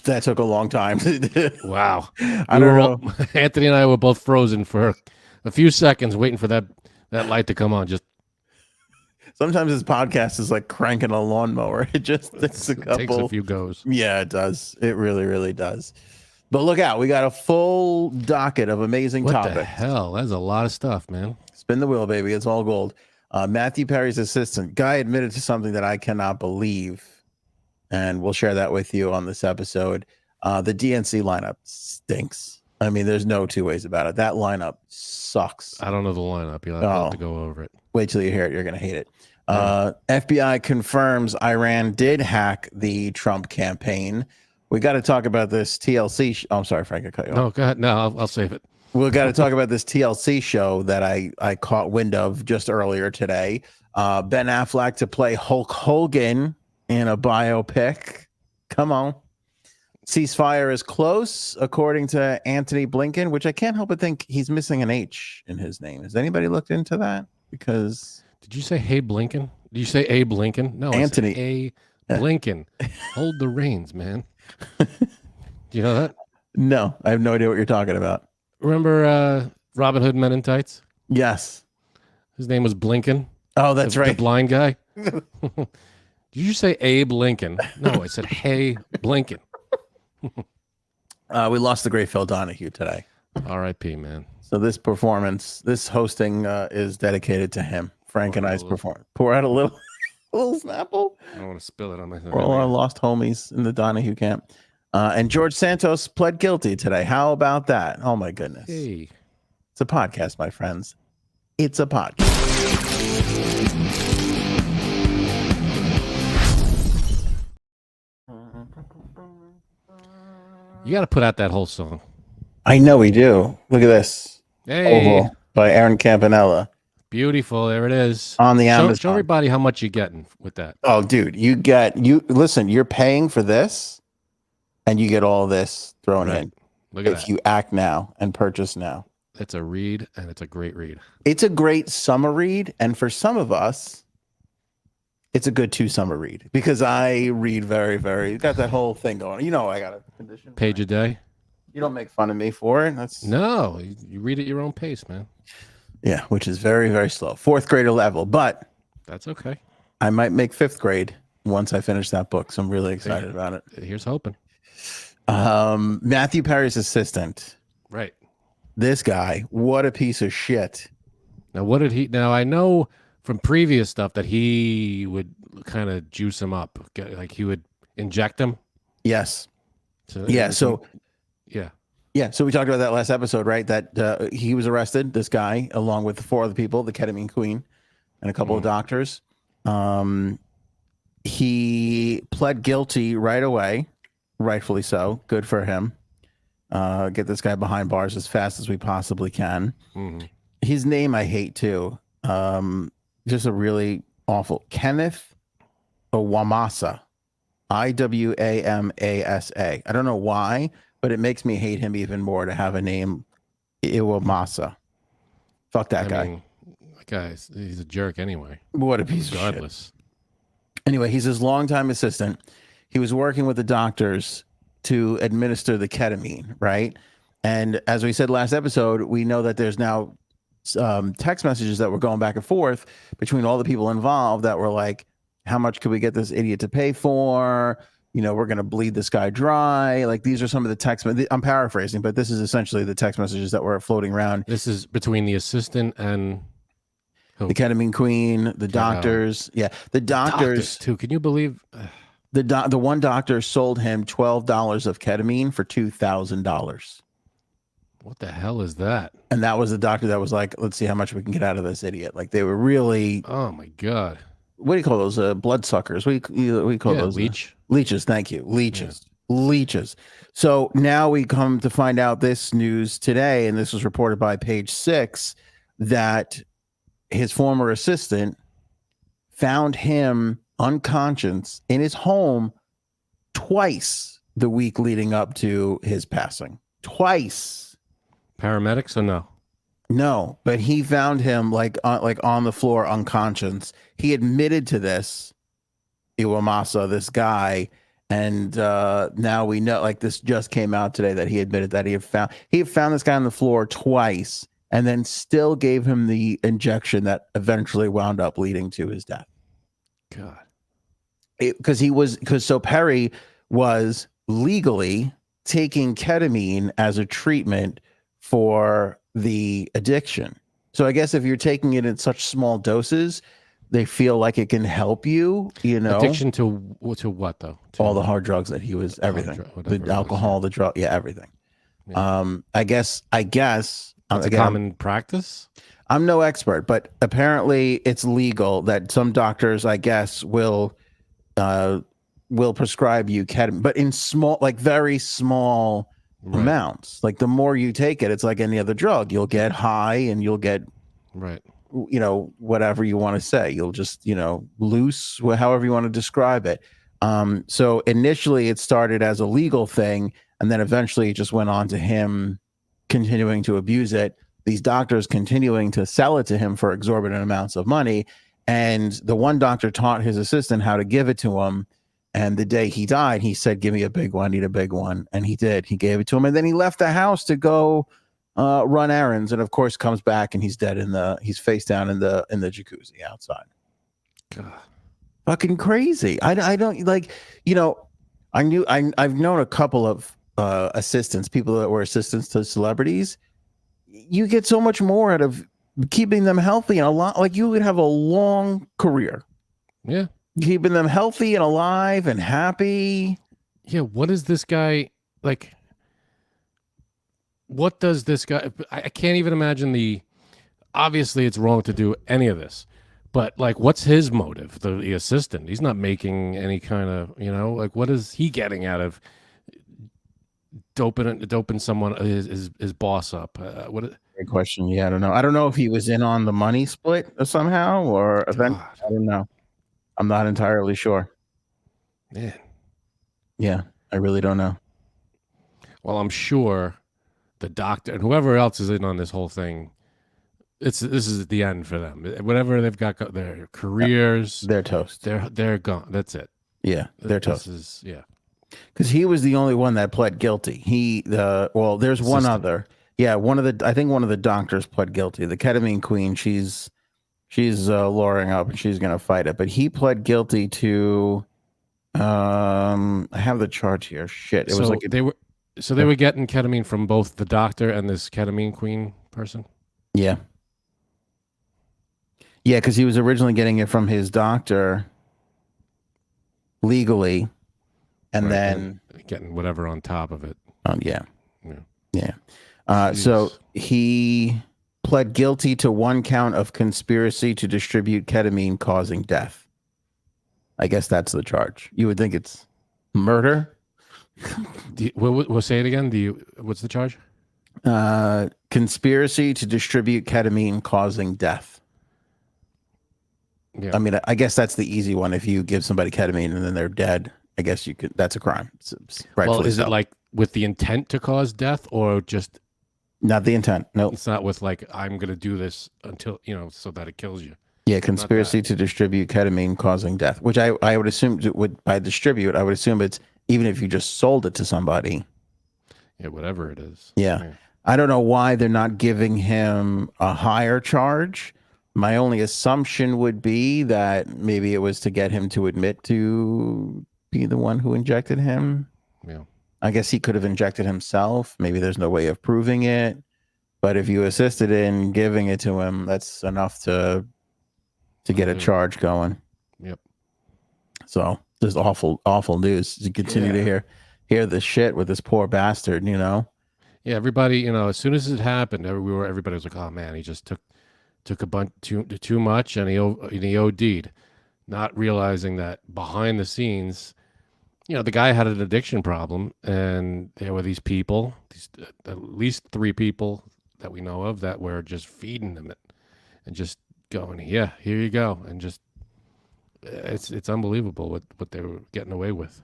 That took a long time. Wow. I don't know. Anthony and I were both frozen for a few seconds waiting for that light to come on. Just Sometimes this podcast is like cranking a lawnmower. It just takes a couple. takes a few goes. Yeah, it does. It really, really does. But look out. We got a full docket of amazing topics. What the hell? That's a lot of stuff, man. Spin the wheel, baby. It's all gold. Matthew Perry's assistant. Guy admitted to something that I cannot believe. And we'll share that with you on this episode. The DNC lineup stinks. I mean, there's no two ways about it. That lineup sucks. I don't know the lineup. You'll have to go over it. Wait till you hear it. You're going to hate it. FBI confirms Iran did hack the Trump campaign. We got to talk about this TLC. I'm sorry, Frank, I cut you off. No, go ahead. No, I'll save it. We've got to talk about this TLC show that I caught wind of just earlier today. Ben Affleck to play Hulk Hogan in a biopic. Come on. Ceasefire is close, according to Anthony Blinken, which I can't help but think he's missing an H in his name. Has anybody looked into that? Because did you say hey Blinken? Did you say Abe Lincoln? No, Anthony. A Blinken. Hold the reins, man. Do you know that? No, I have no idea what you're talking about. Remember Robin Hood Men in Tights? Yes. His name was Blinken. Oh, that's right. The blind guy. Did you say Abe Lincoln? No, I said hey Blinken. We lost the great Phil Donahue today. R.I.P. man. So this performance, this hosting is dedicated to him. Frank and I's performance. Pour out a little Snapple. I don't want to spill it on myself. We're all our lost homies in the Donahue camp. And George Santos pled guilty today. How about that? Oh my goodness. Hey. It's a podcast, my friends. It's a podcast. You got to put out that whole song. I know we do. Look at this. Hey. Oval by Aaron Campanella. Beautiful. There it is. On the Amazon. Show everybody how much you're getting with that. Oh, dude, listen, you're paying for this and you get all this thrown in. Look at if you act now and purchase now. It's a read, and it's a great read. It's a great summer read, and for some of us, it's a good 2 summer read because I read very, very got that whole thing going. You know, I got a condition. Page a day. You don't make fun of me for it. No, you read at your own pace, man. Yeah, which is very, very slow. 4th grader level, but that's okay. I might make 5th grade once I finish that book, so I'm really excited about it. Here's hoping. Matthew Perry's assistant. Right. This guy, what a piece of shit. Now, what did he? Now, I know from previous stuff that he would kind of juice him up, like he would inject him. Yes. So we talked about that last episode, right? That he was arrested, this guy, along with 4 other people, the ketamine queen and a couple of doctors. He pled guilty right away, rightfully so. Good for him. Get this guy behind bars as fast as we possibly can. Mm-hmm. His name I hate too. Just a really awful Kenneth Iwamasa. Iwamasa. I don't know why, but it makes me hate him even more to have a name Iwamasa. Fuck that guy. That guy, he's a jerk anyway. What a piece of shit. Anyway, he's his longtime assistant. He was working with the doctors to administer the ketamine, right? And as we said last episode, we know that there's now text messages that were going back and forth between all the people involved that were like, how much could we get this idiot to pay for? You know, we're going to bleed this guy dry. Like, these are some of the text. I'm paraphrasing, but this is essentially the text messages that were floating around. This is between the assistant and the ketamine queen, the doctors. Yeah, the doctors too. Can you believe? The one doctor sold him $12 of ketamine for $2,000. What the hell is that? And that was the doctor that was like, let's see how much we can get out of this idiot. Like, they were really. Oh my God. What do you call those? Bloodsuckers. What do you call those? Leeches. Thank you. Leeches. So now we come to find out this news today, and this was reported by Page 6, that his former assistant found him unconscious in his home twice the week leading up to his passing. Twice. Paramedics or no? No, but he found him like on the floor unconscious. He admitted to this, Iwamasa, this guy, And now we know, like this just came out today, that he admitted that he had found this guy on the floor twice, and then still gave him the injection that eventually wound up leading to his death. God. Because Perry was legally taking ketamine as a treatment for the addiction. So I guess if you're taking it in such small doses, they feel like it can help you, Addiction to what though? To all the hard drugs that he was, everything, the alcohol, the drug, everything. Yeah. I guess That's a common practice. I'm no expert, but apparently it's legal that some doctors, I guess, will prescribe you ketamine, but in small, like very small amounts. Like the more you take it, it's like any other drug. You'll get high and you'll get whatever you want to say. You'll just, loose, however you want to describe it. So initially it started as a legal thing, and then eventually it just went on to him continuing to abuse it. These doctors continuing to sell it to him for exorbitant amounts of money. And the one doctor taught his assistant how to give it to him. And the day he died, he said, "Give me a big one, I need a big one." And he did. He gave it to him. And then he left the house to go run errands, and of course comes back and he's dead he's face down in the jacuzzi outside. God. Fucking crazy. I don't like, I've known a couple of assistants, people that were assistants to celebrities. You get so much more out of keeping them healthy, and a lot, like you would have a long career. Yeah. Keeping them healthy and alive and happy. Yeah. What is this guy like? What does this guy? I can't even imagine obviously it's wrong to do any of this, but like, what's his motive? The assistant, he's not making any kind of, like, what is he getting out of doping someone, his boss up? Great question. Yeah, I don't know if he was in on the money split somehow or event. I don't know. I'm not entirely sure. Man. Yeah, I really don't know. Well, I'm sure the doctor and whoever else is in on this whole thing, this is the end for them. Whatever they've got, their careers, they're toast. They're gone. That's it. Yeah, they're toast. Because he was the only one that pled guilty. There's one other. Yeah, I think one of the doctors pled guilty. The ketamine queen, she's luring up and she's gonna fight it. But he pled guilty to. I have the charge here. Shit, it was like they were getting ketamine from both the doctor and this ketamine queen person. Yeah. Yeah, because he was originally getting it from his doctor legally, and then getting whatever on top of it. Yeah. So he pled guilty to one count of conspiracy to distribute ketamine causing death. I guess that's the charge. You would think it's murder. We'll say it again. What's the charge? Conspiracy to distribute ketamine causing death. Yeah. I mean, I guess that's the easy one. If you give somebody ketamine and then they're dead, I guess you could. That's a crime. Well, is it like with the intent to cause death, or just not the intent? No, it's not with like, I'm going to do this until so that it kills you. Yeah, conspiracy to distribute ketamine causing death, which I would assume by distribute, I would assume it's even if you just sold it to somebody. Yeah, whatever it is. Yeah. I don't know why they're not giving him a higher charge. My only assumption would be that maybe it was to get him to admit to be the one who injected him. Yeah. I guess he could have injected himself. Maybe there's no way of proving it. But if you assisted in giving it to him, that's enough to get a charge going. Yep. So just awful news. You continue to hear this shit with this poor bastard, Yeah, everybody, as soon as it happened, everybody was like, "Oh man, he just took a bunch too much, and he OD'd," not realizing that behind the scenes, the guy had an addiction problem, and there were these people, at least 3 people that we know of, that were just feeding him it and just going, "Yeah, here you go," and just it's unbelievable what they were getting away with.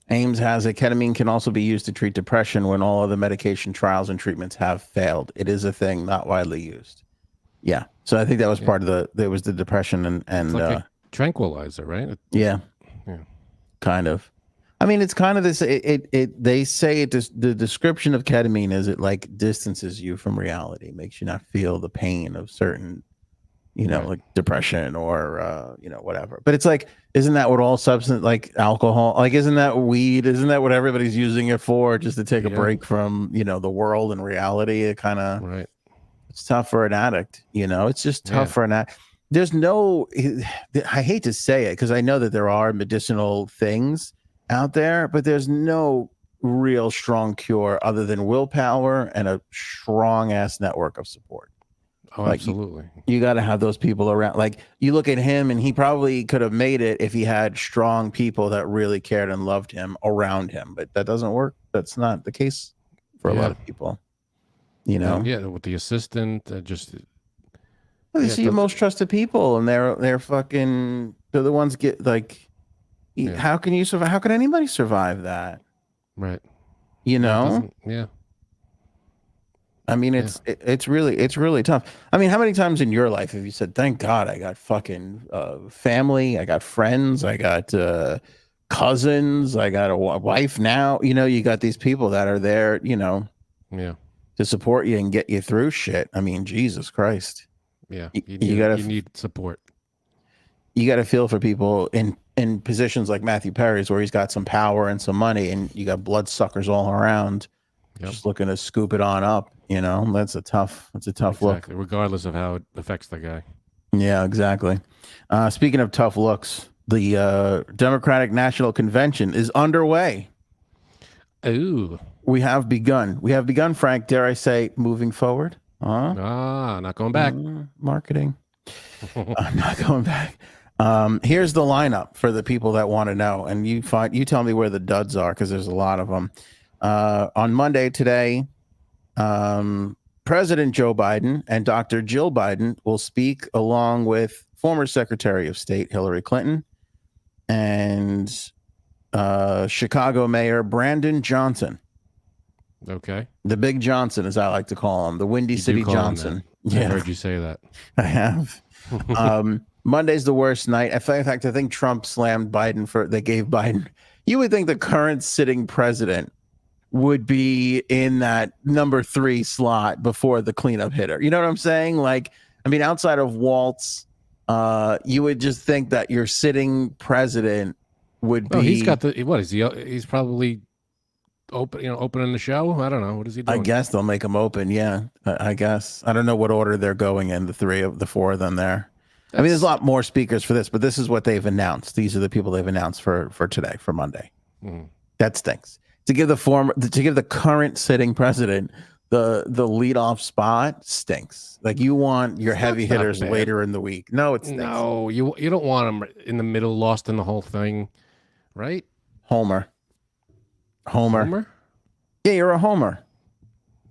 Ames has it. Ketamine can also be used to treat depression when all other medication trials and treatments have failed. It is a thing not widely used. Yeah. So I think that was part of there was the depression and it's like a tranquilizer, right? Yeah. Yeah. Kind of. I mean, it's kind of this. They say the description of ketamine is it like distances you from reality, makes you not feel the pain of certain, Right. like depression or whatever. But it's like, isn't that what all substance like alcohol, like isn't that weed? Isn't that what everybody's using it for? Just to take a Yeah. break from the world and reality. It kind of Right. it's tough for an addict. It's just tough Yeah. for an addict. There's no. I hate to say it because I know that there are medicinal things out there, but there's no real strong cure other than willpower and a strong ass network of support. Oh, Like absolutely. you got to have those people around. Like you look at him and he probably could have made it if he had strong people that really cared and loved him around him, but that doesn't work. That's not the case for a lot of people, Yeah, with the assistant, just Well, yeah, these are your most trusted people and they're the ones get like, Yeah. how can you survive? How can anybody survive that? right. You It know? doesn't- Yeah. I mean, it's really tough. I mean, how many times in your life have you said, "Thank God, I got fucking family, I got friends, I got cousins, I got a wife now." You got these people that are there, Yeah. to support you and get you through shit. I mean, Jesus Christ. Yeah. You You need support. You got to feel for people in positions like Matthew Perry's, where he's got some power and some money, and you got bloodsuckers all around, just looking to scoop it on up. That's a tough look. Exactly. Regardless of how it affects the guy. Yeah, exactly. Speaking of tough looks, the Democratic National Convention is underway. Ooh. We have begun. Frank, dare I say, moving forward. Not going back. Marketing. I'm not going back. Here's the lineup for the people that want to know, and you tell me where the duds are, because there's a lot of them. On Monday today, President Joe Biden and Dr. Jill Biden will speak along with former Secretary of State Hillary Clinton and Chicago Mayor Brandon Johnson. Okay. The Big Johnson, as I like to call him, the Windy City Johnson. I heard you say that. I have. Monday's the worst night. In fact, I think Trump slammed Biden they gave Biden. You would think the current sitting president would be in that number 3 slot before the cleanup hitter. You know what I'm saying? Like, I mean, outside of Waltz, you would just think that your sitting president would be. He's got what is he? He's probably opening the show. I don't know. What is he doing? I guess they'll make him open. Yeah, I guess. I don't know what order they're going in. The 4 of them there. I mean, there's a lot more speakers for this, but this is what they've announced. These are the people they've announced for today, for Monday. That stinks. To give the current sitting president the leadoff spot stinks. Like, you want your heavy hitters later in the week. No, it stinks. No, you don't want them in the middle, lost in the whole thing, right? Homer. Yeah, you're a homer.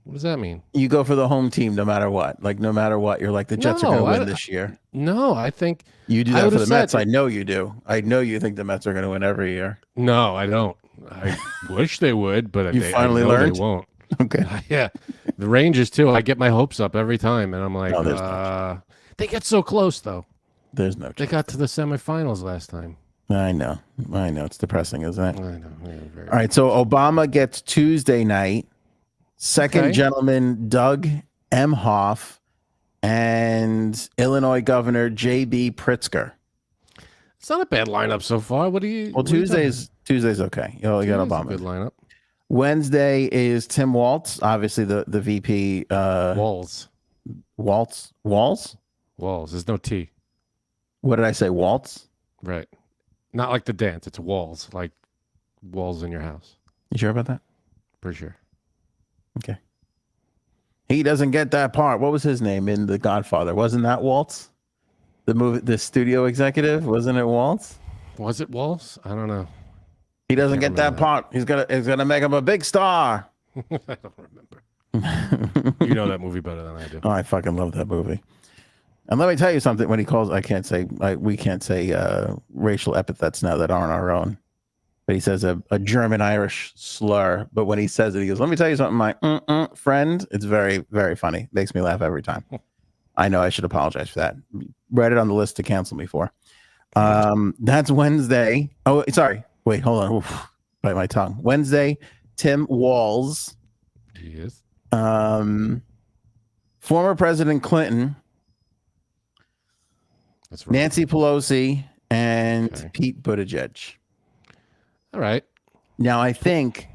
What does that mean? You go for the home team no matter what. Like, no matter what, you're like, the Jets are going to win this year. No, I think you do that for the Mets. I know you do. I know you think the Mets are going to win every year. No, I don't. I wish they would, but you finally learned. They won't. Okay. Yeah, the Rangers too. I get my hopes up every time, and I'm like, they get so close though. There's no. They got to the semifinals last time. I know. It's depressing, isn't it? I know. Yeah, all right. So Obama gets Tuesday night. Second gentleman Doug Emhoff and Illinois Governor J.B. Pritzker. It's not a bad lineup so far. What do you? Well, Tuesday's okay. You got Obama. Good lineup. Wednesday is Tim Waltz, obviously the VP. Walls. There's no T. What did I say? Waltz. Right. Not like the dance. It's walls, like walls in your house. You sure about that? Pretty sure. Okay. He doesn't get that part. What was his name in The Godfather? Wasn't that Waltz? The studio executive? Wasn't it Waltz? Was it Waltz? I don't know. He doesn't get that part. He's gonna make him a big star. I don't remember. You know that movie better than I do. Oh, I fucking love that movie. And let me tell you something. When he calls, we can't say racial epithets now that aren't our own. But he says a German-Irish slur. But when he says it, he goes, "Let me tell you something, my friend." It's very, very funny. Makes me laugh every time. I know I should apologize for that. Write it on the list to cancel me for. That's Wednesday. Oh, sorry. Wait, hold on. Oof. bite my tongue. Wednesday, Tim Walz. Yes. Former President Clinton. That's right. Nancy Pelosi and Pete Buttigieg. All right. Now I think.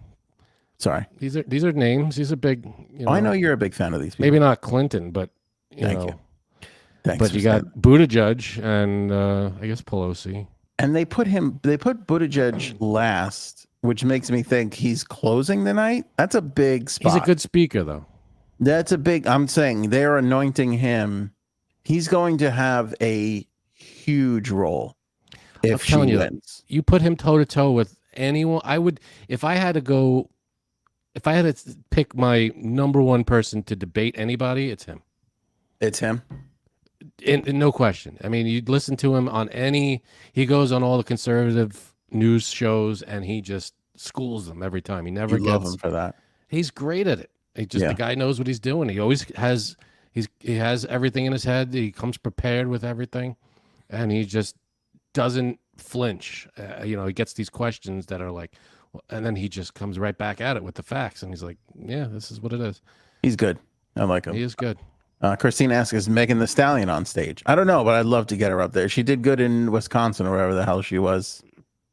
Sorry. These are names. These are big. I know you're a big fan of these people. Maybe not Clinton, but Thank you. Thanks. But you got Buttigieg and I guess Pelosi. And they put Buttigieg last, which makes me think he's closing the night. That's a big spot. He's a good speaker, though. That's a big. I'm saying they're anointing him. He's going to have a huge role if she wins. You put him toe to toe with anyone. I would, if I had to pick my number one person to debate anybody, it's him. It's him. And no question. I mean, you'd listen to him on he goes on all the conservative news shows and he just schools them every time. He never love him for that. He's great at it. The guy knows what he's doing. He always has, he has everything in his head. He comes prepared with everything and he just doesn't flinch. He gets these questions that are like, and then he just comes right back at it with the facts. And he's like, yeah, this is what it is. He's good. I like him. He is good. Christine asks, is Megan the Stallion on stage? I don't know, but I'd love to get her up there. She did good in Wisconsin or wherever the hell she was.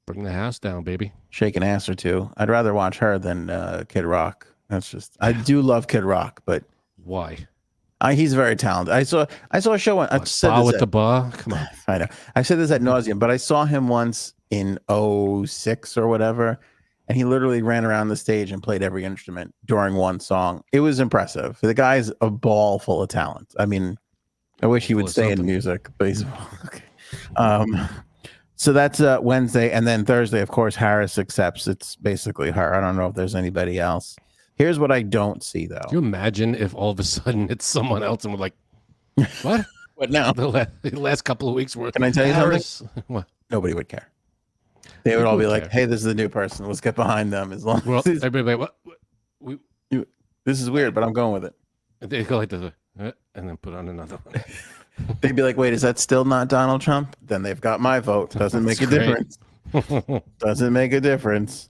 Bring the house down, baby. Shake an ass or two. I'd rather watch her than Kid Rock. That's just, I do love Kid Rock, but why? He's very talented. I saw a show. I said Bar with the bar. Come on. I know. I said this ad nauseum, but I saw him once in 06 or whatever. And he literally ran around the stage and played every instrument during one song. It was impressive. The guy's a ball full of talent. I mean, I wish he would stay in music, but he's okay. So that's Wednesday. And then Thursday, of course, Harris accepts. It's basically her. I don't know if there's anybody else. Here's what I don't see, though. Can you imagine if all of a sudden it's someone else and we're like, what? What now? The last couple of weeks were. Can I tell you something? What? Nobody would care. They would all be like, "Hey, this is the new person. Let's get behind them." As long as everybody, what? This is weird, but I'm going with it. They go like this, and then put on another one. They'd be like, "Wait, is that still not Donald Trump?" Then they've got my vote. Doesn't make a difference. Doesn't make a difference.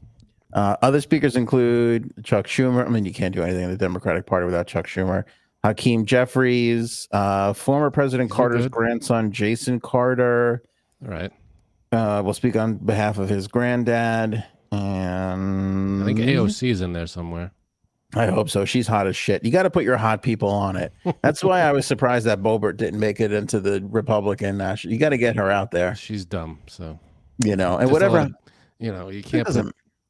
Other speakers include Chuck Schumer. I mean, you can't do anything in the Democratic Party without Chuck Schumer. Hakeem Jeffries, former President Carter's grandson, Jason Carter. All right. Will speak on behalf of his granddad, and I think AOC is in there somewhere. I hope so. She's hot as shit. You got to put your hot people on it. That's why I was surprised that Boebert didn't make it into the Republican national. You got to get her out there. She's dumb, so and just whatever. You can't.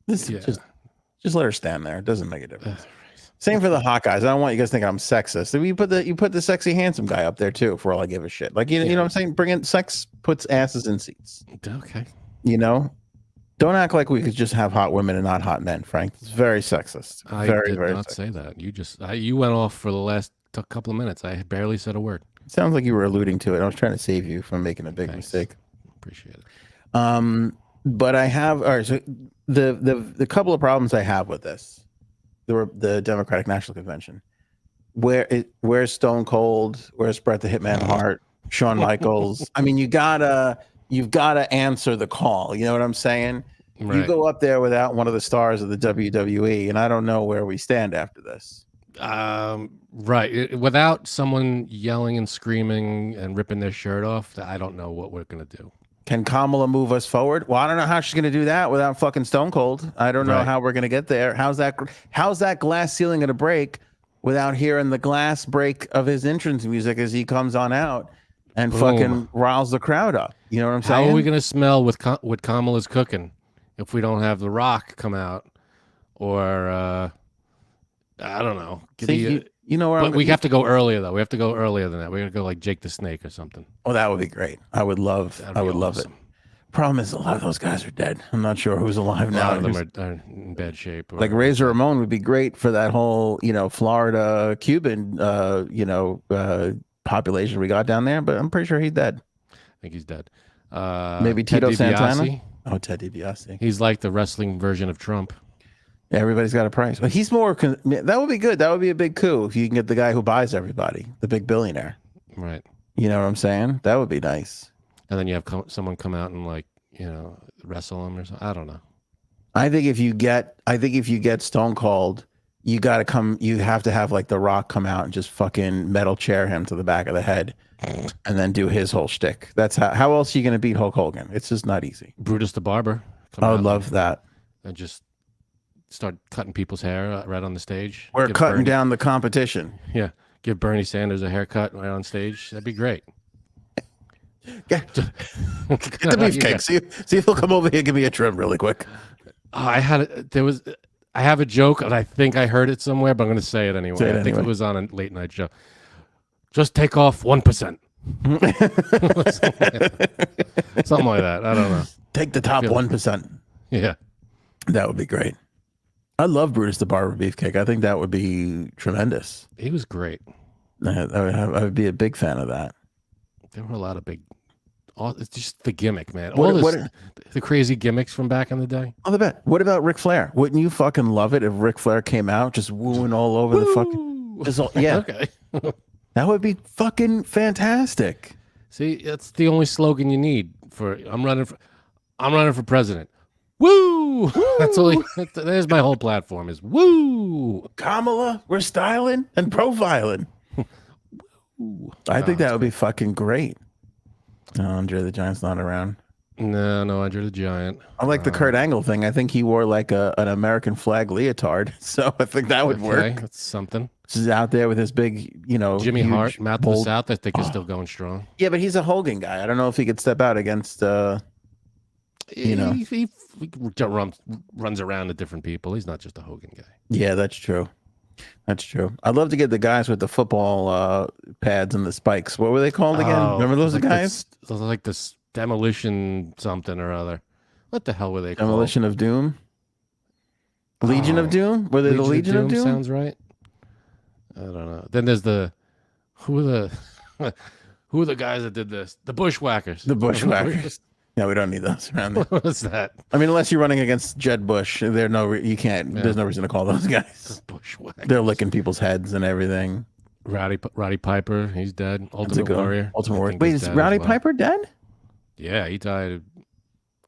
Just let her stand there. It doesn't make a difference. Same for the hot guys. I don't want you guys thinking I'm sexist. You put the sexy handsome guy up there too. For all I give a shit. Like you know what I'm saying. Bring in sex puts asses in seats. Okay. Don't act like we could just have hot women and not hot men, Frank. It's very sexist. I did not say that. You went off for the last couple of minutes. I barely said a word. It sounds like you were alluding to it. I was trying to save you from making a big mistake. Appreciate it. But I have. All right. So the couple of problems I have with this. The Democratic National Convention. Where's Stone Cold? Where's Bret the Hitman Hart? Shawn Michaels? I mean, you've gotta answer the call. You know what I'm saying? Right. You go up there without one of the stars of the WWE, and I don't know where we stand after this. Right. Without someone yelling and screaming and ripping their shirt off, I don't know what we're gonna do. Can Kamala move us forward? Well, I don't know how she's going to do that without fucking Stone Cold. I don't know how we're going to get there. How's that glass ceiling going to break without hearing the glass break of his entrance music as he comes on out and fucking riles the crowd up? You know what I'm saying? How are we going to smell what Kamala's cooking if we don't have The Rock come out or I don't know. We have to go earlier though. We have to go earlier than that. We're gonna go like Jake the Snake or something. Oh, that would be great. I would love it. Problem is, a lot of those guys are dead. I'm not sure who's alive now. A lot of them are in bad shape. Like Razor Ramon would be great for that whole, Florida Cuban, population we got down there. But I'm pretty sure he's dead. I think he's dead. Maybe Tito Santana. Oh, Ted DiBiase. He's like the wrestling version of Trump. Everybody's got a price, but he's more. That would be good. That would be a big coup if you can get the guy who buys everybody, the big billionaire. Right. You know what I'm saying? That would be nice. And then you have someone come out and wrestle him or something. I don't know. I think if you get Stone Cold, you got to come. You have to have like The Rock come out and just fucking metal chair him to the back of the head, and then do his whole shtick. That's how else are you going to beat Hulk Hogan? It's just not easy. Brutus the Barber. I would love that. And just start cutting people's hair right on the stage. We're cutting down the competition. Yeah. Give Bernie Sanders a haircut right on stage. That'd be great. Get the beefcake. See if he'll come over here and give me a trim really quick. I have a joke, and I think I heard it somewhere, but I'm going to say it anyway. I think it was on a late night show. Just take off 1%. Something like that. I don't know. Take the top 1%. Yeah. That would be great. I love Brutus the Barber Beefcake. I think that would be tremendous. He was great. I would be a big fan of that. There were a lot of it's just the gimmick, man. The crazy gimmicks from back in the day. Oh, the bet. What about Ric Flair? Wouldn't you fucking love it if Ric Flair came out just wooing all over the fucking... Yeah. Okay. That would be fucking fantastic. See, that's the only slogan you need for I'm running for president. Woo! That's all. There's my whole platform is woo. Kamala, we're styling and profiling. I think that would be fucking great. No, Andre the Giant's not around. No, Andre the Giant. I like the Kurt Angle thing. I think he wore like an American flag leotard, so I think that would work. That's something. He's out there with his big, Jimmy Hart, Mouth of the South. I think is still going strong. Yeah, but he's a Hogan guy. I don't know if he could step out against. He runs around to different people. He's not just a Hogan guy. Yeah, that's true. That's true. I'd love to get the guys with the football pads and the spikes. What were they called again? Remember those guys? Those are like this demolition something or other. What the hell were they called? Demolition of Doom? Legion of Doom? Were they the Legion of Doom? Sounds right. I don't know. Then there's who are the guys that did this? The Bushwhackers. The Bushwhackers. Yeah, we don't need those around there. What's that? I mean, unless you're running against Jed Bush, you can't. Yeah. There's no reason to call those guys. The Bushwhackers. They're licking people's heads and everything. Roddy Piper, he's dead. Ultimate Warrior. Wait, is Roddy Piper dead? Yeah, he died.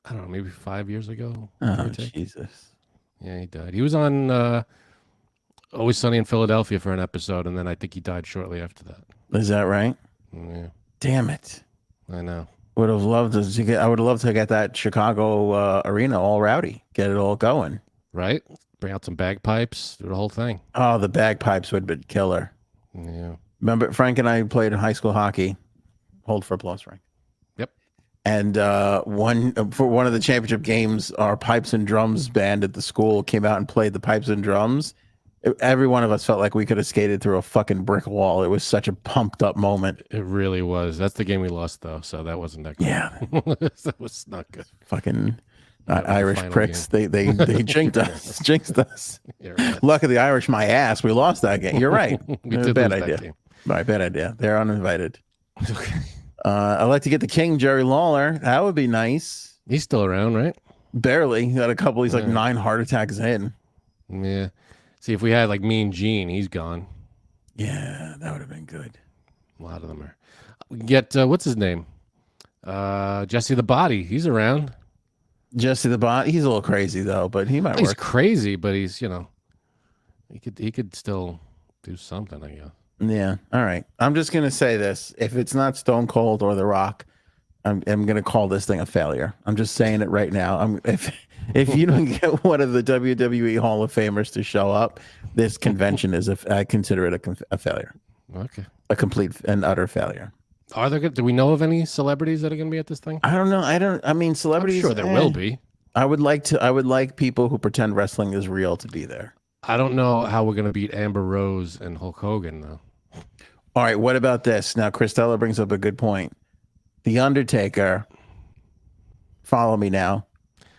I don't know, maybe 5 years ago. Oh, Jesus. Yeah, he died. He was on Always Sunny in Philadelphia for an episode, and then I think he died shortly after that. Is that right? Yeah. Damn it. I know. I would have loved to get that Chicago arena all rowdy, get it all going. Right? Bring out some bagpipes, do the whole thing. Oh, the bagpipes would have been killer. Yeah. Remember, Frank and I played in high school hockey. Hold for applause, Frank. Yep. And for one of the championship games, our pipes and drums band at the school came out and played the pipes and drums. Every one of us felt like we could have skated through a fucking brick wall. It was such a pumped up moment. It really was. That's the game we lost, though, so that wasn't that good. Yeah. That was not good. Fucking Irish pricks. Game. They jinxed us. Jinxed us. Right. Luck of the Irish, my ass. We lost that game. You're right. We did bad lose idea. That game. Right, bad idea. They're uninvited. Okay. I'd like to get the King, Jerry Lawler. That would be nice. He's still around, right? Barely. He had a couple. He's like 9 heart attacks in. Yeah. See, if we had like Mean Gene, he's gone. Yeah, that would have been good. A lot of them are. We can get what's his name? Jesse the Body. He's around. Jesse the Body. He's a little crazy though, but he might work. He's crazy, but he's he could still do something, I guess. Yeah. All right. I'm just gonna say this: if it's not Stone Cold or The Rock, I'm gonna call this thing a failure. I'm just saying it right now. If you don't get one of the WWE Hall of Famers to show up, this convention I consider it a failure. Okay. A complete and utter failure. Are there? Do we know of any celebrities that are going to be at this thing? I don't know. I mean, celebrities. I'm sure there will be. I would like people who pretend wrestling is real to be there. I don't know how we're going to beat Amber Rose and Hulk Hogan though. All right. What about this? Now, Christella brings up a good point. The Undertaker. Follow me now.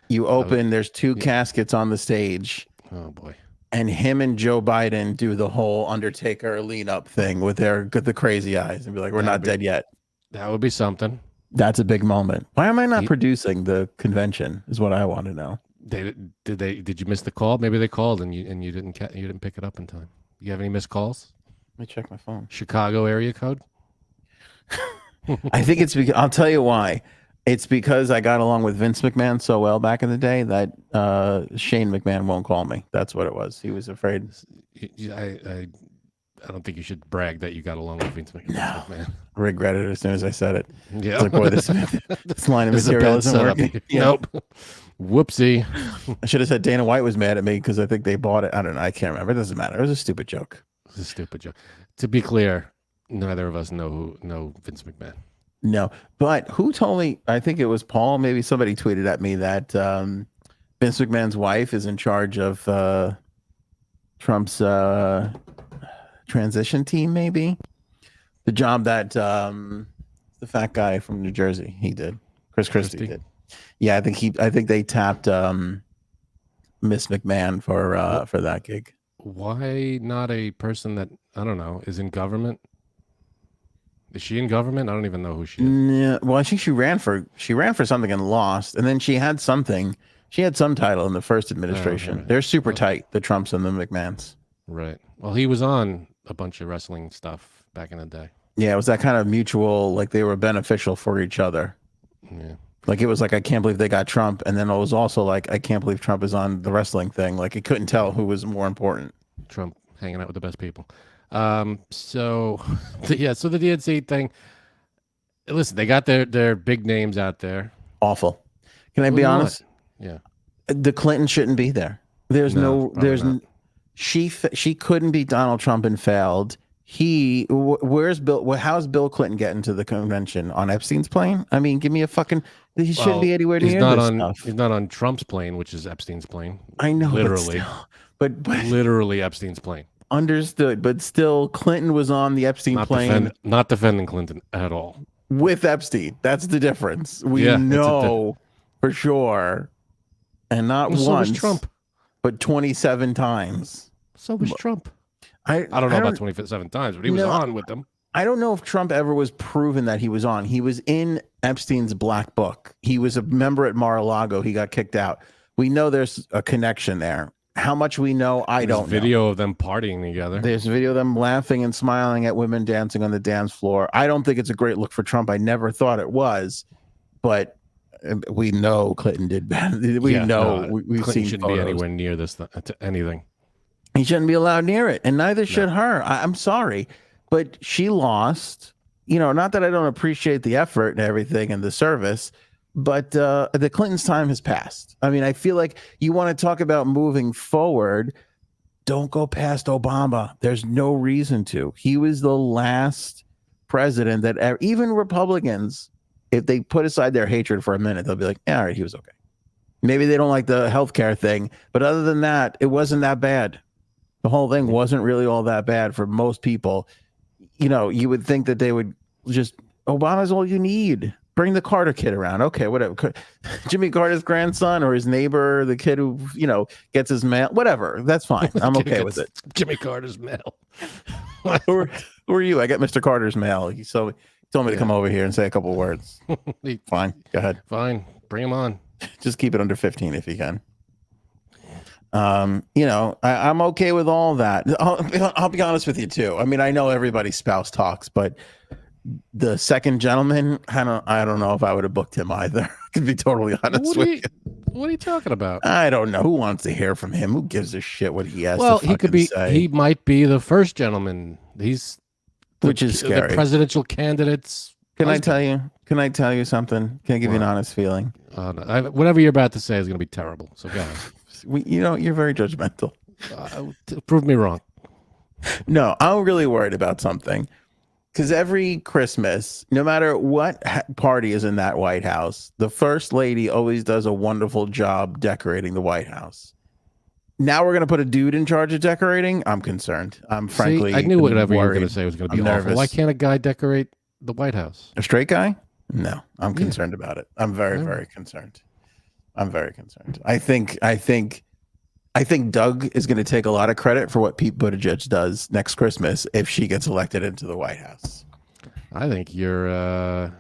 You open, there's 2 caskets on the stage. Oh, boy. And him and Joe Biden do the whole Undertaker lean up thing with the crazy eyes and be like, we're not dead yet. That would be something. That's a big moment. Why am I not producing the convention is what I want to know. Did you miss the call? Maybe they called and you didn't pick it up in time. You have any missed calls? Let me check my phone. Chicago area code? I think it's because I'll tell you why. It's because I got along with Vince McMahon so well back in the day that Shane McMahon won't call me. That's what it was. He was afraid. I don't think you should brag that you got along with Vince McMahon. Regretted it as soon as I said it. Yeah. It's like, boy, this line of material isn't working. Yeah. Nope. Whoopsie. I should have said Dana White was mad at me because I think they bought it. I don't know. I can't remember. It doesn't matter. It was a stupid joke. It's a stupid joke. To be clear, neither of us know Vince McMahon. No, but who told me? I think it was Paul. Maybe somebody tweeted at me that Vince McMahon's wife is in charge of Trump's transition team. Maybe the job that the fat guy from New Jersey he did, Chris Christie did. Yeah, I think they tapped Miss McMahon for that gig. Why not a person that I don't know is in government? Is she in government? I don't even know who she is. Yeah, well, I think she ran for something and lost, and then she had something. She had some title in the first administration. Right. They're super tight, the Trumps and the McMahons. Right. Well, he was on a bunch of wrestling stuff back in the day. Yeah, it was that kind of mutual, like they were beneficial for each other. Yeah. Like it was like, I can't believe they got Trump, and then it was also like, I can't believe Trump is on the wrestling thing. Like it couldn't tell who was more important. Trump hanging out with the best people. So the DNC thing. Listen, they got their big names out there. Awful. Can I be honest? Yeah. The Clinton shouldn't be there. She couldn't beat Donald Trump and failed. Where's Bill? How's Bill Clinton getting to the convention on Epstein's plane? I mean, give me a fucking. He shouldn't be anywhere near this stuff. He's not on Trump's plane, which is Epstein's plane. I know, literally, but literally Epstein's plane. Understood, but still, Clinton was on the Epstein plane. Not defending Clinton at all. With Epstein, that's the difference. We know for sure, and not once. So was Trump, but 27 times. So was Trump. I don't know about 27 times, but he was on with them. I don't know if Trump ever was proven that he was on. He was in Epstein's black book. He was a member at Mar-a-Lago. He got kicked out. We know there's a connection there. How much we know, I don't know. There's video of them partying together. There's a video of them laughing and smiling at women dancing on the dance floor. I don't think it's a great look for Trump. I never thought it was, but we know Clinton did bad. We've Clinton seen shouldn't photos. be anywhere near this to anything. He shouldn't be allowed near it, and neither should her. I'm sorry, but she lost. You know, not that I don't appreciate the effort and everything and the service, but the Clintons' time has passed. I mean, I feel like you want to talk about moving forward. Don't go past Obama. There's no reason to. He was the last president that even Republicans, if they put aside their hatred for a minute, they'll be like, yeah, all right, he was okay. Maybe they don't like the healthcare thing, but other than that, it wasn't that bad. The whole thing wasn't really all that bad for most people. You know, you would think that they would just, Obama's all you need. Bring the Carter kid around. Okay, whatever. Jimmy Carter's grandson or his neighbor, the kid who, gets his mail, whatever. That's fine. I'm okay with it. Jimmy Carter's mail. Who are you? I got Mr. Carter's mail. He told me to come over here and say a couple words. Fine. Go ahead. Fine. Bring him on. Just keep it under 15 if you can. I'm okay with all that. I'll be honest with you too. I mean, I know everybody's spouse talks, but the second gentleman, I don't know if I would have booked him either. To be totally honest with you. What are you talking about? I don't know. Who wants to hear from him? Who gives a shit what he has to fucking say? He might be the first gentleman. Which is scary. The presidential candidates. Can I tell you something? Can I give you an honest feeling? No. Whatever you're about to say is going to be terrible. So go ahead. You're very judgmental. Prove me wrong. No, I'm really worried about something. Because every Christmas, no matter what party is in that White House, the first lady always does a wonderful job decorating the White House. Now we're going to put a dude in charge of decorating? I'm concerned. I'm frankly I knew whatever you were going to say was going to be awful. Nervous. Why can't a guy decorate the White House? A straight guy? No, I'm concerned about it. I'm very, very concerned. I'm very concerned. I think Doug is going to take a lot of credit for what Pete Buttigieg does next Christmas if she gets elected into the White House. I think you're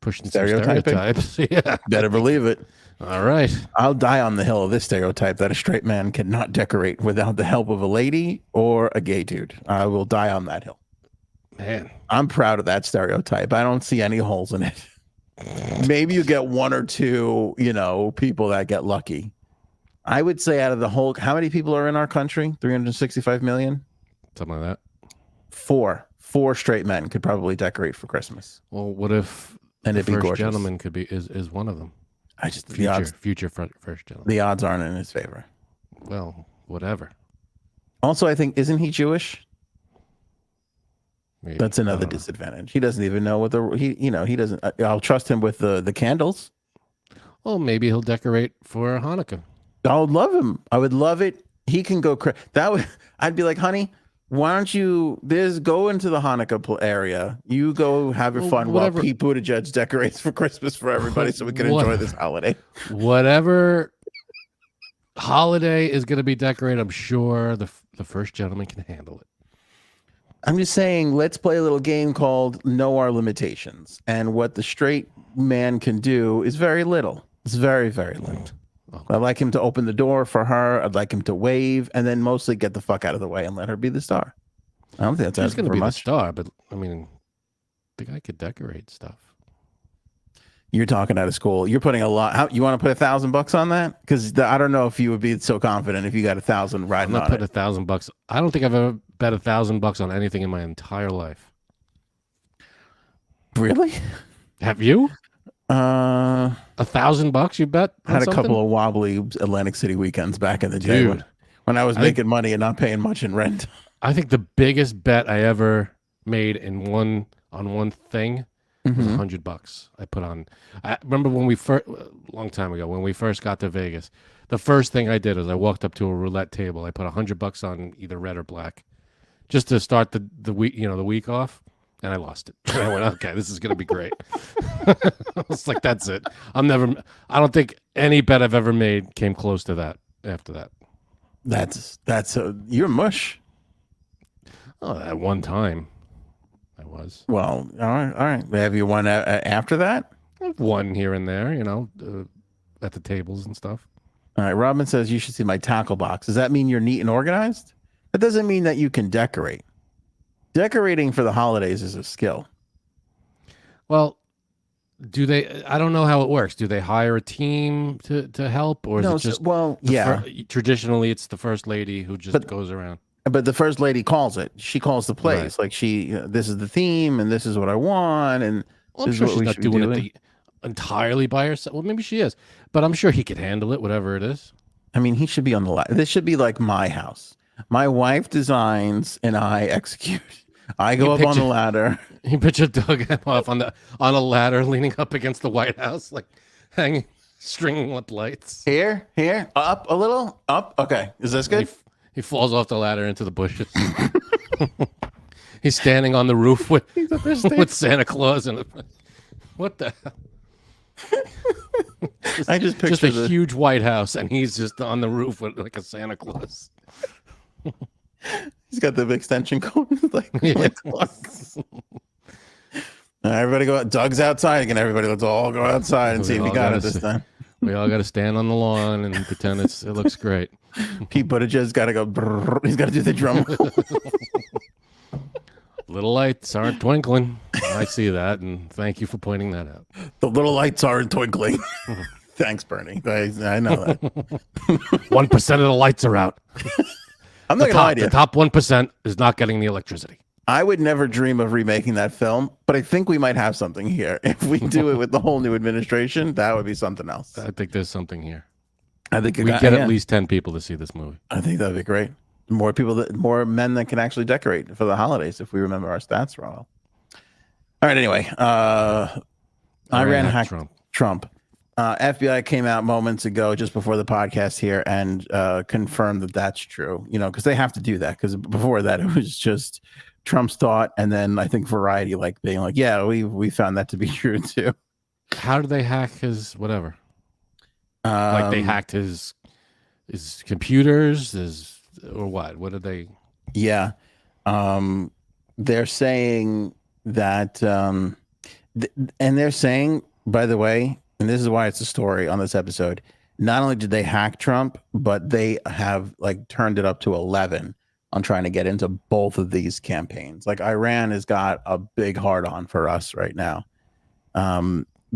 pushing stereotypes. Yeah, better believe it. All right, I'll die on the hill of this stereotype that a straight man cannot decorate without the help of a lady or a gay dude. I will die on that hill. Man, I'm proud of that stereotype. I don't see any holes in it. Maybe you get one or two, people that get lucky. I would say out of the whole, how many people are in our country? 365 million? Something like that. Four straight men could probably decorate for Christmas. Well, what if And the it'd be first gorgeous. gentleman could be is one of them? Future first gentleman. The odds aren't in his favor. Well, whatever. Also, I think, isn't he Jewish? Maybe. That's another disadvantage. He doesn't even know what he doesn't. I'll trust him with the candles. Well, maybe he'll decorate for Hanukkah. I would love him. I would love it. He can go I'd be like, honey, why don't you go into the Hanukkah area? You go have your fun while Pete Buttigieg decorates for Christmas for everybody, so we can enjoy this holiday. Whatever holiday is going to be decorated, I'm sure the first gentleman can handle it. I'm just saying, let's play a little game called Know Our Limitations. And what the straight man can do is very little. It's very, very little. I'd like him to open the door for her. I'd like him to wave, and then mostly get the fuck out of the way and let her be the star. I don't think that's He's going to be much. the star, but I mean, the guy could decorate stuff. You're talking out of school. You're putting a lot. You want to put $1,000 on that? Because I don't know if you would be so confident if you got 1,000 riding on it. I'm not putting $1,000. I don't think I've ever bet $1,000 on anything in my entire life. Really? Have you? $1,000 you bet? I had a couple of wobbly Atlantic City weekends back in the day when I was making money and not paying much in rent. I think the biggest bet I ever made on one thing was $100. I put on. I remember when a long time ago when we first got to Vegas. The first thing I did was I walked up to a roulette table. I put $100 on either red or black, just to start the week, the week off, and I lost it. And I went, okay, this is gonna be great. I was like, that's it. I don't think any bet I've ever made came close to that. After that, you're mush. Oh, at one time, I was. Well, all right. Have you won after that? I've won here and there, at the tables and stuff. All right. Robin says you should see my tackle box. Does that mean you're neat and organized? That doesn't mean that you can decorate. Decorating for the holidays is a skill. Well, I don't know how it works. Do they hire a team to help, or is it just traditionally it's the first lady who just goes around? But the first lady calls it. She calls the plays. Right. Like this is the theme and this is what I want. And I'm sure she's not doing it entirely by herself. Well, maybe she is, but I'm sure he could handle it, whatever it is. I mean, he should be on the ladder. This should be like my house. My wife designs and I execute. I go up on the ladder. You picture Doug off on a ladder, leaning up against the White House, like hanging, stringing up lights. Here, up a little, up. Okay, is this good? He falls off the ladder into the bushes. He's standing on the roof with Santa Claus and what the hell? I just picture a huge White House, and he's just on the roof with like a Santa Claus. He's got the extension cord. Like everybody go. Doug's outside again. Everybody, let's all go outside and see if he got it this time. We all got to stand on the lawn and pretend it looks great. Pete Buttigieg's got to go. Brrr, he's got to do the drum. Little lights aren't twinkling. I see that, and thank you for pointing that out. The little lights aren't twinkling. Thanks, Bernie. I know that. 1% of the lights are out. I'm not going to lie to you. The top 1% is not getting the electricity. I would never dream of remaking that film, but I think we might have something here. If we do it with the whole new administration, that would be something else. I think there's something here. I think we get at least 10 people to see this movie. I think that'd be great. More men that can actually decorate for the holidays if we remember our stats well. All right. Anyway, Iran hacked Trump. FBI came out moments ago, just before the podcast here, and confirmed that that's true. Because they have to do that. Because before that, it was just Trump's thought, and then I think Variety being like, "Yeah, we found that to be true too." How did they hack his whatever? They hacked his computers, or what? What did they? Yeah, they're saying that, and they're saying, by the way, and this is why it's a story on this episode. Not only did they hack Trump, but they have turned it up to 11 on trying to get into both of these campaigns. Iran has got a big hard on for us right now.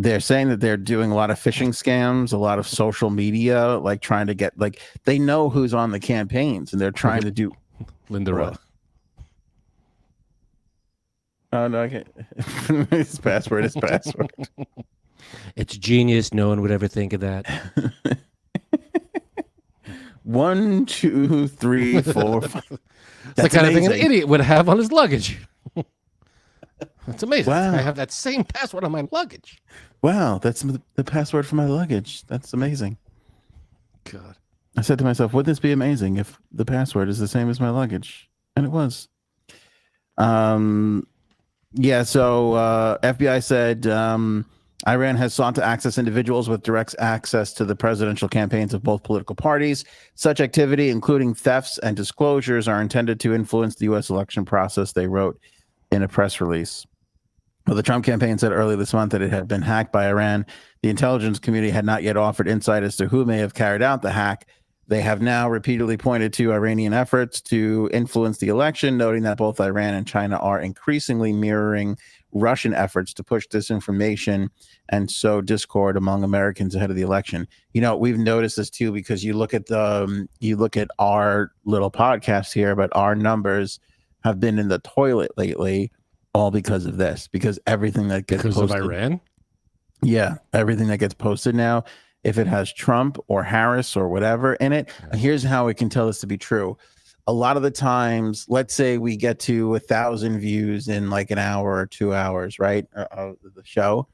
they're saying that they're doing a lot of phishing scams, a lot of social media, like trying to get, like, they know who's on the campaigns and they're trying to do. Linda What? Roth. Oh, no, I can't. His password is password. It's genius. No one would ever think of that. 1, 2, 3, 4, 5. It's the kind of thing an idiot would have on his luggage. That's amazing. Wow. I have that same password on my luggage. Wow, that's the password for my luggage. That's amazing. God. I said to myself, wouldn't this be amazing if the password is the same as my luggage? And it was. Yeah, so FBI said Iran has sought to access individuals with direct access to the presidential campaigns of both political parties. Such activity, including thefts and disclosures, are intended to influence the U.S. election process, they wrote in a press release. Well, the Trump campaign said earlier this month that it had been hacked by Iran. The intelligence community had not yet offered insight as to who may have carried out the hack. They have now repeatedly pointed to Iranian efforts to influence the election, noting that both Iran and China are increasingly mirroring Russian efforts to push disinformation and sow discord among Americans ahead of the election. You know, we've noticed this too, because you look at our little podcast here, but our numbers have been in the toilet lately, all because of this, because everything that gets Because posted, of Iran? Yeah, everything that gets posted now, if it has Trump or Harris or whatever in it, here's how we can tell this to be true. A lot of the times, let's say we get to 1,000 views in like an hour or 2 hours, right? Of the show.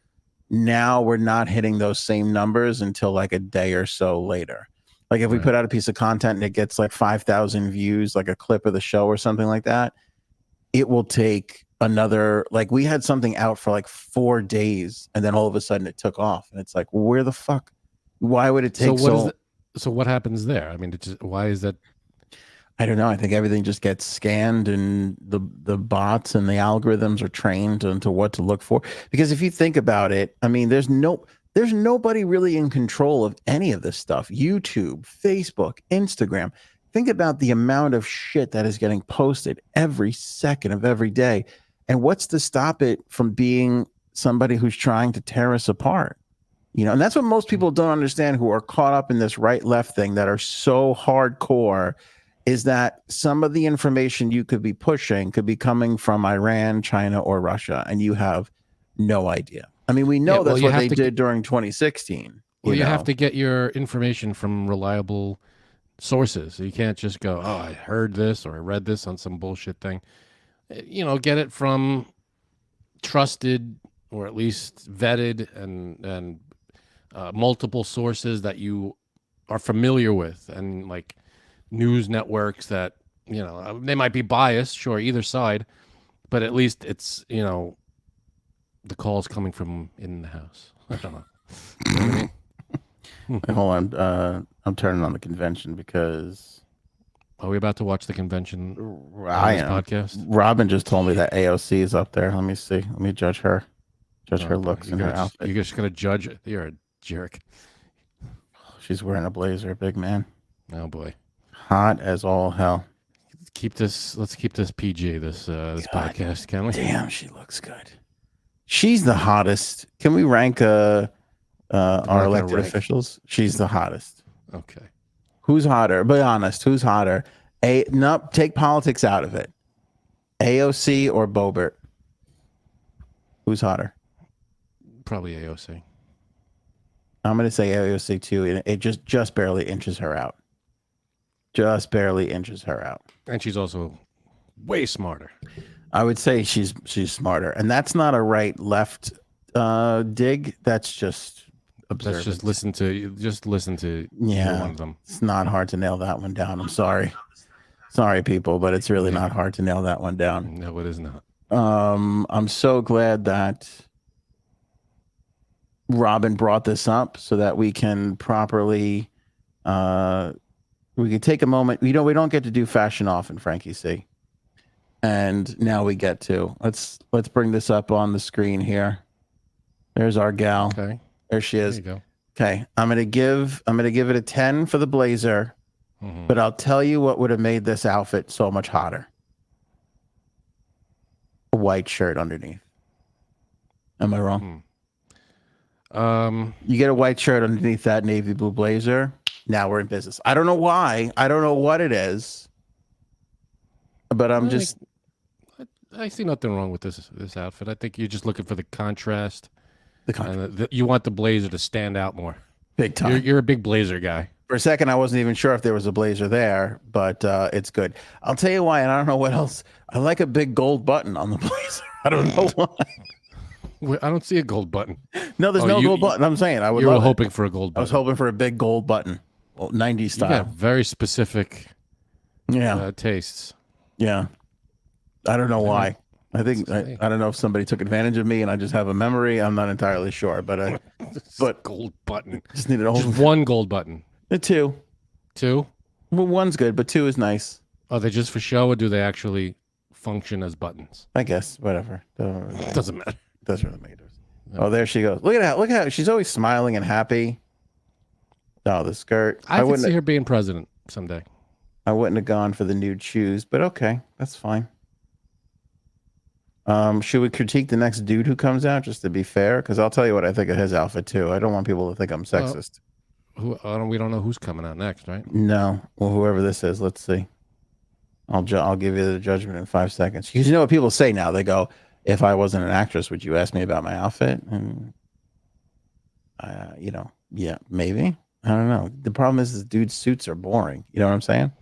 Now we're not hitting those same numbers until like a day or so later. Like if we put out a piece of content and it gets like 5,000 views, like a clip of the show or something like that, it will take another, like we had something out for like 4 days and then all of a sudden it took off. And it's like, where the fuck? Why would it take so what happens there? I mean, why is that? I don't know. I think everything just gets scanned and the bots and the algorithms are trained into what to look for. Because if you think about it, I mean, there's nobody really in control of any of this stuff. YouTube, Facebook, Instagram. Think about the amount of shit that is getting posted every second of every day. And what's to stop it from being somebody who's trying to tear us apart? You know, and that's what most people don't understand who are caught up in this right-left thing that are so hardcore, is that some of the information you could be pushing could be coming from Iran, China, or Russia, and you have no idea. I mean, we know that's what they did during 2016. Well, you have to get your information from reliable sources. You can't just go, oh, I heard this or I read this on some bullshit thing. You know, get it from trusted or at least vetted and multiple sources that you are familiar with, and like news networks that, you know, they might be biased, sure, either side, but at least it's, you know, the call's coming from in the house. I don't know. You know what I mean? Hold on. I'm turning on the convention because. Are we about to watch the convention I on this am. podcast? Robin just told me that AOC is up there. Let me see. Let me judge her. Her looks and her outfit. You're just going to judge it. You're a jerk. She's wearing a blazer, big man. Oh, boy. Hot as all hell. Let's keep this PG, this podcast, can we? Damn, she looks good. She's the hottest. Can we rank our elected officials? She's the hottest. Okay. Who's hotter? Be honest. Who's hotter? No, take politics out of it. AOC or Boebert? Who's hotter? Probably AOC. I'm going to say AOC too. And it just barely inches her out. Just barely inches her out. And she's also way smarter. I would say she's smarter. And that's not a right-left dig. That's just observance. Let's just listen to yeah, one of them. It's not hard to nail that one down. I'm sorry. Sorry, people, but it's really not hard to nail that one down. No, it is not. I'm so glad that Robin brought this up so that we can properly we could take a moment. We don't get to do fashion often, Frankie C. And now we get to. Let's bring this up on the screen here. There's our gal. Okay. There she is. There you go. Okay. I'm gonna give it a 10 for the blazer, but I'll tell you what would have made this outfit so much hotter. A white shirt underneath. Am I wrong? You get a white shirt underneath that navy blue blazer. Now we're in business. I don't know why. I don't know what it is, but I see nothing wrong with this outfit. I think you're just looking for the contrast. The contrast. And you want the blazer to stand out more. Big time. You're a big blazer guy. For a second, I wasn't even sure if there was a blazer there, but it's good. I'll tell you why, and I don't know what else. I like a big gold button on the blazer. I don't know why. I don't see a gold button. No, there's no gold button. I'm saying you were hoping for a gold button. I was hoping for a big gold button, 90s style. You got very specific tastes. Yeah. I don't know why. I think I don't know if somebody took advantage of me and I just have a memory. I'm not entirely sure, but gold button. Just needed just one gold button. Two. Two? Well, one's good, but two is nice. Are they just for show, or do they actually function as buttons? I guess whatever. Doesn't matter. Doesn't really make a difference. Oh, there she goes. Look at that. Look at her. She's always smiling and happy. Oh, the skirt. I could see her being president someday. I wouldn't have gone for the nude shoes, but okay, that's fine. Should we critique the next dude who comes out just to be fair? Because I'll tell you what I think of his outfit too. I don't want people to think I'm sexist. We don't know who's coming out next, right? No. Well, whoever this is, let's see. I'll give you the judgment in 5 seconds. Because you know what people say now? They go, "If I wasn't an actress, would you ask me about my outfit?" And yeah, maybe. I don't know. The problem is dude's suits are boring. You know what I'm saying?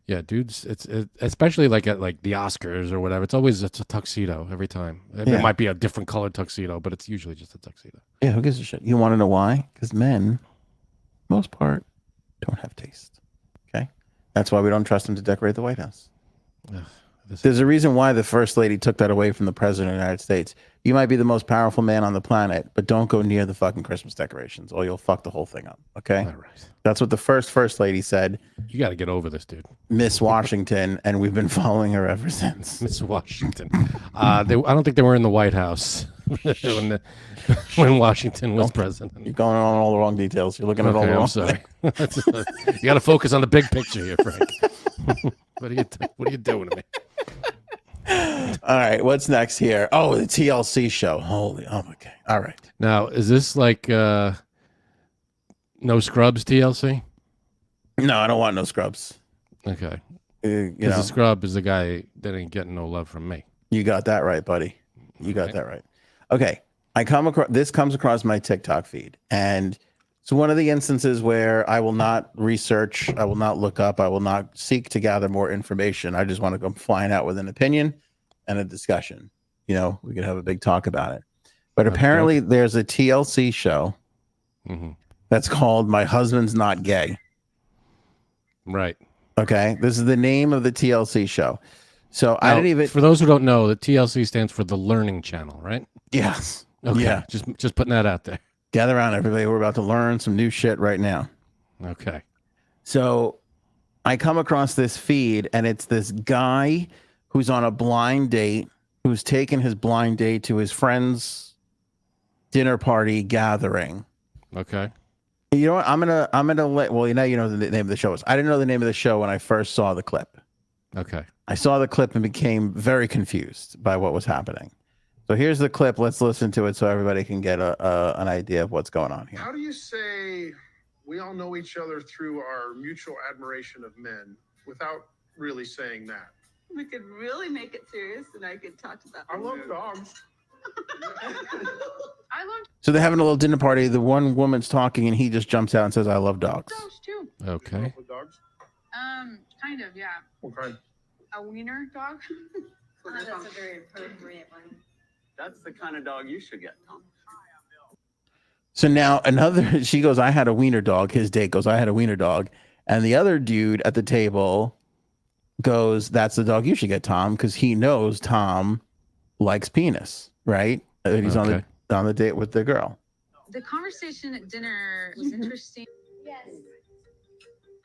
Yeah, dudes. It's especially like at the Oscars or whatever. It's a tuxedo every time. It might be a different colored tuxedo, but it's usually just a tuxedo. Yeah, who gives a shit? You want to know why? Because men, most part, don't have taste. Okay, that's why we don't trust them to decorate the White House. There's a reason why the first lady took that away from the president of the United States. You might be the most powerful man on the planet, but don't go near the fucking Christmas decorations or you'll fuck the whole thing up. Okay? All right. That's what the first lady said. You got to get over this, dude. Miss Washington, and we've been following her ever since. Miss Washington. I don't think they were in the White House when Washington was president. You're going on all the wrong details. You're looking at all the wrong. I'm sorry. You got to focus on the big picture here, Frank. What are you doing to me? All right, what's next here? Oh, the TLC show. Okay. All right. Now, is this like No Scrubs TLC? No, I don't want no scrubs. Okay. Because the scrub is the guy that ain't getting no love from me. You got that right, buddy. You got that right. Okay. This comes across my TikTok feed, and it's one of the instances where I will not research, I will not look up, I will not seek to gather more information. I just want to come flying out with an opinion and a discussion. We could have a big talk about it. But apparently there's a TLC show that's called My Husband's Not Gay. Right. Okay. This is the name of the TLC show. So now, I didn't even. For those who don't know, the TLC stands for the Learning Channel, right? Yes. Okay. Yeah. Just putting that out there. Gather around, everybody. We're about to learn some new shit right now. Okay. So I come across this feed, and it's this guy who's on a blind date, who's taken his blind date to his friend's dinner party gathering. Okay. You know what? I'm gonna let. Well, you know the name of the show is. I didn't know the name of the show when I first saw the clip. Okay. I saw the clip and became very confused by what was happening. So here's the clip. Let's listen to it so everybody can get an idea of what's going on here. How do you say we all know each other through our mutual admiration of men without really saying that? We could really make it serious, and I could talk to that. I love dogs. So they're having a little dinner party. The one woman's talking, and he just jumps out and says, "I love dogs." Dogs too. Okay. Dogs? Kind of, yeah. What kind? A wiener dog. That's a very appropriate one. That's the kind of dog you should get, Tom. So now she goes, "I had a wiener dog." His date goes, "I had a wiener dog," and the other dude at the table goes, "That's the dog you should get, Tom," because he knows Tom likes penis, right? He's on the date with the girl. The conversation at dinner was interesting. Yes.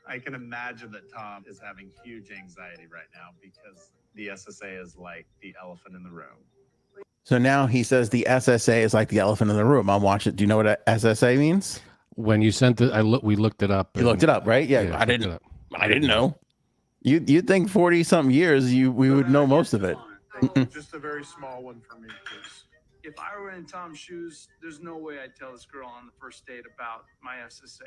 I can imagine that Tom is having huge anxiety right now because the SSA is like the elephant in the room. So now he says the SSA is like the elephant in the room. I'm watching. Do you know what a SSA means? When you sent it, we looked it up. You looked it up, right? Yeah, I didn't know. You'd think 40-something years we would know most of it. Just a very small one for me, please. If I were in Tom's shoes, there's no way I'd tell this girl on the first date about my SSA.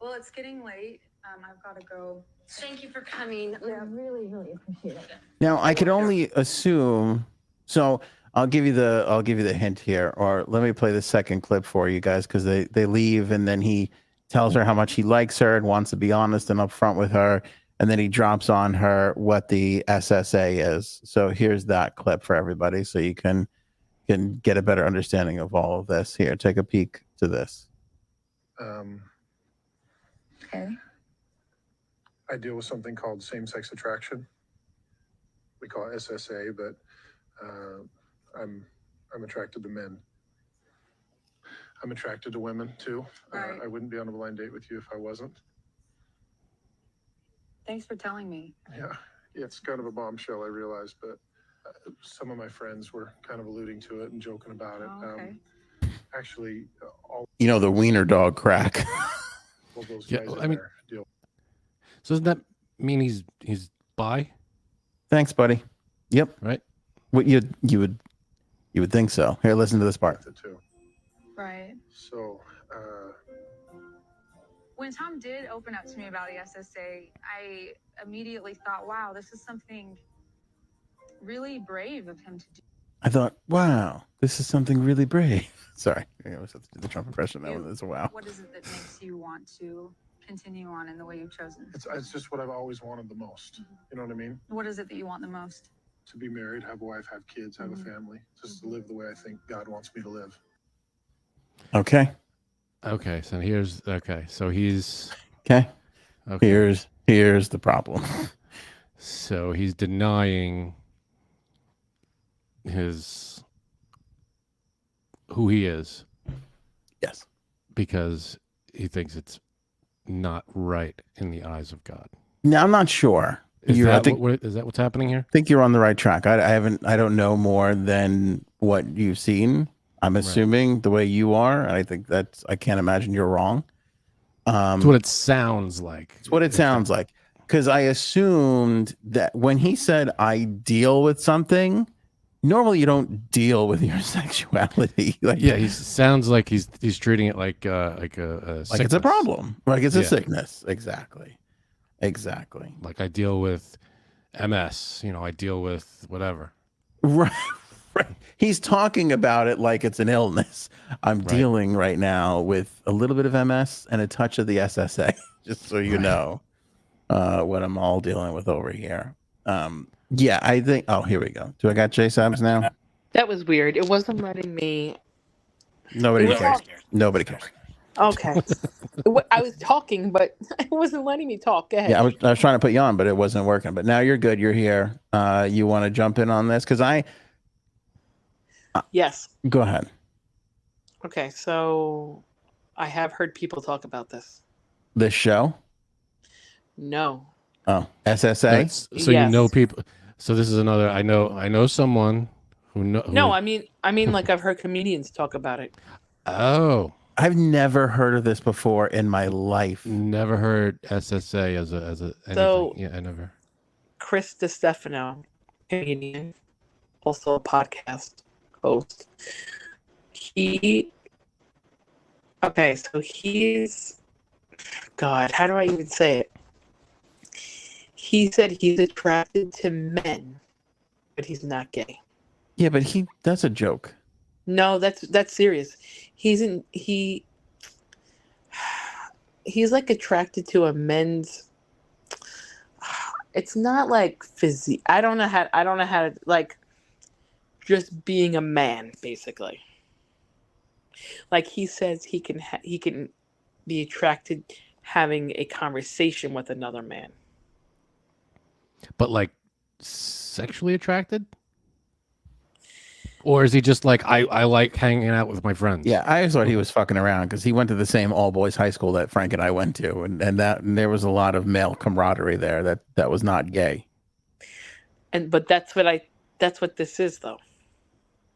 Well, it's getting late. I've got to go. Thank you for coming. We really appreciate it. Now I could only assume. So I'll give you the hint here, or let me play the second clip for you guys because they leave and then he tells her how much he likes her and wants to be honest and upfront with her, and then he drops on her what the SSA is. So here's that clip for everybody, so you can get a better understanding of all of this. Here, take a peek to this. Okay. I deal with something called same-sex attraction. We call it SSA, but I'm attracted to men. I'm attracted to women too. Right. I wouldn't be on a blind date with you if I wasn't. Thanks for telling me. Yeah, it's kind of a bombshell, I realize, but some of my friends were kind of alluding to it and joking about it. Oh, okay. Actually, all The wiener dog crack. of those Yeah, guys I in mean- there deal. So doesn't that mean he's bi? Thanks, buddy. Yep. Right. What you would think so. Here, listen to this part. With it too. Right. So, When Tom did open up to me about the SSA, I immediately thought, wow, this is something really brave of him to do. I thought, wow, this is something really brave. Sorry, I always have to do the Trump impression. That You- one is a wow. What is it that makes you want to continue on in the way you've chosen? it's just what I've always wanted the most. You know what I mean? What is it that you want the most? To be married, have a wife, have kids, have a family, just to live the way I think God wants me to live. Okay. Okay. So he's Okay. okay. Here's the problem. So he's denying who he is Yes. because he thinks it's not right in the eyes of God. Now I'm not sure. Is I that think is that what's happening here? you're on the right track. I don't know more than what you've seen. I'm assuming the way you are. And I think I can't imagine you're wrong. It's what it sounds like. It's what it sounds like. Because I assumed that when he said I deal with something, normally you don't deal with your sexuality. Like, Yeah, he sounds like he's treating it like a like it's a sickness. problem. Like it's a Yeah. sickness. Exactly. Like I deal with MS. I deal with whatever. Right. He's talking about it like it's an illness. I'm dealing right now with a little bit of MS and a touch of the SSA, just so you know what I'm all dealing with over here. Yeah, I think. Oh, here we go. Do I got J Sabs now? That was weird. It wasn't letting me. Nobody It was cares. all- Nobody cares. Okay. I was talking, but it wasn't letting me talk. Go ahead. Yeah, I was trying to put you on, but it wasn't working. But now you're good. You're here. You want to jump in on this? Because Yes. go ahead. Okay. So I have heard people talk about this. This show. No. Oh, SSA. That's- so Yes. you know people. So this is another. I know someone who know. No, I mean, like I've heard comedians talk about it. Oh, I've never heard of this before in my life. never heard SSA as a anything. So- Yeah, I never. Chris DiStefano, comedian, also a podcast host. So he's, God, how do I even say it? He said he's attracted to men, but he's not gay. Yeah, but that's a joke. No, that's serious. He's like attracted to a men's. It's not like physique. I don't know how to like. Just being a man, basically. Like he says, he can be attracted having a conversation with another man. But like sexually attracted, or is he just like I like hanging out with my friends? Yeah, I always thought he was fucking around because he went to the same all boys high school that Frank and I went to, and there was a lot of male camaraderie there that was not gay. But that's what this is, though.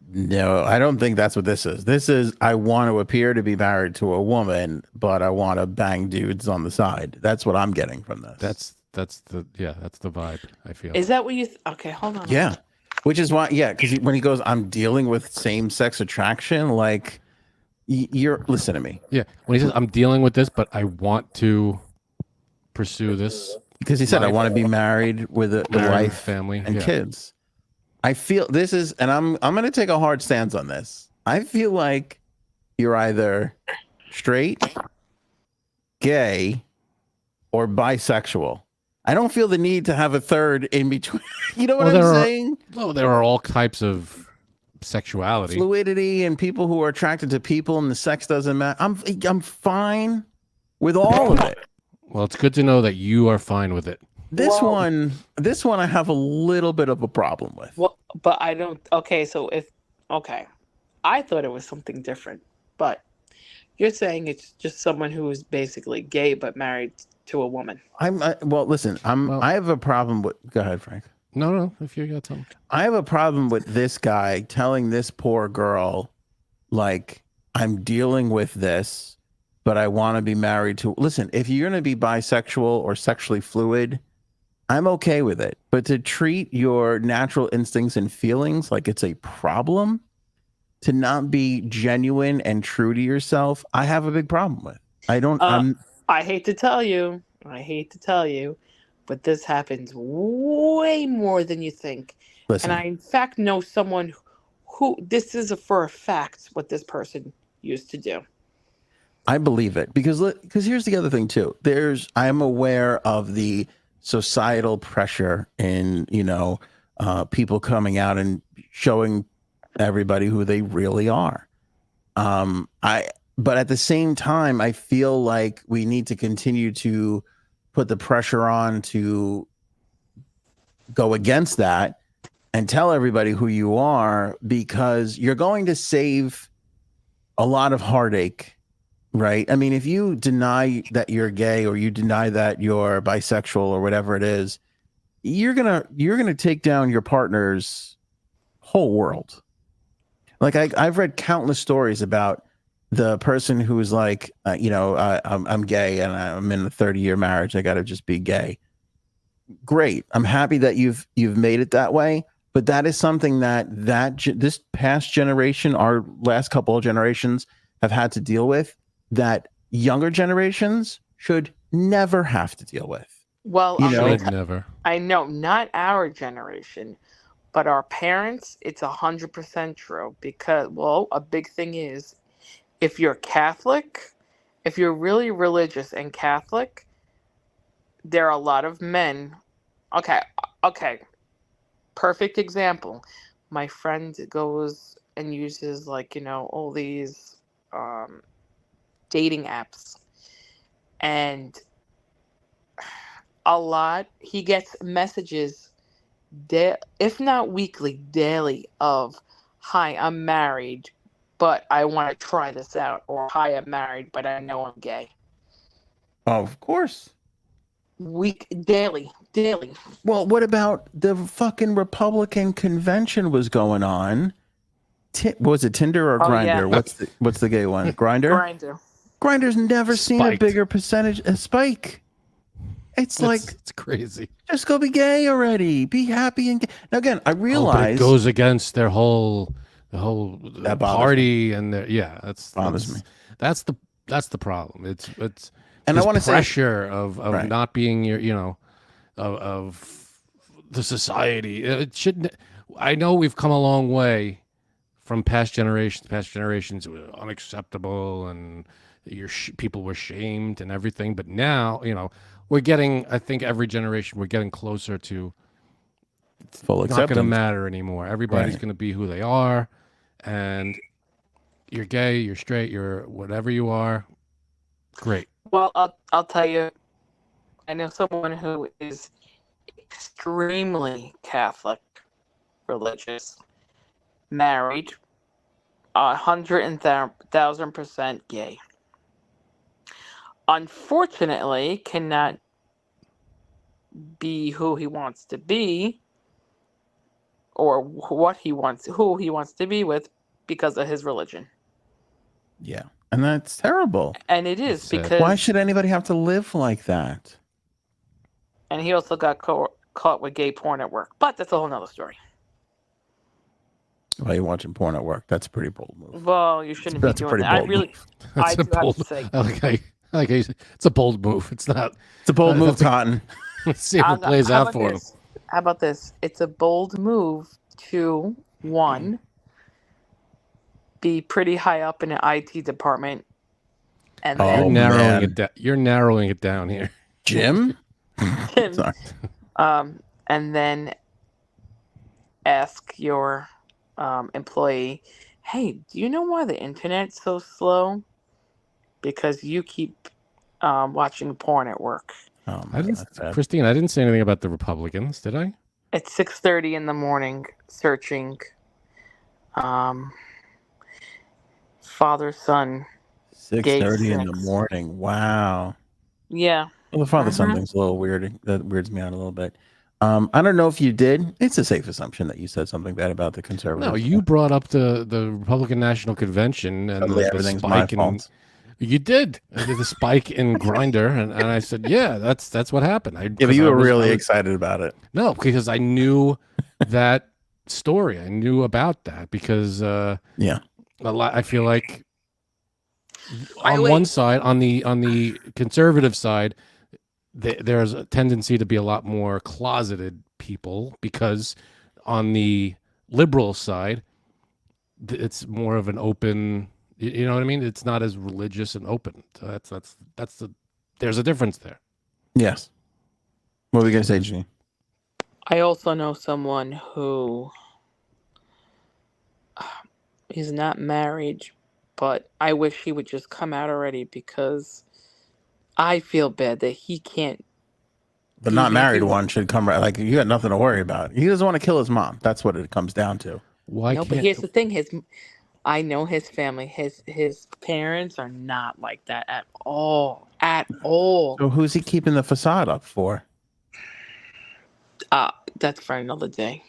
No, I don't think that's what this is. This is I want to appear to be married to a woman, but I want to bang dudes on the side. That's what I'm getting from this. That's the vibe I feel. Is that what you? Okay, hold on. Yeah. Which is why, yeah, because when he goes, I'm dealing with same-sex attraction, like, you're, listen to me. Yeah, when he says I'm dealing with this, but I want to pursue this Because he said, I life, want to be married with a married, wife family, and yeah. kids. I feel this is, and I'm going to take a hard stance on this. I feel like you're either straight, gay, or bisexual. I don't feel the need to have a third in between. You know what I'm saying? No, there are all types of sexuality, fluidity, and people who are attracted to people, and the sex doesn't matter. I'm fine with all of it. Well, it's good to know that you are fine with it. This one I have a little bit of a problem with. Well, but I don't. Okay, so okay, I thought it was something different, but you're saying it's just someone who is basically gay but married to a woman. Well, listen, I have a problem with. Go ahead, Frank. No, if you got something. I have a problem with this guy telling this poor girl, like, I'm dealing with this, but I want to be married to. Listen, if you're going to be bisexual or sexually fluid, I'm okay with it. But to treat your natural instincts and feelings like it's a problem, to not be genuine and true to yourself, I have a big problem with. I hate to tell you, but this happens way more than you think. Listen. And I, in fact, know someone who this is for a fact what this person used to do. I believe it because here's the other thing too. I am aware of the societal pressure in, people coming out and showing everybody who they really are. But at the same time, I feel like we need to continue to put the pressure on to go against that and tell everybody who you are, because you're going to save a lot of heartache, right? I mean, if you deny that you're gay or you deny that you're bisexual or whatever it is, you're gonna take down your partner's whole world. Like I've read countless stories about the person who is like, I'm gay and I'm in a 30-year marriage. I got to just be gay. Great. I'm happy that you've made it that way. But that is something that this past generation, our last couple of generations, have had to deal with, that younger generations should never have to deal with. Well, never. I know, not our generation, but our parents. It's 100% true because, well, a big thing is, if you're Catholic, if you're really religious and Catholic, there are a lot of men. Okay. Perfect example. My friend goes and uses all these dating apps, and he gets messages, if not weekly, daily of, "Hi, I'm married, but I want to try this out," or "Hi, I'm married, but I know I'm gay." Of course. Daily. Well, what about the fucking Republican convention was going on? Was it Tinder or Grindr? Yeah. What's the gay one? Grindr? Grindr's never seen a bigger percentage of spike. It's crazy. Just go be gay already. Be happy and gay. Now again, I realize it goes against their whole party and that's bothers me. That's the problem. It's and I want to pressure of right. Not being of the society. It shouldn't. I know we've come a long way from past generations. Past generations were unacceptable, and people were shamed and everything. But now, we're getting. I think every generation we're getting closer to full acceptance. Not going to matter anymore. Everybody's going to be who they are, and you're gay, you're straight, you're whatever you are. Great. Well, I'll tell you, I know someone who is extremely Catholic, religious, married, 100,000% gay. Unfortunately, cannot be who he wants to be, or who he wants to be with, because of his religion. Yeah. And that's terrible. And it is, because... Why should anybody have to live like that? And he also got caught with gay porn at work. But that's a whole nother story. while you're watching porn at work. That's a pretty bold move. Well, you shouldn't That's be a doing pretty that. I bold really, move. I That's a do have bold. to say, It's a bold move. It's not. It's a bold I move, think- Cotton. Let's see if it plays how out about for him. this? How about this? It's a bold move to, one, be pretty high up in the IT department, and Oh, You're then narrowing man. it down. You're narrowing it down here. Jim? Jim. Sorry. And then ask your employee, hey, do you know why the internet's so slow? Because you keep watching porn at work. Oh, I man, didn't, that's bad. Christine, I didn't say anything about the Republicans, did I? At 6:30 in the morning, searching father-son. 6:30 in the sex. morning. Wow. Yeah. Well, the father-son Mhm. thing's a little weird. That weirds me out a little bit. I don't know if you did. It's a safe assumption that you said something bad about the conservatives. No, you brought up the Republican National Convention and Totally the everything's my spike in. fault. You did the spike in Grinder, and I said, yeah, that's what happened. Yeah, but you were really excited about it. No, because I knew that story. I knew about that because Yeah. I feel like Wait, on wait. one side, on the conservative side, there's a tendency to be a lot more closeted people because on the liberal side, it's more of an open. You know what I mean? It's not as religious and open. So that's the. There's a difference there. Yes. What were we gonna say, Janine? I also know someone who is not married, but I wish he would just come out already because I feel bad that he can't. The not married one should come right. Like, you got nothing to worry about. He doesn't want to kill his mom. That's what it comes down to. Why No, but can't here's the thing: I know his family. His parents are not like that at all. At all. So who's he keeping the facade up for? That's for another day.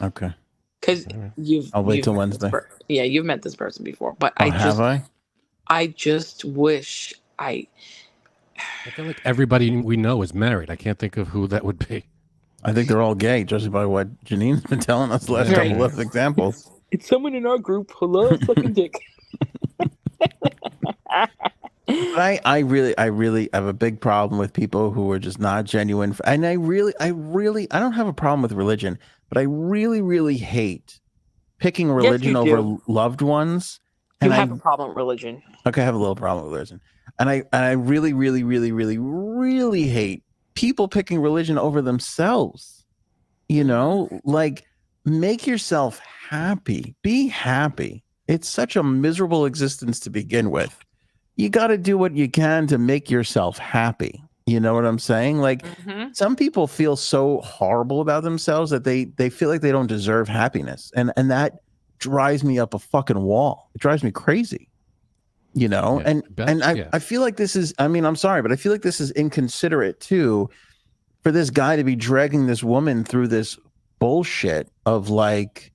Okay. Because I'll wait you've till met this Wednesday. yeah, you've met this person before, but Oh, have I? I just wish I feel like everybody we know is married. I can't think of who that would be. I think they're all gay, judging by what Janine's been telling us the last Right. couple of examples. It's someone in our group who loves sucking dick. I really have a big problem with people who are just not genuine. And I don't have a problem with religion, but I really hate picking religion you over do. loved ones. You And have a problem with religion. Okay, I have a little problem with religion. And I really hate people picking religion over themselves. You know, like, make yourself happy. Be happy. It's such a miserable existence to begin with. You got to do what you can to make yourself happy. You know what I'm saying? Like, some people feel so horrible about themselves that they feel like they don't deserve happiness. And that drives me up a fucking wall. It drives me crazy. You know, Yeah, I feel like this is, I mean, I'm sorry, but I feel like this is inconsiderate too, for this guy to be dragging this woman through this bullshit of, like,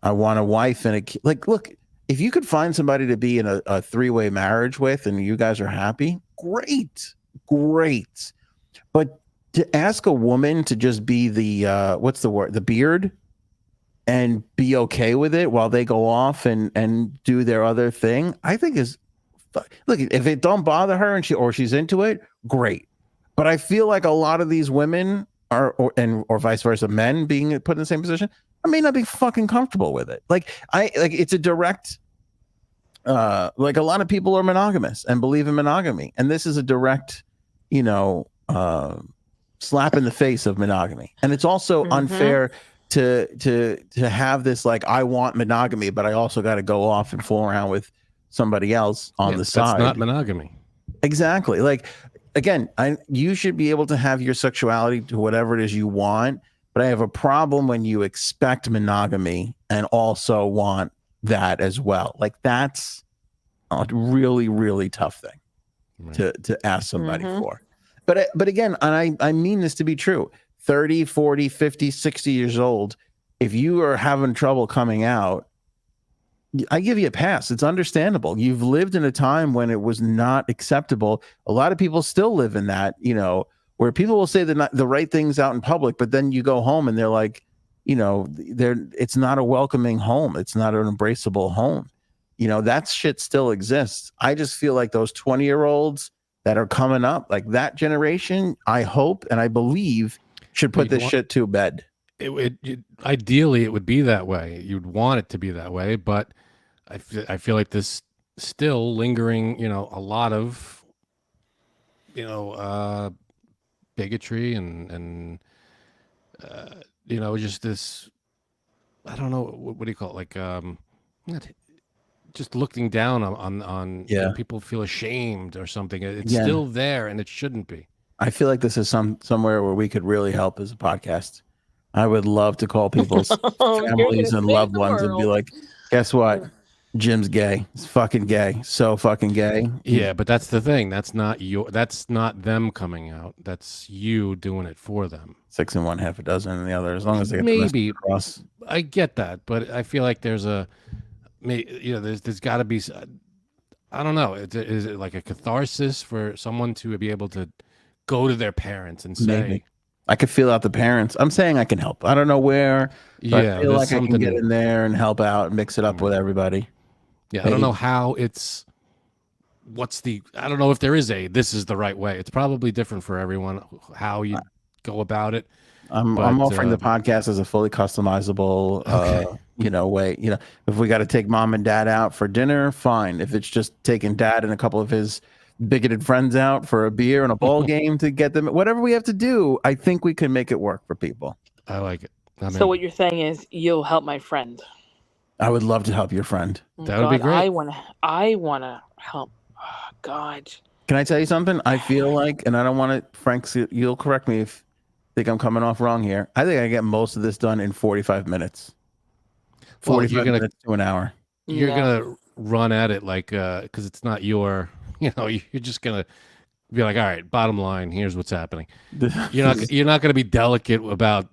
I want a wife and a kid. Like, look, if you could find somebody to be in a three-way marriage with and you guys are happy, great. But to ask a woman to just be the, what's the word? The beard, and be okay with it while they go off and do their other thing, I think is, look, if it don't bother her and she's into it, great. But I feel like a lot of these women or vice versa, men being put in the same position, I may not be fucking comfortable with it. Like, it's a direct, like, a lot of people are monogamous and believe in monogamy, and this is a direct, you know, slap in the face of monogamy. And it's also unfair to have this, like, I want monogamy, but I also got to go off and fool around with somebody else on the side. That's not monogamy. Exactly. Like, again, you should be able to have your sexuality to whatever it is you want, but I have a problem when you expect monogamy and also want that as well. Like, that's a really tough thing to ask somebody for. But again, and I mean this to be true, 30, 40, 50, 60 years old, if you are having trouble coming out, I give you a pass. It's understandable. You've lived in a time when it was not acceptable. A lot of people still live in that, you know, where people will say the right things out in public, but then you go home and they're like, it's not a welcoming home. It's not an embraceable home. That shit still exists. I just feel like those 20-year-olds that are coming up, like that generation, I hope and I believe should put this shit to bed. Ideally, it would be that way. You'd want it to be that way, but I feel like this still lingering, a lot of, bigotry and just this, I don't know, what do you call it? Like, just looking down on people feel ashamed or something. It's still there and it shouldn't be. I feel like this is somewhere where we could really help as a podcast. I would love to call people's families and loved ones and be like, guess what? Jim's gay. He's fucking gay. So fucking gay. Yeah, but that's the thing. That's not them coming out. That's you doing it for them. 6 in one, half a dozen in the other. As long as they get maybe the across. I get that, but I feel like there's got to be. I don't know. Is it like a catharsis for someone to be able to go to their parents and say, maybe. I could feel out the parents. I'm saying I can help. I don't know where. But I feel like I can get in there and help out and mix it up with everybody. Yeah, I don't know how I don't know if there is this is the right way. It's probably different for everyone, how you go about it. I'm offering the podcast as a fully customizable, way. If we got to take mom and dad out for dinner, fine. If it's just taking dad and a couple of his bigoted friends out for a beer and a ball game to get them, whatever we have to do, I think we can make it work for people. I like it. So what you're saying is you'll help my friend. I would love to help your friend. That would be great. I wanna help. Oh, God. Can I tell you something? I feel like, and I don't want to, Frank, you'll correct me if you think I'm coming off wrong here. I think I get most of this done in 45 minutes. 45 minutes to an hour. You're gonna run at it like because it's not your. You're just gonna be like, all right. Bottom line, here's what's happening. You're not gonna be delicate about,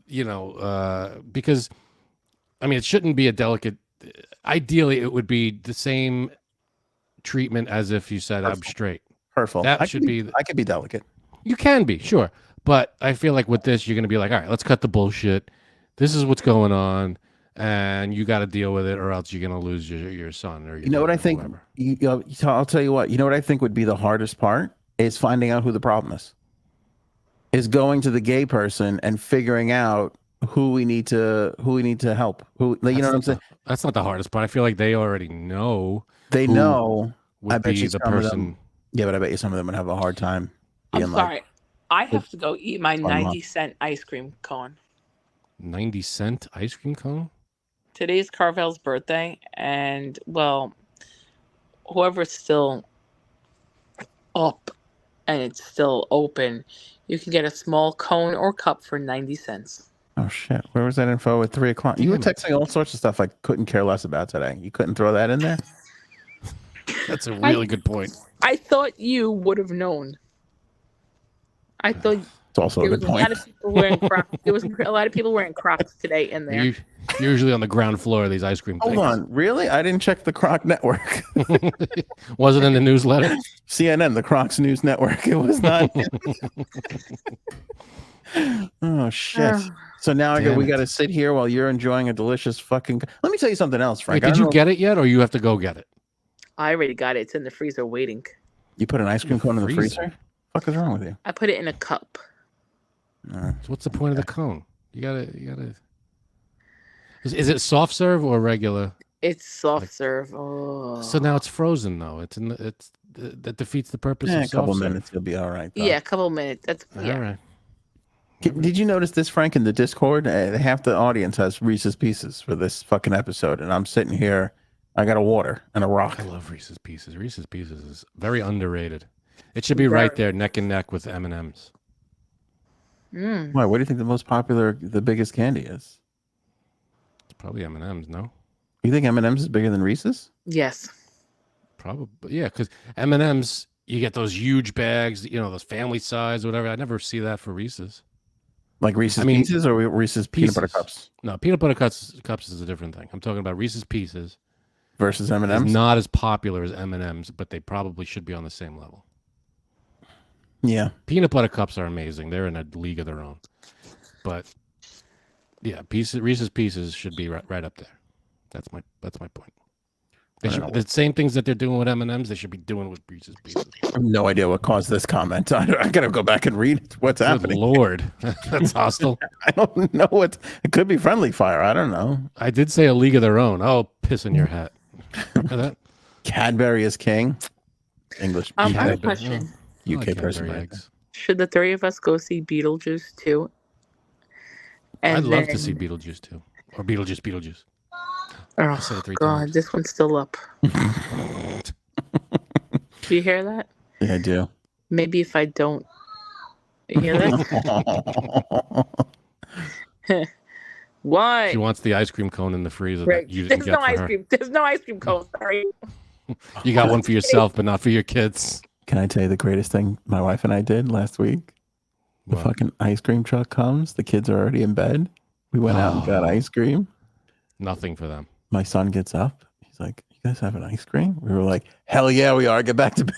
because. I mean, it shouldn't be a delicate. Ideally, it would be the same treatment as if you said I'm straight. Perfect. That should be. I could be delicate. You can be, sure, but I feel like with this, you're going to be like, all right, let's cut the bullshit. This is what's going on, and you got to deal with it, or else you're going to lose your son or your what I think. I'll tell you what. What I think would be the hardest part is finding out who the problem is. Is going to the gay person and figuring out who we need to help. Who you know what I'm saying? That's not the hardest part. I feel like they already know. They know. I bet you the person. Yeah, but I bet you some of them would have a hard time. I'm sorry. I have to go eat my 90-cent ice cream cone. 90-cent ice cream cone? Today's Carvel's birthday, and whoever's still up and it's still open, you can get a small cone or cup for 90 cents. Oh shit! Where was that info at 3 o'clock? You were texting all sorts of stuff I couldn't care less about today. You couldn't throw that in there? That's a really good point. I thought you would have known. I thought it's also a good point. There was a lot of people wearing Crocs today in there. Usually on the ground floor of these ice cream things. Hold on, really? I didn't check the Croc network. Was it in the newsletter? CNN, the Crocs News Network. It was not. Oh shit! So now we got to sit here while you're enjoying a delicious fucking. Let me tell you something else, Frank. Wait, did you get it yet, or you have to go get it? I already got it. It's in the freezer waiting. You put an ice cream cone in the freezer? What the fuck is wrong with you? I put it in a cup. So what's the point of the cone? You gotta. Is it soft serve or regular? It's soft serve. Oh. So now it's frozen though. That defeats the purpose of soft serve. A couple minutes, you'll be all right. Though. Yeah, a couple minutes. That's all right. Did you notice this, Frank, in the Discord? Half the audience has Reese's Pieces for this fucking episode, and I'm sitting here. I got a water and a rock. I love Reese's Pieces. Reese's Pieces is very underrated. It should be right there, neck and neck with M&M's. Why? What do you think the biggest candy is? It's probably M&M's. No. You think M&M's is bigger than Reese's? Yes. Probably, yeah. Because M&M's, you get those huge bags. Those family size, whatever. I never see that for Reese's. Like Reese's Pieces or Reese's Peanut Butter Cups? No, Peanut Butter Cups is a different thing. I'm talking about Reese's Pieces. Versus M&M's? It's not as popular as M&M's, but they probably should be on the same level. Yeah. Peanut Butter Cups are amazing. They're in a league of their own. But, Yeah, Reese's Pieces should be right up there. That's my point. They should, the same things that they're doing with M&Ms, they should be doing with Reese's Pieces. I have no idea what caused this comment. I gotta go back and read what's Good happening. Lord, that's hostile. I don't know what it could be. Friendly fire. I don't know. I did say a league of their own. Oh, piss in your hat. Remember that? Cadbury is king. English. I have a UK, question. UK person. Cadbury Right? eggs. Should the three of us go see Beetlejuice too? I'd love to then- see Beetlejuice too, or Beetlejuice. Oh said it 3 God, times. this one's still up. Do you hear that? Yeah, I do. Maybe if I don't. You hear that? Why? She wants the ice cream cone in the freezer Right. that you didn't There's get no for ice her. cream. There's no ice cream cone. Sorry. You got one for yourself, but not for your kids. Can I tell you the greatest thing my wife and I did last week? The What? fucking ice cream truck comes. The kids are already in bed. We went out and got ice cream. Nothing for them. My son gets up. He's like, "You guys have an ice cream?" We were like, "Hell yeah, we are. Get back to bed."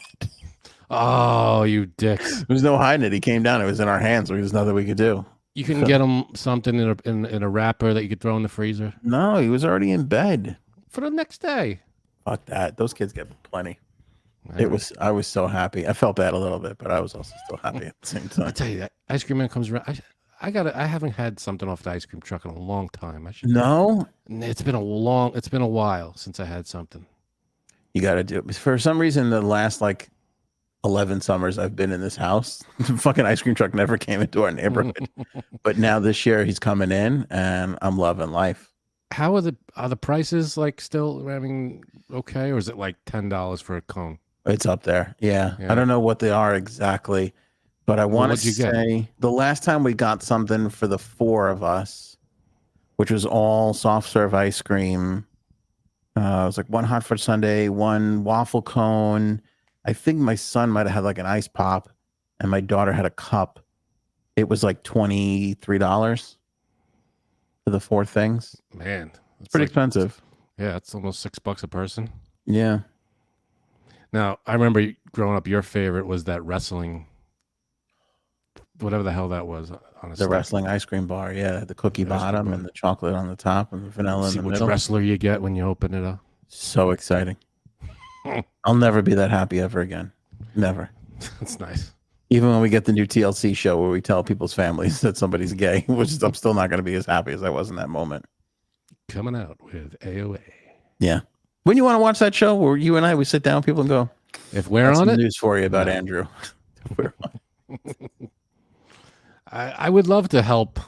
Oh, you dicks! There's no hiding it. He came down. It was in our hands. There's nothing we could do. You couldn't get them something in a wrapper that you could throw in the freezer No, he was already in bed. for the next day. Fuck that. Those kids get plenty. I was so happy. I felt bad a little bit, but I was also still happy at the same I time. tell you that ice cream man comes around. I haven't had something off the ice cream truck in a long time. I should. No, It's been a while since I had something. you got to do it. For some reason, the last like 11 summers I've been in this house, the fucking ice cream truck never came into our neighborhood. But now this year he's coming in, and I'm loving life. How are the prices like still? I mean, okay, or is it like $10 for a cone? It's up there. Yeah. Yeah. I don't know what they are exactly, but I want to what'd you get? say the last time we got something for the 4 of us, which was all soft serve ice cream. It was like 1 hot fudge sundae, 1 waffle cone. I think my son might have had like an ice pop, and my daughter had a cup. It was like $23 for the 4 things. Man, It's pretty expensive. Yeah, it's almost $6 a person. Yeah. Now, I remember growing up, your favorite was that wrestling, whatever the hell that was, honestly. The wrestling ice cream bar. Yeah. The cookie The ice cream bottom bar. and the chocolate on the top and the vanilla See in the which middle. wrestler you get when you open it up. So exciting. I'll never be that happy ever again. Never. That's nice. Even when we get the new TLC show where we tell people's families that somebody's gay, which is, I'm still not going to be as happy as I was in that moment. Coming out with AOA. Yeah. When you want to watch that show where you and I, we sit down with people and go, If we're "That's on some it, news for you about No. Andrew." We're on. I would love to help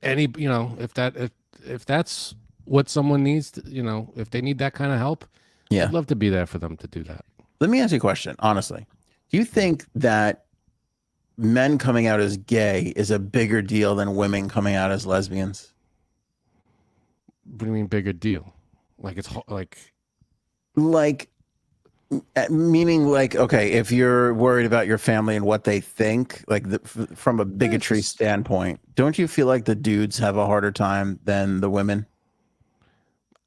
any, if that's what someone needs, if they need that kind of help, Yeah. I'd love to be there for them to do that. Let me ask you a question, honestly. Do you think that men coming out as gay is a bigger deal than women coming out as lesbians? What do you mean bigger deal? Like it's like Like, meaning like, okay, if you're worried about your family and what they think, like from a bigotry just- standpoint, don't you feel like the dudes have a harder time than the women?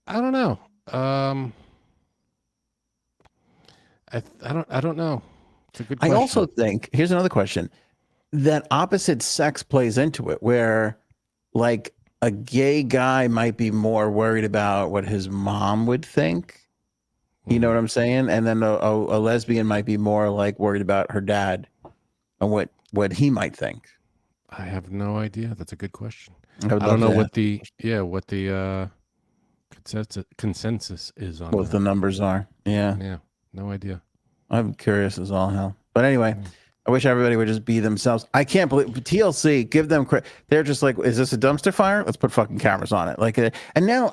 I don't know. I don't know. It's a good I question. also think, here's another question, that opposite sex plays into it, where like a gay guy might be more worried about what his mom would think. You know what I'm saying? And then a lesbian might be more like worried about her dad and what he might think. I have no idea. That's a good question. I would I don't love know to what the consensus is on what that. the numbers are. Yeah. Yeah, no idea. I'm curious as all hell. But anyway, I wish everybody would just be themselves. I can't believe TLC, give them credit. They're just like, is this a dumpster fire? Let's put fucking cameras on it. Like, and now,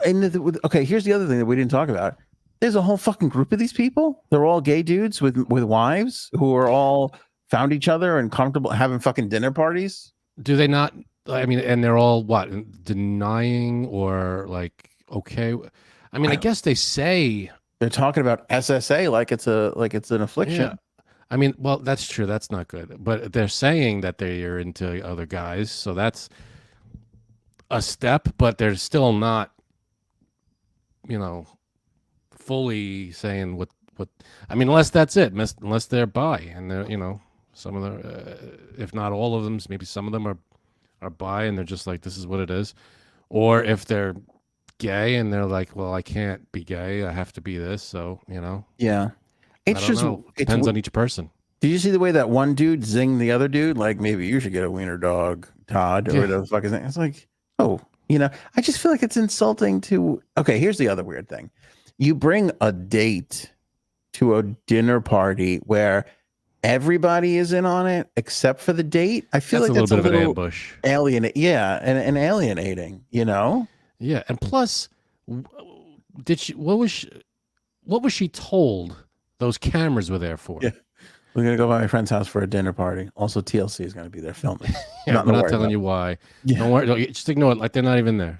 okay, here's the other thing that we didn't talk about. There's a whole fucking group of these people. They're all gay dudes with wives who are all found each other and comfortable having fucking dinner parties. Do they not? I mean, and they're all what, denying or like okay? I mean, I guess they say They're talking about SSA like it's an affliction. yeah. I mean, well, that's true. That's not good. But they're saying that they're into other guys, so that's a step. But they're still not, fully saying what. I mean, unless that's it. Unless they're bi, and they're some of the, if not all of them, maybe some of them are bi, and they're just like, this is what it is. or if they're gay and they're like, well, I can't be gay, I have to be this. So Yeah. It's I don't just know. it's Depends on each person. Did you see the way that one dude zinged the other dude? Like, maybe you should get a wiener dog, Todd, or whatever the fuck his name. It's like, oh, I just feel like it's insulting to. Okay, here's the other weird thing. You bring a date to a dinner party where everybody is in on it except for the date. I feel That's like a that's little bit of an ambush. Yeah, and alienating. Yeah, and plus, did she? What was she told? Those cameras were there for. Yeah. We're gonna go by my friend's house for a dinner party. Also, TLC is gonna be there filming. Yeah, we're not telling you why. Yeah. Don't worry. Don't, just ignore it. Like they're not even there.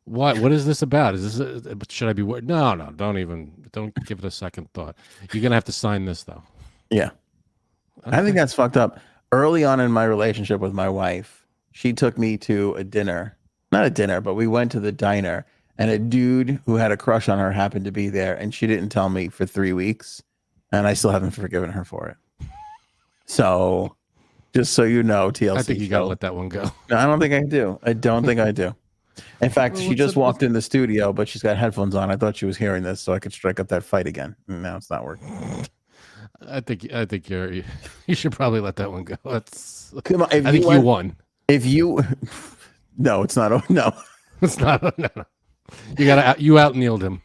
Why? What is this about? Is this? Should I be worried? No. Don't give it a second thought. You're gonna have to sign this though. Yeah. Okay. I think that's fucked up. Early on in my relationship with my wife, she took me to a dinner. Not a dinner, but we went to the diner, and a dude who had a crush on her happened to be there, and she didn't tell me for 3 weeks, and I still haven't forgiven her for it. So, just so you know, TLC. I think you gotta let that one go. No, I don't think I do. I don't think I do. In fact, she just walked in the studio, but she's got headphones on. I thought she was hearing this, so I could strike up that fight again. Now it's not working. I think you should probably let that one go. Come on, I think you won. If you, no, it's not. No, it's not. No. You out-kneeled him.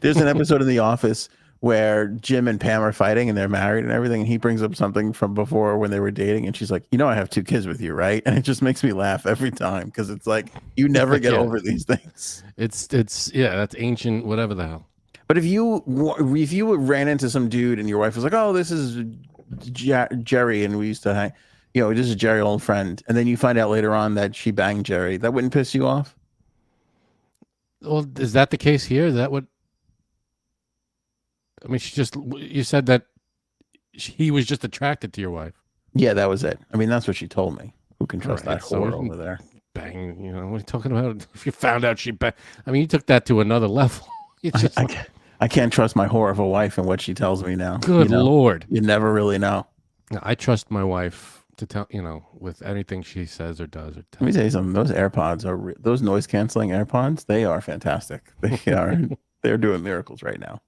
There's an episode in The Office where Jim and Pam are fighting and they're married and everything, and he brings up something from before when they were dating, and she's like, I have 2 kids with you, right? And it just makes me laugh every time because it's like you never get over these things. It's that's ancient, whatever the hell. But if you ran into some dude and your wife was like, oh, this is Jerry, and we used to hang, this is Jerry, old friend, and then you find out later on that she banged Jerry, that wouldn't piss you off? Well, is that the case here? Is that what? I mean, you said that he was just attracted to your wife. Yeah, that was it. I mean, that's what she told me. Who can trust that whore over there? Bang, what are you talking about? If you found out she banged, I mean, you took that to another level. I can't trust my whore of a wife and what she tells me now. Good Lord. You never really know. I trust my wife to tell, with anything she says or does. Let me tell you something. Those AirPods those noise canceling AirPods. They are fantastic. They're doing miracles right now.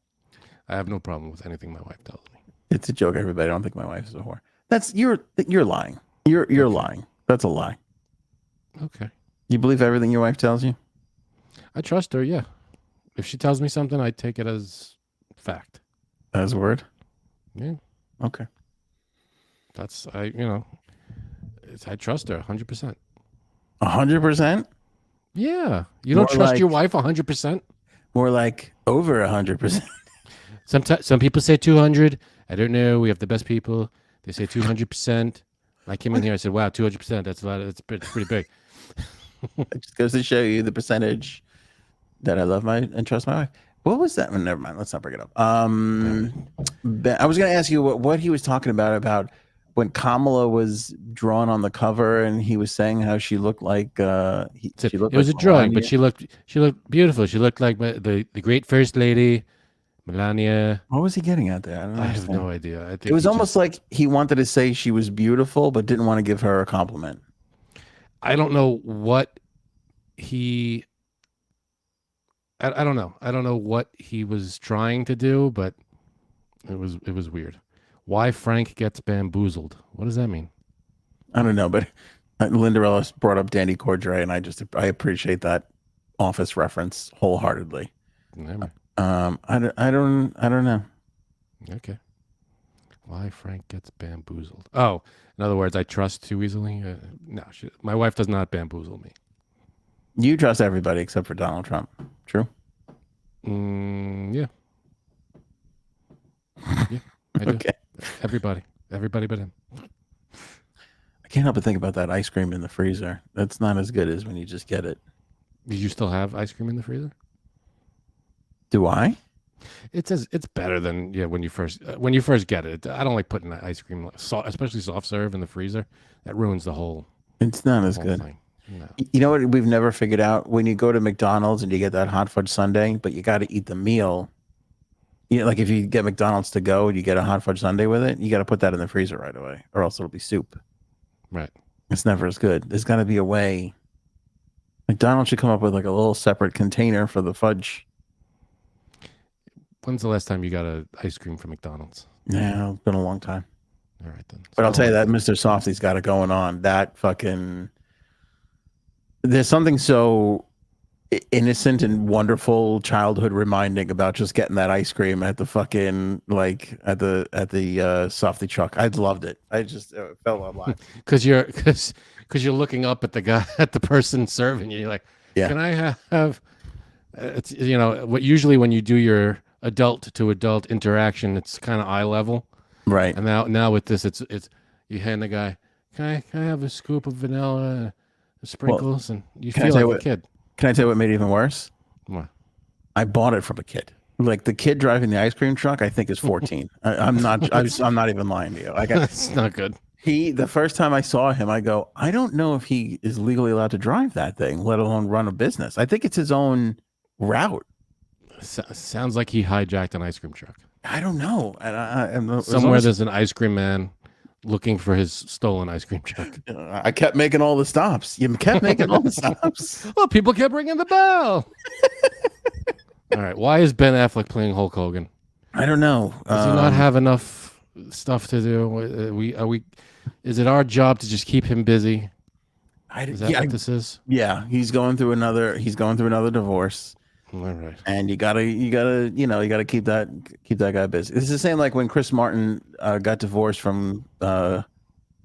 I have no problem with anything my wife tells me. It's a joke, everybody. I don't think my wife is a whore. You're lying. You're lying. That's a lie. Okay. You believe everything your wife tells you? I trust her, yeah. If she tells me something, I take it as fact. As word? Yeah. Okay. I trust her 100%. 100%? Yeah. You don't trust your wife 100%? More like over 100%. Some people say 200. I don't know. We have the best people. They say 200%. I came in here. I said, "Wow, 200%. That's a lot. It's pretty big." It just goes to show you the percentage that I love and trust my wife. What was that? Never mind. Let's not bring it up. I was going to ask you what he was talking about when Kamala was drawn on the cover, and he was saying how she looked like. It was a drawing, but she looked beautiful. She looked like the great first lady. Melania. What was he getting at there? I have no idea. I think it was almost like he wanted to say she was beautiful, but didn't want to give her a compliment. I don't know what he. I don't know. I don't know what he was trying to do, but it was weird. Why Frank gets bamboozled? What does that mean? I don't know, but Linda Ellis brought up Danny Cordray, and I appreciate that Office reference wholeheartedly. Never. I don't know. Okay. Why Frank gets bamboozled? Oh, in other words, I trust too easily. No, my wife does not bamboozle me. You trust everybody except for Donald Trump. True. Yeah. Yeah, I do. Okay. Everybody but him. I can't help but think about that ice cream in the freezer. That's not as good as when you just get it. Do you still have ice cream in the freezer? Do I? It's better than when you first get it. I don't like putting ice cream, especially soft serve, in the freezer. That ruins the whole. It's not as good. Thing. No. You know what we've never figured out? When you go to McDonald's and you get that hot fudge sundae, but you got to eat the meal. Like if you get McDonald's to go and you get a hot fudge sundae with it, you got to put that in the freezer right away, or else it'll be soup. Right. It's never as good. There's got to be a way McDonald's should come up with like a little separate container for the fudge. When's the last time you got an ice cream from McDonald's? Yeah, it's been a long time. All right then. But I'll tell you that Mr. Softy's got it going on. That fucking, there's something so innocent and wonderful childhood reminding about just getting that ice cream at the fucking at the Softy truck. I loved it. I just felt alive. Because you're looking up at the guy, at the person serving you. You're like, Yeah. Can I have? It's what usually when you do your adult to adult interaction, it's kind of eye level, Right. and now with this, it's you hand the guy, can I have a scoop of vanilla sprinkles, and you feel like a kid. Can I tell you what made it even worse? What? I bought it from a kid. Like the kid driving the ice cream truck, I think is 14. I'm not even lying to you. That's not good. The first time I saw him, I go, I don't know if he is legally allowed to drive that thing, let alone run a business. I think it's his own route. Sounds like he hijacked an ice cream truck. I don't know. And Somewhere there's an ice cream man looking for his stolen ice cream truck. I kept making all the stops. You kept making all the stops. Well, people kept ringing the bell. All right. Why is Ben Affleck playing Hulk Hogan? I don't know. Does he not have enough stuff to do? Is it our job to just keep him busy? Is that what this is? Yeah, he's going through another divorce. All right. And you gotta keep that guy busy. It's the same like when Chris Martin got divorced from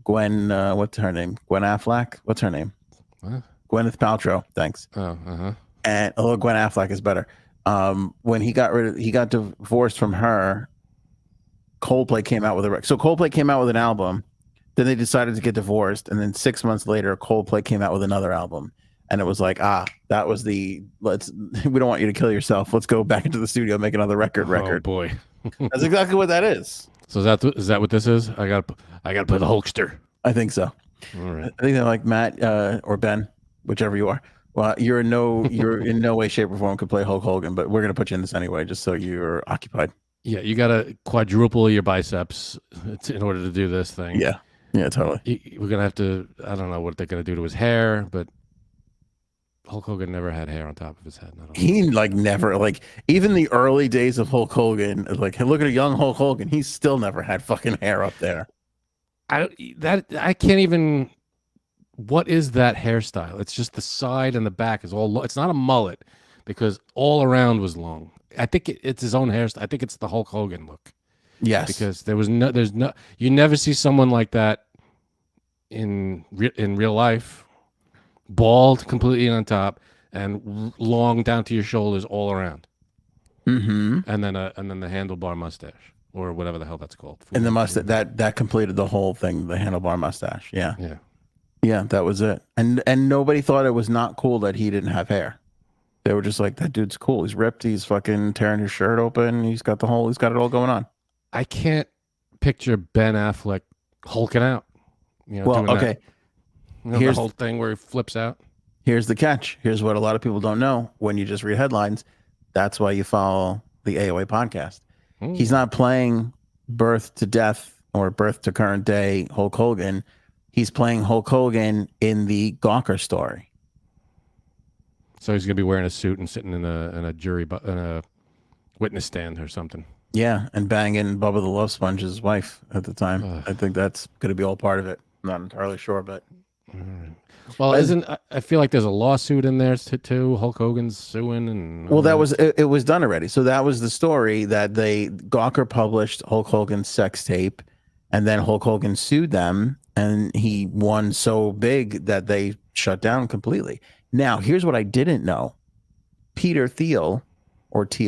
Gwen. What's her name? Gwen Affleck. What's her name? What? Gwyneth Paltrow. Thanks. Oh, And Gwen Affleck is better. When he got divorced from her, Coldplay came out with a record. So Coldplay came out with an album, then they decided to get divorced, and then 6 months later, Coldplay came out with another album. And it was like, that was we don't want you to kill yourself. Let's go back into the studio, make another record. Oh boy. That's exactly what that is. So is that what this is? I gotta play the Hulkster. I think so. All right. I think they're like Matt or Ben, whichever you are. Well, you're in no way, shape, or form could play Hulk Hogan, but we're gonna put you in this anyway, just so you're occupied. Yeah, you gotta quadruple your biceps in order to do this thing. Yeah, totally. We're gonna have to. I don't know what they're gonna do to his hair, but Hulk Hogan never had hair on top of his head. He never even the early days of Hulk Hogan, look at a young Hulk Hogan. He still never had fucking hair up there. I can't even. What is that hairstyle? It's just the side and the back is all. It's not a mullet because all around was long. I think it's his own hairstyle. I think it's the Hulk Hogan look. Yes, because there's no. You never see someone like that in real life. Bald completely on top and long down to your shoulders all around. Mm-hmm. And then the handlebar mustache or whatever the hell that's called. And the mustache that completed the whole thing. The handlebar mustache. Yeah. That was it. And nobody thought it was not cool that he didn't have hair. They were just like, that dude's cool. He's ripped. He's fucking tearing his shirt open. He's got it all going on. I can't picture Ben Affleck hulking out. Well, okay. The whole thing where he flips out. Here's the catch. Here's what a lot of people don't know when you just read headlines. That's why you follow the AOA podcast. He's not playing birth to death or birth to current day Hulk Hogan. He's playing Hulk Hogan in the Gawker story. So he's gonna be wearing a suit and sitting in a witness stand or something. Yeah, and banging Bubba the Love Sponge's wife at the time. I think that's gonna be all part of it. I'm not entirely sure, but. Well, I feel like there's a lawsuit in there too. Hulk Hogan's suing and. Well, it was done already. So that was the story that Gawker published Hulk Hogan's sex tape, and then Hulk Hogan sued them, and he won so big that they shut down completely. Now, here's what I didn't know: Peter Thiel. I don't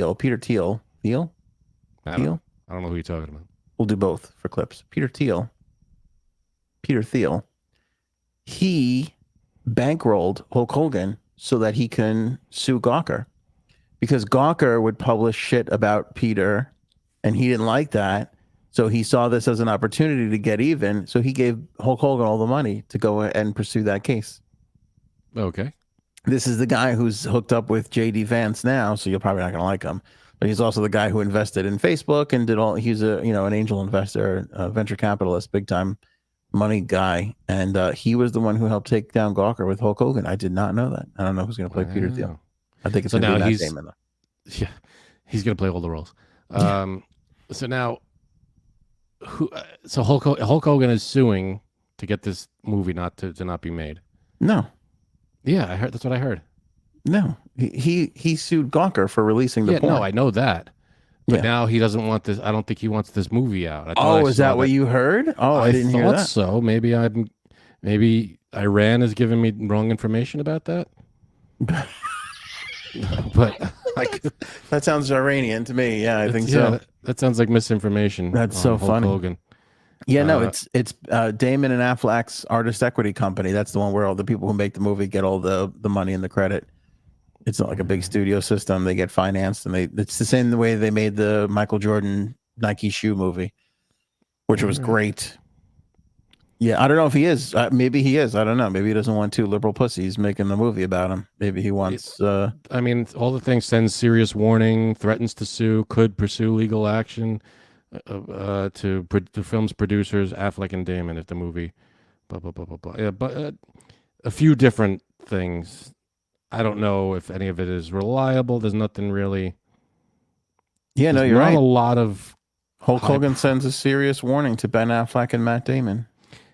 know who you're talking about. We'll do both for clips. Peter Thiel. He bankrolled Hulk Hogan so that he can sue Gawker, because Gawker would publish shit about Peter and he didn't like that. So he saw this as an opportunity to get even. So he gave Hulk Hogan all the money to go and pursue that case. Okay. This is the guy who's hooked up with JD Vance now. So you're probably not going to like him, but he's also the guy who invested in Facebook and did all, he's an angel investor, a venture capitalist, big time money guy, and he was the one who helped take down Gawker with Hulk Hogan. I did not know that. I don't know who's going to play Peter Thiel. Wow. I think it's So going to now be Matt he's- Damon, though. Yeah, he's gonna play all the roles. So now, so Hulk Hogan is suing to get this movie not to be made. No, Yeah, I heard. That's what I heard. no, he sued Gawker for releasing the Yeah, porn. no, I know that. But Yeah. now he doesn't want this. I don't think he wants this movie out. I thought Oh, I is saw that what you heard? Oh, I didn't hear thought that. so. Maybe Iran is giving me wrong information about that. But That sounds Iranian to me. Yeah, I think so. That sounds like misinformation. That's on so Hulk funny. Hogan. Yeah, no, it's Damon and Affleck's Artist Equity Company. That's the one where all the people who make the movie get all the money and the credit. It's not like a big studio system. They get financed, and it's the same way they made the Michael Jordan Nike shoe movie, which was great. Yeah, I don't know if he is. Maybe he is. I don't know. Maybe he doesn't want two liberal pussies making the movie about him. Maybe he wants. I mean, all the things: sends serious warning, threatens to sue, could pursue legal action to the film's producers, Affleck and Damon, if the movie. Blah blah blah blah blah. Yeah, but a few different things. I don't know if any of it is reliable. There's nothing really. Yeah, no, there's you're not right. a lot of Hulk hype. Hogan sends a serious warning to Ben Affleck and Matt Damon.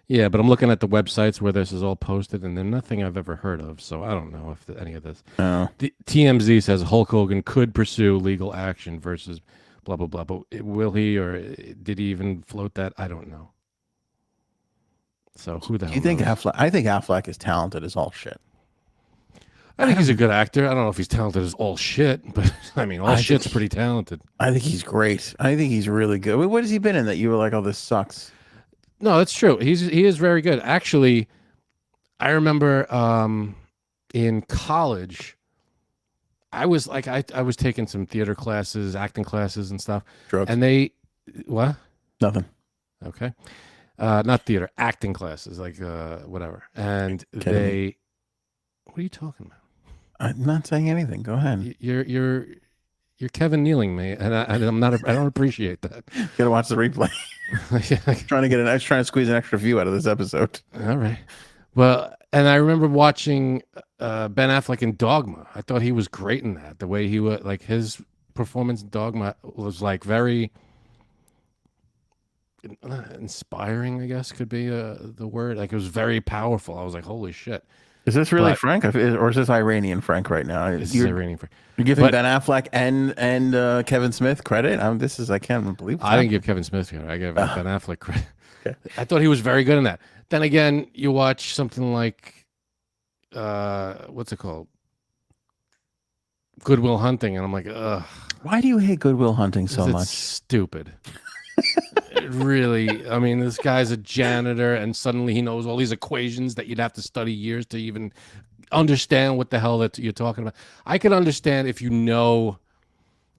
Yeah, but I'm looking at the websites where this is all posted, and there's nothing I've ever heard of. So I don't know if any of this. Oh. The TMZ says Hulk Hogan could pursue legal action versus blah blah blah. But will he, or did he even float that? I don't know. So who the hell? You think knows? Affleck? I think Affleck is talented as all shit. I think he's a good actor. I don't know if he's talented as all shit, but I mean, all I shit's think pretty talented. I think he's great. I think he's really good. Wait, what has he been in that you were like, oh, this sucks? No, that's true. He is very good. Actually, I remember in college, I was like I was taking some theater classes, acting classes, and stuff. Drugs? And they what? Nothing. Okay, not theater, acting classes, like whatever. And Ketamine. what are you talking about? I'm not saying anything. Go ahead. You're Kevin Nealing me, and I'm not. I don't appreciate that. You gotta watch the replay. Yeah. trying to squeeze an extra view out of this episode. All right. Well, and I remember watching Ben Affleck in Dogma. I thought he was great in that. The way he was, like his performance in Dogma was like very inspiring, I guess could be the word. Like it was very powerful. I was like, holy shit. Is this really But- Frank, or is this Iranian Frank right now? This is You're Iranian. you're giving But- Ben Affleck and Kevin Smith credit. I can't believe. I didn't give Kevin Smith credit. I gave Ben Affleck credit. Okay. I thought he was very good in that. Then again, you watch something like, what's it called? Good Will Hunting, and I'm like, ugh. Why do you hate Good Will Hunting so It's much? stupid. It really, I mean, this guy's a janitor, and suddenly he knows all these equations that you'd have to study years to even understand what the hell that you're talking about. I could understand if you know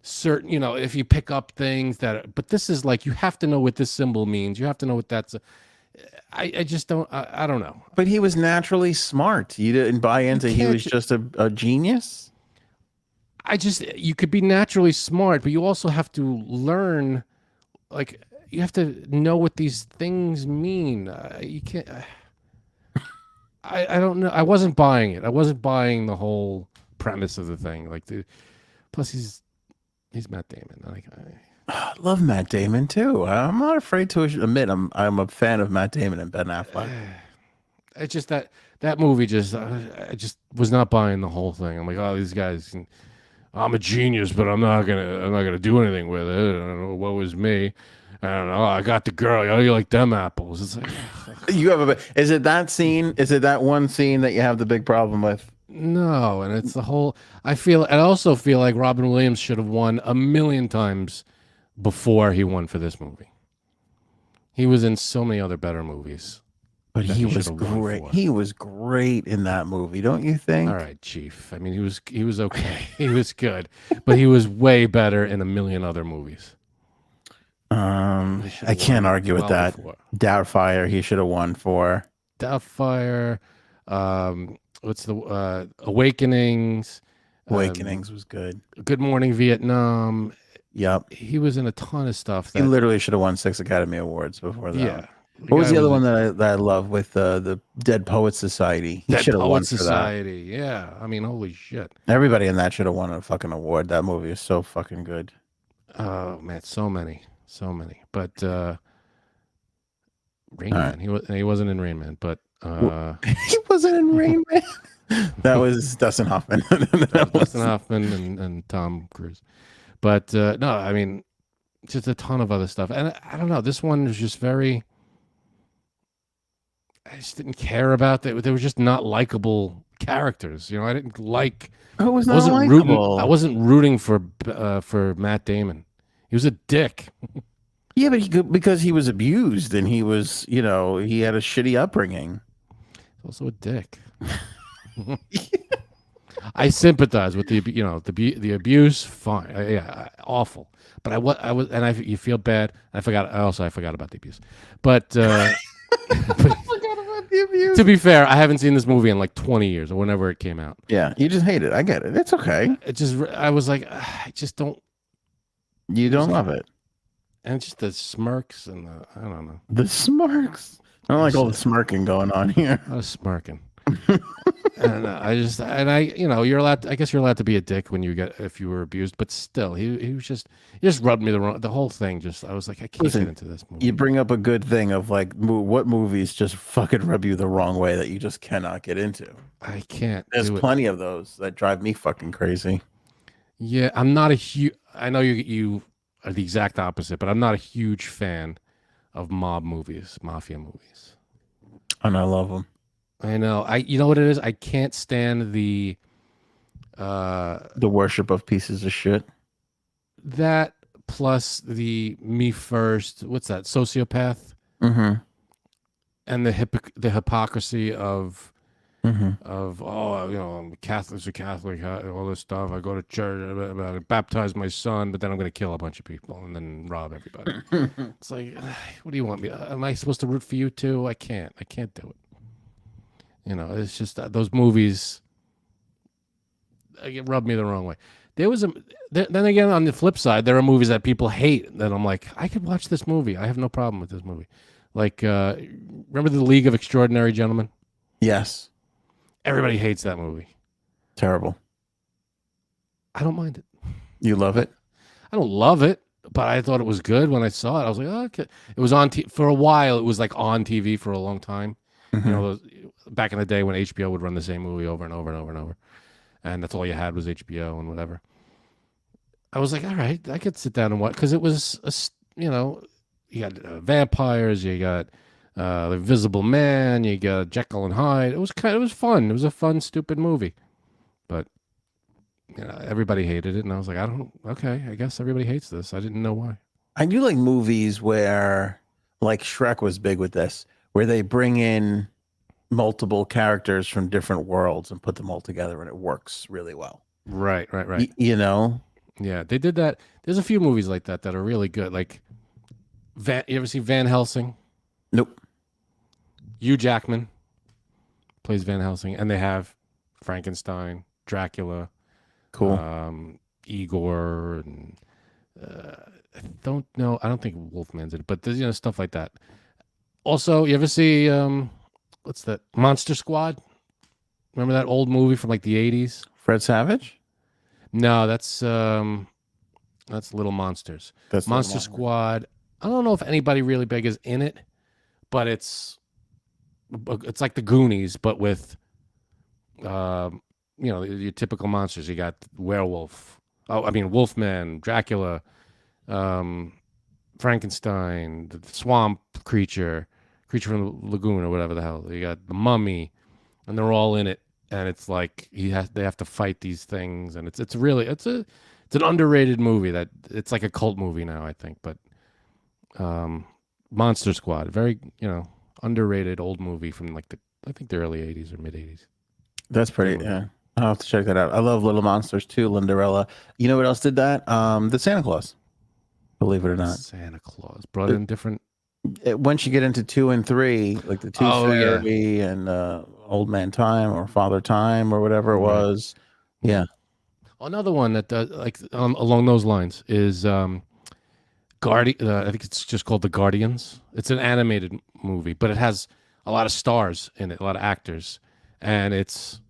certain, if you pick up things but this is like, you have to know what this symbol means. You have to know what that's. I just don't. I don't know. But he was naturally smart. You didn't buy into he can't was ju- just a genius. You could be naturally smart, but you also have to learn. Like, you have to know what these things mean. You can't. I don't know. I wasn't buying it. I wasn't buying the whole premise of the thing. Like, plus he's Matt Damon. Like, I love Matt Damon too. I'm not afraid to admit I'm a fan of Matt Damon and Ben Affleck. it's just that movie. I just was not buying the whole thing. I'm like, oh, these guys. I'm a genius, but I'm not gonna do anything with it. I don't know what was me. I don't know. I got the girl. Oh, you like them apples? It's like, You have is it that scene? Is it that one scene that you have the big problem with? no, and it's the whole. I also feel like Robin Williams should have won a million times before he won for this movie. He was in so many other better movies. But that he was should have won great. for. He was great in that movie, don't you think? All right, Chief. I mean, he was okay. He was good, but he was way better in a million other movies. I can't argue with that. Before. Doubtfire, he should have won for. Doubtfire. What's the Awakenings? Awakenings was good. Good Morning Vietnam. Yep. He was in a ton of stuff. He literally should have won 6 Academy Awards before that. Yeah. What was the other one that I love with the Dead Poets Society? He Dead should have won Poet for that. Society. Yeah, I mean, holy shit. Everybody in that should have won a fucking award. That movie is so fucking good. Oh man, so many. But Rain Man, he wasn't in Rain Man, but he wasn't in Rain Man. That was Dustin Hoffman. Dustin Hoffman and Tom Cruise. But no, I mean, just a ton of other stuff. And I don't know, this one was just very. I just didn't care about that. They were just not likable characters. You know, I didn't like. I wasn't rooting for Matt Damon. He was a dick. Yeah, but because he was abused and he was, he had a shitty upbringing. He's also a dick. I sympathize with the abuse. Fine, awful. But you feel bad. I forgot about the abuse. But to be fair, I haven't seen this movie in like 20 years or whenever it came out. Yeah, you just hate it. I get it. It's okay. I was like, I just don't. You don't love it. And just the smirks and I don't know. The smirks. I don't like all the smirking going on here. I was smirking. And you're allowed. I guess you're allowed to be a dick if you were abused, but still, he just rubbed me the whole thing. I was like, I can't get into this movie. You bring up a good thing of like what movies just fucking rub you the wrong way that you just cannot get into. I can't. There's plenty of those that drive me fucking crazy. Yeah, I'm not a huge. I know you are the exact opposite, but I'm not a huge fan of mafia movies. And I love them. I know. You know what it is? I can't stand the worship of pieces of shit. That plus the me first. What's that? Sociopath. Mm-hmm. And the hypocrisy of mm-hmm. I'm Catholic, all this stuff. I go to church, I baptize my son, but then I'm going to kill a bunch of people and then rob everybody. It's like, what do you want me? Am I supposed to root for you too? I can't do it. It's just those movies rub me the wrong way. Then again, on the flip side, there are movies that people hate that I'm like, I could watch this movie. I have no problem with this movie. Like, remember The League of Extraordinary Gentlemen? Yes. Everybody hates that movie. Terrible. I don't mind it. You love it? I don't love it, but I thought it was good when I saw it. I was like, oh, okay. It was on for a while. It was like on TV for a long time. Mm-hmm. Back in the day when HBO would run the same movie over and over and over and over, and that's all you had was HBO and whatever. I was like, all right, I could sit down and watch, because it was, you got vampires, you got the Invisible Man, you got Jekyll and Hyde. It was fun. It was a fun, stupid movie, but everybody hated it, and I was like, I guess everybody hates this. I didn't know why. I do like movies where, like Shrek was big with this, where they bring in multiple characters from different worlds and put them all together, and it works really well. Right. Yeah, they did that. There's a few movies like that are really good. Like, you ever see Van Helsing? Nope. Hugh Jackman plays Van Helsing, and they have Frankenstein, Dracula, cool, Igor, and I don't think Wolfman's in it, but there's stuff like that. Also, you ever see what's that? Monster Squad? Remember that old movie from like the 80s? Fred Savage? No, that's Little Monsters. That's Monster Squad. I don't know if anybody really big is in it, but it's like the Goonies, but with your typical monsters. You got werewolf. Wolfman, Dracula, Frankenstein, the swamp creature from the lagoon or whatever the hell. You got the mummy, and they're all in it. And it's like they have to fight these things, and it's an underrated movie that it's like a cult movie now, I think. But Monster Squad, very underrated old movie from like the early 80s or mid 80s. That's pretty. Yeah, I'll have to check that out. I love Little Monsters too. Linderella. You know what else did that? The Santa Claus. Believe it or not, Santa Claus brought in different. Once you get into 2 and 3, like the Tooth Fairy and Old Man Time or Father Time or whatever it was. Yeah. Another one that does along those lines is I think it's just called The Guardians. It's an animated movie, but it has a lot of stars in it, a lot of actors, and it's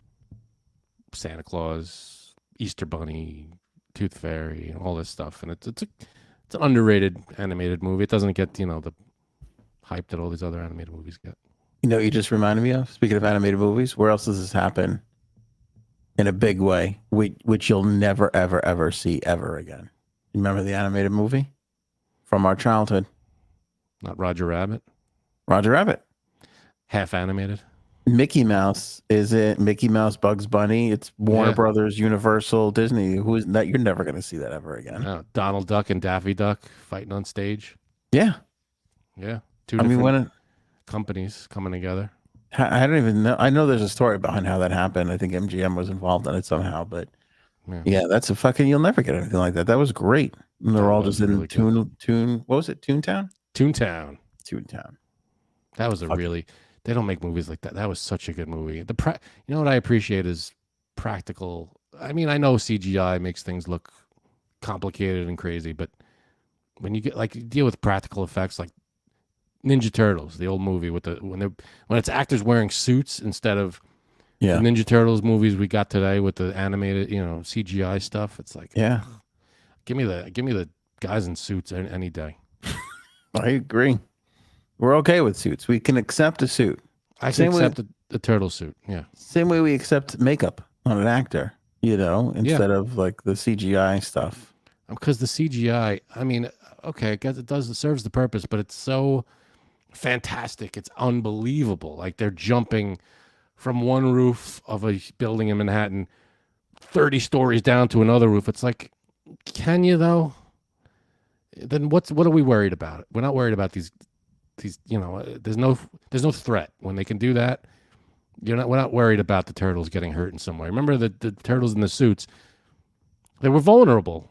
Santa Claus, Easter Bunny, Tooth Fairy, and all this stuff. And it's an underrated animated movie. It doesn't get the hype that all these other animated movies get. You know, what you just reminded me of. Speaking of animated movies, where else does this happen in a big way, which you'll never, ever, ever see ever again? Remember the animated movie from our childhood? Not Roger Rabbit. Roger Rabbit. Half animated. Mickey Mouse, is it? Mickey Mouse, Bugs Bunny. It's Warner Brothers, Universal, Disney. Who is that? You're never going to see that ever again. Donald Duck and Daffy Duck fighting on stage. Yeah. Yeah. Two different companies coming together. I don't even know. I know there's a story behind how that happened. I think MGM was involved in it somehow, but yeah, that's a fucking, you'll never get anything like that. That was great. And they're all just in Toon. What was it? Toontown? Toontown. That was they don't make movies like that. That was such a good movie. You know what I appreciate is practical. I mean, I know CGI makes things look complicated and crazy, but when you deal with practical effects, like Ninja Turtles, the old movie with when it's actors wearing suits instead of the Ninja Turtles movies we got today with the animated, CGI stuff. It's like, give me the guys in suits any day. I agree. We're okay with suits. We can accept a suit. I can accept the turtle suit. Yeah. Same way we accept makeup on an actor, instead of like the CGI stuff. Because the CGI, I mean, okay, I guess it serves the purpose, but it's so fantastic. It's unbelievable. Like they're jumping from one roof of a building in Manhattan 30 stories down to another roof. It's like, can you though? Then what are we worried about? We're not worried about these there's no threat when they can do that. We're not worried about the turtles getting hurt in some way. Remember the turtles in the suits, they were vulnerable.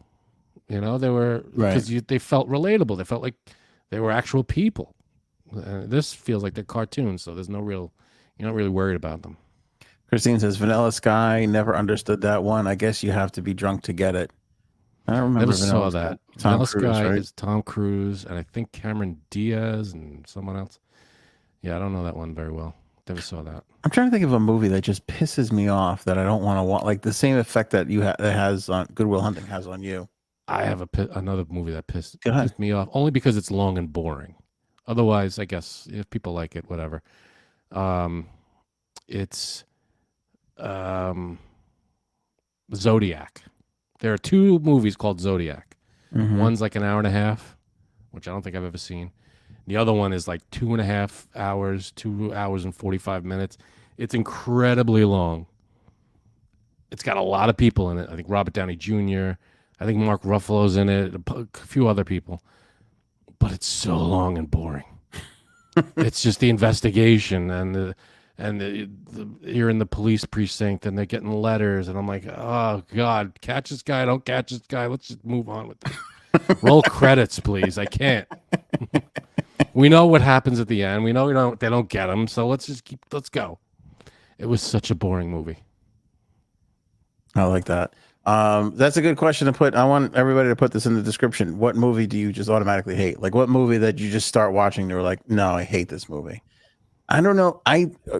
They were, because they felt relatable. They felt like they were actual people. This feels like they're cartoons, so you're not really worried about them. Christine says, Vanilla Sky, never understood that one. I guess you have to be drunk to get it. I don't remember. Never saw that. Tom Vanilla Cruise, Sky right? is Tom Cruise, and I think Cameron Diaz and someone else. Yeah, I don't know that one very well. Never saw that. I'm trying to think of a movie that just pisses me off that I don't want to watch. Like the same effect that that has on Good Will Hunting has on you. I have another movie that pissed ahead. me off, only because it's long and boring. Otherwise, I guess if people like it, whatever. It's Zodiac. There are two movies called Zodiac. Mm-hmm. One's like an hour and a half, which I don't think I've ever seen. The other one is like 2.5 hours, 2 hours and 45 minutes. It's incredibly long. It's got a lot of people in it. I think Robert Downey Jr., I think Mark Ruffalo's in it, a few other people. But it's so long and boring. It's just the investigation and you're in the police precinct and they're getting letters and I'm like, oh God, catch this guy, don't catch this guy. Let's just move on with this. Roll credits, please. I can't. We know what happens at the end. We know they don't get him. So let's go. It was such a boring movie. I like that. That's a good question to put. I want everybody to put this in the description. What movie do you just automatically hate? Like what movie that you just start watching and you're like, no, I hate this movie. I don't know.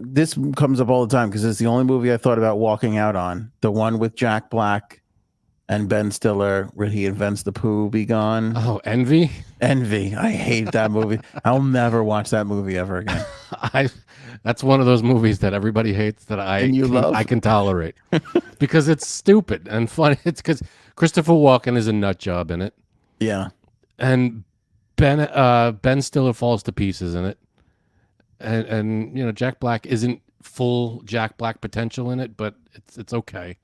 This comes up all the time because it's the only movie I thought about walking out on. The one with Jack Black and Ben Stiller where he invents the poo be gone. Oh, Envy? Envy. I hate that movie. I'll never watch that movie ever again. That's one of those movies that everybody hates that I can tolerate because it's stupid and funny. It's because Christopher Walken is a nut job in it. Yeah. And Ben Stiller falls to pieces in it. And Jack Black isn't full Jack Black potential in it, but it's okay.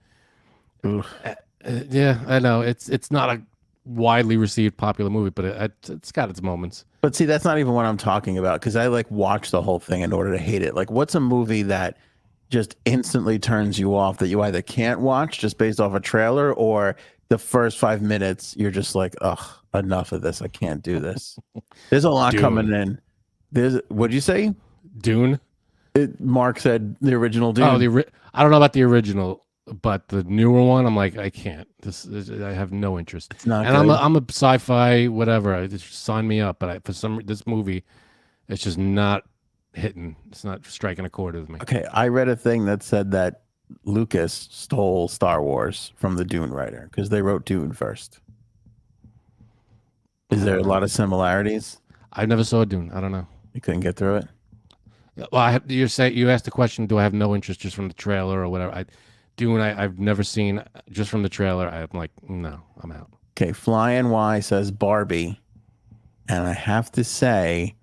Yeah, I know it's not a widely received popular movie, but it's got its moments. But see, that's not even what I'm talking about because I watch the whole thing in order to hate it. Like, what's a movie that just instantly turns you off that you either can't watch just based off a trailer or the first 5 minutes you're just like, ugh, enough of this. I can't do this. There's a lot coming in. What'd you say? Dune. Mark said the original Dune. Oh, I don't know about the original. but the newer one, I'm like, I can't. I have no interest. It's not And good. I'm a sci-fi whatever. Just sign me up. But this movie, it's just not hitting. It's not striking a chord with me. Okay, I read a thing that said that Lucas stole Star Wars from the Dune writer because they wrote Dune first. Is there a lot of similarities? I never saw Dune. I don't know. You couldn't get through it? Well, you asked the question, do I have no interest just from the trailer or whatever? Dune, I've never seen just from the trailer. I'm like, no, I'm out. Okay, Flying Y says Barbie. And I have to say,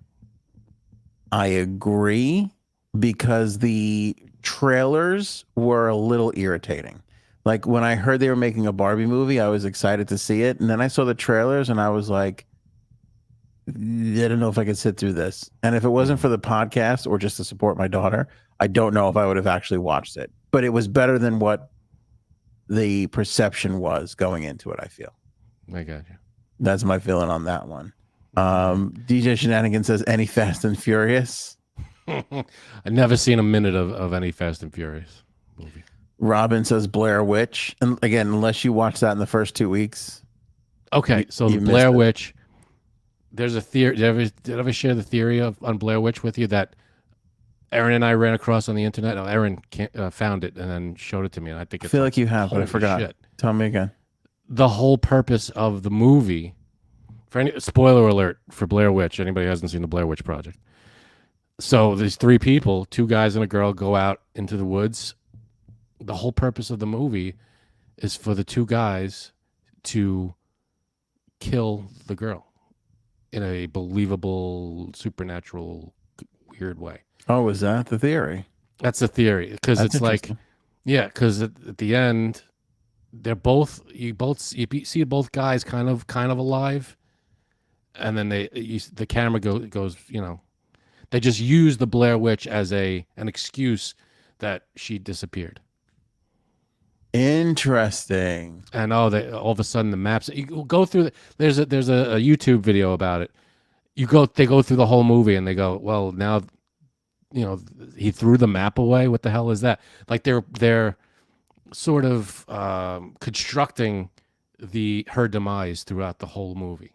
I agree because the trailers were a little irritating. Like when I heard they were making a Barbie movie, I was excited to see it. And then I saw the trailers and I was like, I don't know if I could sit through this. And if it wasn't for the podcast or just to support my daughter, I don't know if I would have actually watched it. But it was better than what the perception was going into it, I feel. I got you. That's my feeling on that one. DJ Shenanigans says, any Fast and Furious? I've never seen a minute of any Fast and Furious movie. Robin says Blair Witch. And again, unless you watch that in the first 2 weeks. Okay, so the Blair Witch, there's a theory. Did I ever share the theory on Blair Witch with you that Aaron and I ran across on the internet? No, Aaron found it and then showed it to me. And I think I feel like you have, but I forgot. Shit. Tell me again. The whole purpose of the movie, for any spoiler alert for Blair Witch, anybody who hasn't seen the Blair Witch Project. So these 3 people, 2 guys and a girl, go out into the woods. The whole purpose of the movie is for the 2 guys to kill the girl in a believable, supernatural, weird way. Oh, is that the theory? That's the theory. Because it's like, yeah, because at the end, they're both, you see both guys kind of alive. And then the camera goes, they just use the Blair Witch as an excuse that she disappeared. Interesting. And all of a sudden the maps, you go through there's a YouTube video about it. They go through the whole movie and they go, well, now he threw the map away. What the hell is that? Like they're sort of constructing her demise throughout the whole movie.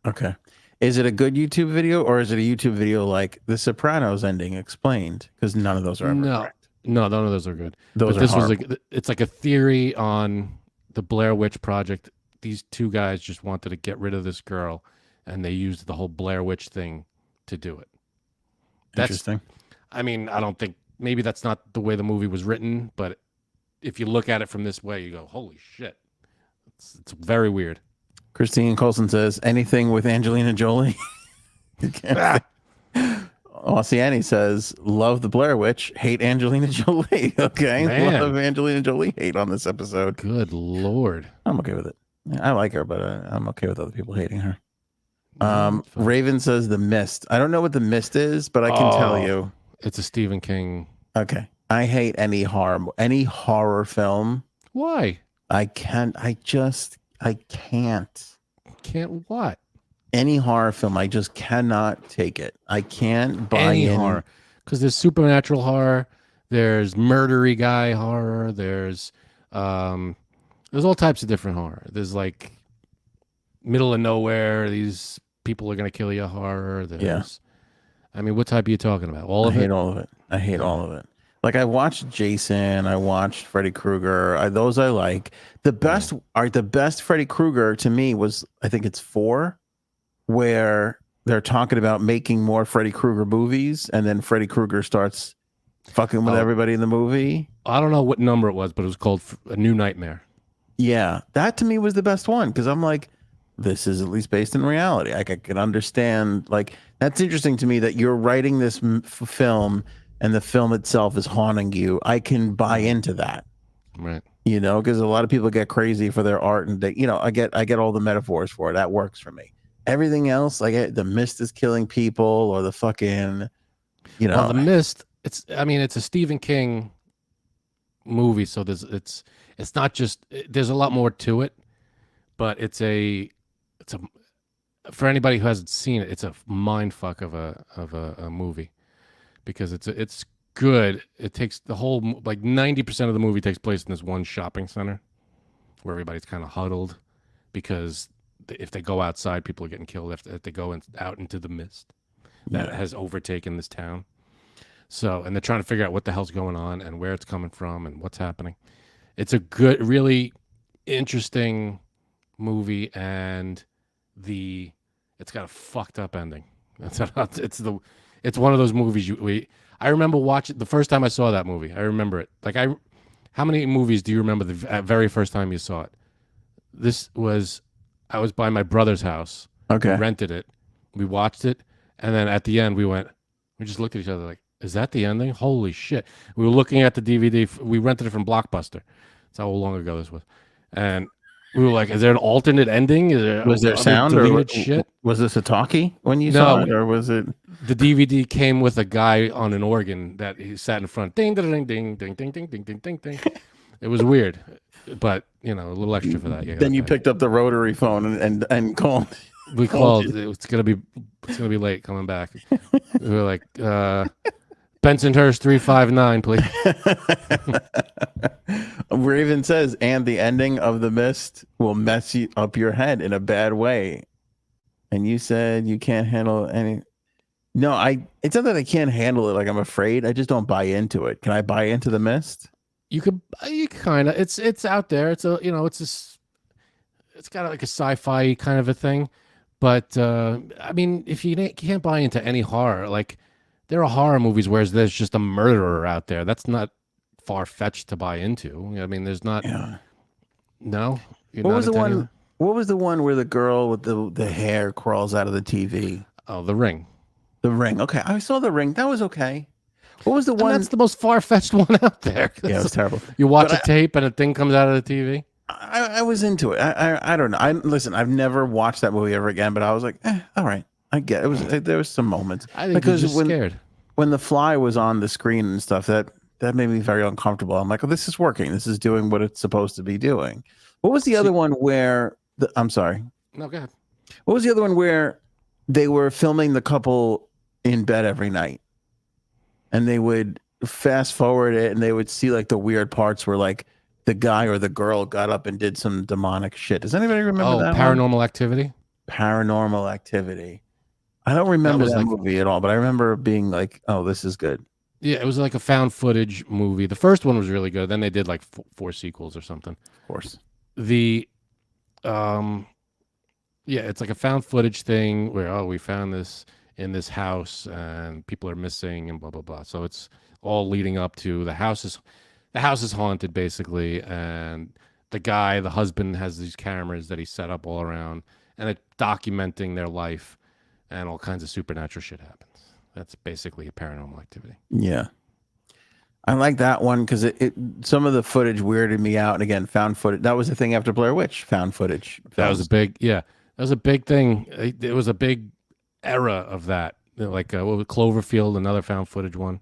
Okay. Is it a good YouTube video or is it a YouTube video like The Sopranos ending explained? Because none of those are ever correct. No, none of those are good. This was it's like a theory on the Blair Witch Project. These 2 guys just wanted to get rid of this girl, and they used the whole Blair Witch thing to do it. Interesting. I mean, I don't think, maybe that's not the way the movie was written, but if you look at it from this way, you go, holy shit. It's very weird. Christine Colson says, anything with Angelina Jolie? Ossiani says, love the Blair Witch, hate Angelina Jolie. Okay. Man. Love Angelina Jolie hate on this episode. Good Lord. I'm okay with it. I like her, but I'm okay with other people hating her. Raven says The Mist. I don't know what The Mist is, but I can tell you. It's a Stephen King. Okay. I hate any horror film. Why? I can't. Can't what? Any horror film, I just cannot take it. I can't buy in. Horror. Because there's supernatural horror, there's murdery guy horror, there's all types of different horror. There's like middle of nowhere, these people are gonna kill you horror. I mean, what type are you talking about? I hate all of it. I hate all of it. Like I watched Jason, I watched Freddy Krueger. Those I like. The best Freddy Krueger to me was, I think it's 4, where they're talking about making more Freddy Krueger movies, and then Freddy Krueger starts fucking with everybody in the movie. I don't know what number it was, but it was called A New Nightmare. Yeah, that to me was the best one because I'm like, this is at least based in reality. Like I can understand. Like that's interesting to me that you're writing this film and the film itself is haunting you. I can buy into that, right? Because a lot of people get crazy for their art, and they, I get all the metaphors for it. That works for me. Everything else, like the Mist is killing people, or the fucking, Well, the Mist. It's a Stephen King movie, so it's not just. There's a lot more to it, but it's a for anybody who hasn't seen it, it's a mind fuck of a movie, because it's good. It takes the whole, like 90% of the movie takes place in this one shopping center where everybody's kind of huddled because if they go outside, people are getting killed if they go out into the mist that has overtaken this town. So, and they're trying to figure out what the hell's going on and where it's coming from and what's happening. It's a good, really interesting movie, and it's got a fucked up ending. It's one of those movies I remember watching the first time I saw that movie. I remember it. Like how many movies do you remember the very first time you saw it? I was by my brother's house. Okay. We rented it. We watched it, and then at the end we just looked at each other like, is that the ending? Holy shit. We were looking at the DVD. We rented it from Blockbuster. That's how long ago this was. And we were like, is there an alternate ending? Was there sound or shit? Was this a talkie when you saw it, or was it? The DVD came with a guy on an organ that he sat in front. Ding, ding, ding, ding, ding, ding, ding, ding, ding, ding. It was weird, but a little extra for that. Then you picked up the rotary phone and called. We called. It's gonna be late coming back. We were like, Bensonhurst 359, please. Where even says, and the ending of The Mist will mess you up your head in a bad way. And you said you can't handle any. No, it's not that I can't handle it. Like I'm afraid. I just don't buy into it. Can I buy into The Mist? You kind of. It's out there. It's it's got like a sci-fi kind of a thing. But I mean, if you can't buy into any horror, like there are horror movies where there's just a murderer out there. That's not far-fetched to buy into. I mean, there's not. Yeah. No. What was the one? What was the one where the girl with the hair crawls out of the TV? Oh, The Ring. The Ring. Okay, I saw The Ring. That was okay. What was the one? That's the most far-fetched one out there. Yeah, it was terrible. You watch a tape and a thing comes out of the TV. I was into it. I don't know. Listen, I've never watched that movie ever again, but I was like, all right. I get it. There was some moments. I think because just scared. When the fly was on the screen and stuff, that made me very uncomfortable. I'm like, oh, this is working. This is doing what it's supposed to be doing. What was the other one where I'm sorry. No, go ahead. What was the other one where they were filming the couple in bed every night? And they would fast forward it and they would see like the weird parts where like the guy or the girl got up and did some demonic shit. Does anybody remember that? Paranormal Activity? Paranormal Activity. I don't remember that movie at all, but I remember being like, oh, this is good. Yeah, it was like a found footage movie. The first one was really good. Then they did like four sequels or something. Of course. It's like a found footage thing where, we found this in this house and people are missing and blah, blah, blah. So it's all leading up to the house is haunted basically. And the husband has these cameras that he set up all around and it's documenting their life and all kinds of supernatural shit happens. That's basically a Paranormal Activity. Yeah. I like that one because some of the footage weirded me out. And again, found footage. That was the thing after Blair Witch, found footage. That was a big thing. It was a big era of that. Like what was Cloverfield, another found footage one.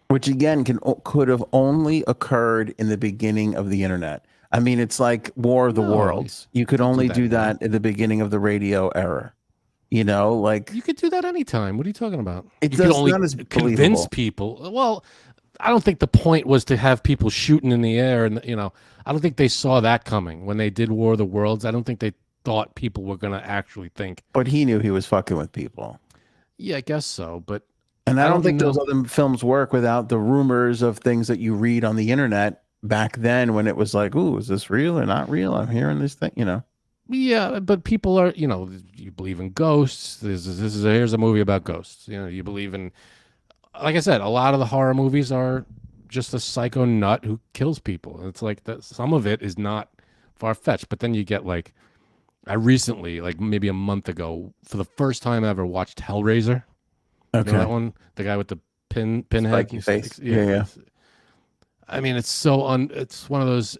Which again could have only occurred in the beginning of the internet. I mean, it's like War of the Worlds. You could only do that at the beginning of the radio era. Like you could do that anytime. What are you talking about? It's not as convince people. Well, I don't think the point was to have people shooting in the air, and I don't think they saw that coming when they did War of the Worlds. I don't think they thought people were going to actually think. But he knew he was fucking with people. Yeah, I guess so. But I don't think those other films work without the rumors of things that you read on the internet back then when it was like, ooh, is this real or not real? I'm hearing this thing, Yeah, but people are, you believe in ghosts. Here's a movie about ghosts. You believe in, like I said, a lot of the horror movies are just a psycho nut who kills people. And it's like that. Some of it is not far-fetched, but then you get like, I recently, like maybe a month ago, for the first time ever, watched Hellraiser. Okay, that one, the guy with the pinhead face. Yeah. I mean, it's it's one of those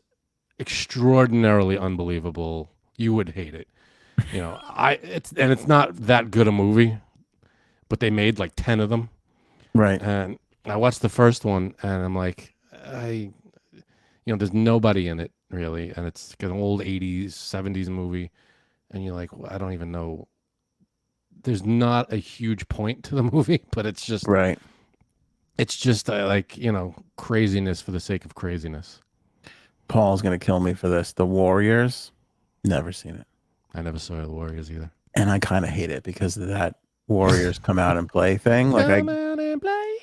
extraordinarily unbelievable. You would hate it, it's not that good a movie, but they made like 10 of them, right? And I watched the first one, and I'm like, there's nobody in it really, and it's an old 80s, 70s movie, and you're like, well, I don't even know. There's not a huge point to the movie, but it's just right. It's just like, craziness for the sake of craziness. Paul's gonna kill me for this. The Warriors, never seen it, I never saw the Warriors either. and I kind of hate it because of that Warriors come out and play thing. Like Come out and play.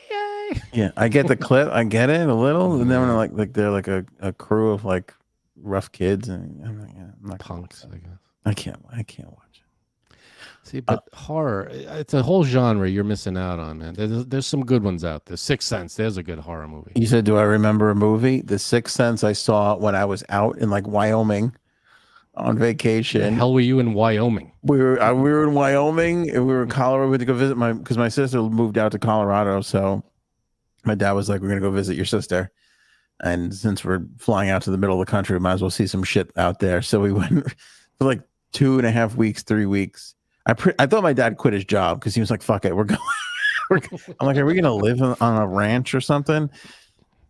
yeah, I get the clip, I get it a little, and then when like they're like a crew of like rough kids, and I'm like, yeah, I'm not gonna watch Punks, that. I guess. I can't watch it. See, but horror, it's a whole genre you're missing out on, man. There's some good ones out there. Sixth Sense, there's a good horror movie. You said, do I remember a movie? The Sixth Sense I saw when I was out in like Wyoming on The vacation. hell were you in Wyoming? We were in Wyoming, and we were in Colorado. We had to go visit because my sister moved out to Colorado. So my dad was like, "We're gonna go visit your sister." And since we're flying out to the middle of the country, we might as well see some shit out there. So we went for like 2.5 weeks, 3 weeks. I thought my dad quit his job because he was like, "Fuck it, we're going." I'm like, "Are we gonna live on a ranch or something?"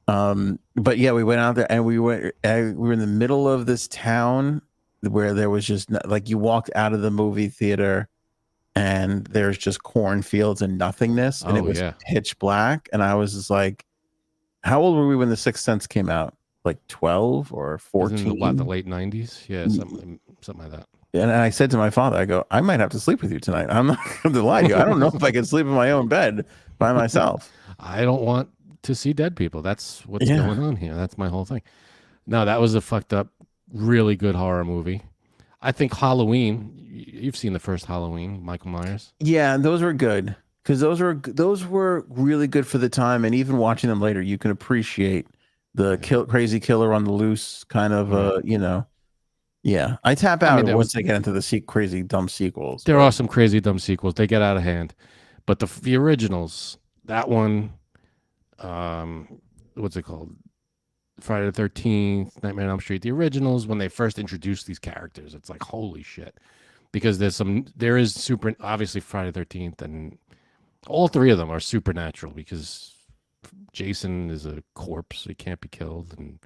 But yeah, we went out there and we were in the middle of this town where there was just like, you walked out of the movie theater and there's just cornfields and nothingness, and it was pitch black. And I was just like, how old were we when The Sixth Sense came out? Like 12 or 14? What, the late 90s? Yeah, something like that. And I said to my father, I go, I might have to sleep with you tonight. I'm not going to lie to you. I don't know if I can sleep in my own bed by myself. I don't want to see dead people. That's what's going on here. That's my whole thing. No, that was a fucked up, really good horror movie. I think Halloween, you've seen the first Halloween, Michael Myers. Yeah, those were good because those were really good for the time. And even watching them later, you can appreciate the crazy killer on the loose kind of, Yeah, I tap out once they get into the crazy dumb sequels. There are some crazy dumb sequels. They get out of hand, but the originals, that one, what's it called? Friday the 13th, Nightmare on Elm Street. The originals, when they first introduced these characters, it's like holy shit, because there is super obviously Friday the 13th, and all three of them are supernatural because Jason is a corpse, so he can't be killed, and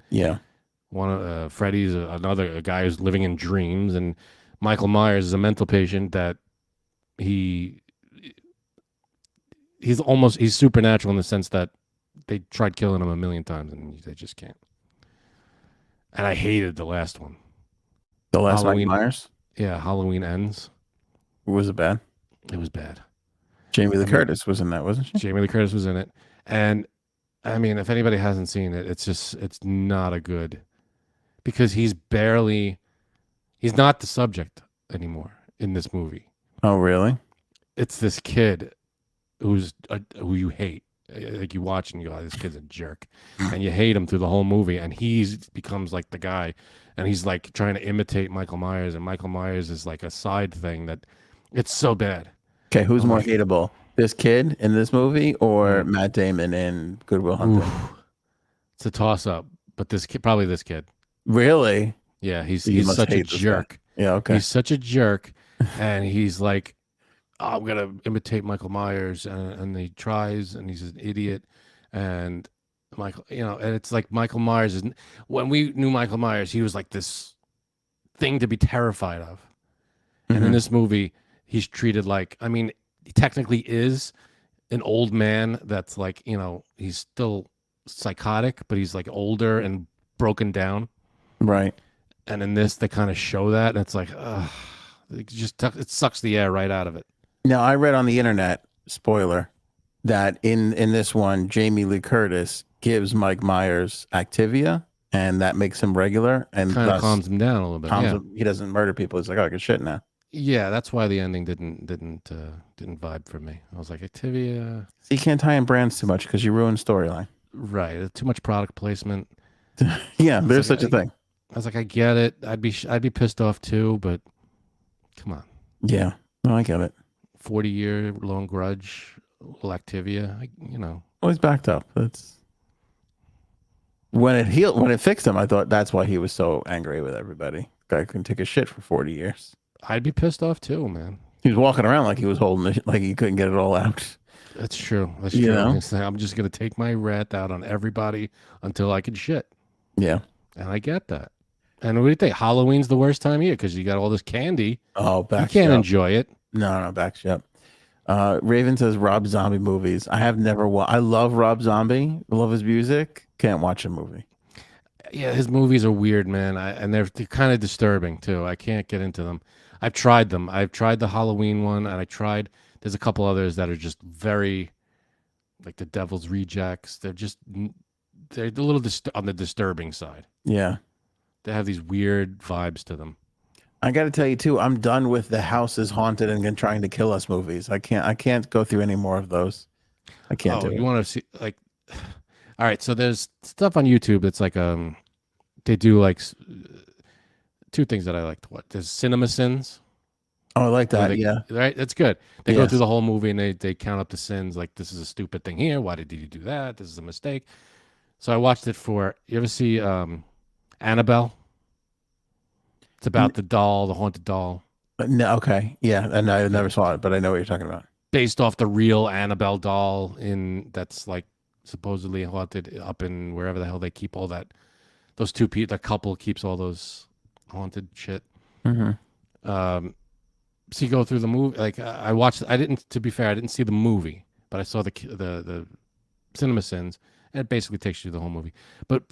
one of Freddy's a guy who's living in dreams, and Michael Myers is a mental patient that he's supernatural in the sense that they tried killing him a million times and they just can't. And I hated the last one. The last Michael Myers? Yeah, Halloween Ends. Was it bad? It was bad. Jamie Lee Curtis was in that, wasn't she? Jamie Lee Curtis was in it. And I mean, if anybody hasn't seen it, it's not a good, because he's not the subject anymore in this movie. Oh, really? It's this kid who you hate. Like you watch and you go, oh, this kid's a jerk, and you hate him through the whole movie, and becomes like the guy, and he's like trying to imitate Michael Myers, and Michael Myers is like a side thing that it's so bad. Okay, who's more hateable? This kid in this movie or Matt Damon in Good Will Hunting? Oof. It's a toss up, but probably this kid. Really? Yeah, he's such a jerk. Yeah, okay. He's such a jerk, and he's like, oh, I'm gonna imitate Michael Myers, and he tries, and he's an idiot, and Michael, and it's like Michael Myers when we knew Michael Myers, he was like this thing to be terrified of, and in this movie, he's treated like, I mean, he technically is an old man that's like, he's still psychotic, but he's like older and broken down, right? And in this, they kind of show that, and it's like, it sucks the air right out of it. Now, I read on the internet, spoiler, that in this one, Jamie Lee Curtis gives Mike Myers Activia, and that makes him regular, and kind of calms him down a little bit. He doesn't murder people. He's like, oh, I can shit now. Yeah, that's why the ending didn't vibe for me. I was like, Activia. So you can't tie in brands too much because you ruin storyline. Right, too much product placement. Yeah, there's such a thing. I was like, I get it. I'd be pissed off too, but come on. Yeah, no, I get it. 40-year-long grudge, Activia, Well, he's backed up. That's when it fixed him. I thought that's why he was so angry with everybody. Guy couldn't take a shit for 40 years. I'd be pissed off too, man. He was walking around like he was holding it, like he couldn't get it all out. That's true. That's true. I'm just gonna take my wrath out on everybody until I can shit. Yeah, and I get that. And what do you think? Halloween's the worst time of year because you got all this candy. Oh, you can't enjoy it. No, backs you up. Raven says Rob Zombie movies. I have never I love Rob Zombie. I love his music. Can't watch a movie. Yeah, his movies are weird, man, and they're kind of disturbing too. I can't get into them. I've tried them. I've tried the Halloween one, and there's a couple others that are just very, like the Devil's Rejects. They're a little on the disturbing side. Yeah. They have these weird vibes to them. I got to tell you too, I'm done with the house is haunted and trying to kill us movies. I can't go through any more of those. I can't do it. You want to see like, all right. So there's stuff on YouTube that's like they do like two things that I like to watch. There's Cinema Sins. Oh, I like that. Yeah, right. That's good. They go through the whole movie and they count up the sins. Like, this is a stupid thing here. Why did you do that? This is a mistake. So I watched it for. You ever see Annabelle? It's about the doll, the haunted doll. No, okay, yeah, and I never saw it, but I know what you're talking about. Based off the real Annabelle doll that's like supposedly haunted up in wherever the hell they keep all that. Those two people, the couple keeps all those haunted shit. Mm-hmm. So you go through the movie. Like I watched. To be fair, I didn't see the movie, but I saw the Cinema Sins, and it basically takes you through the whole movie. But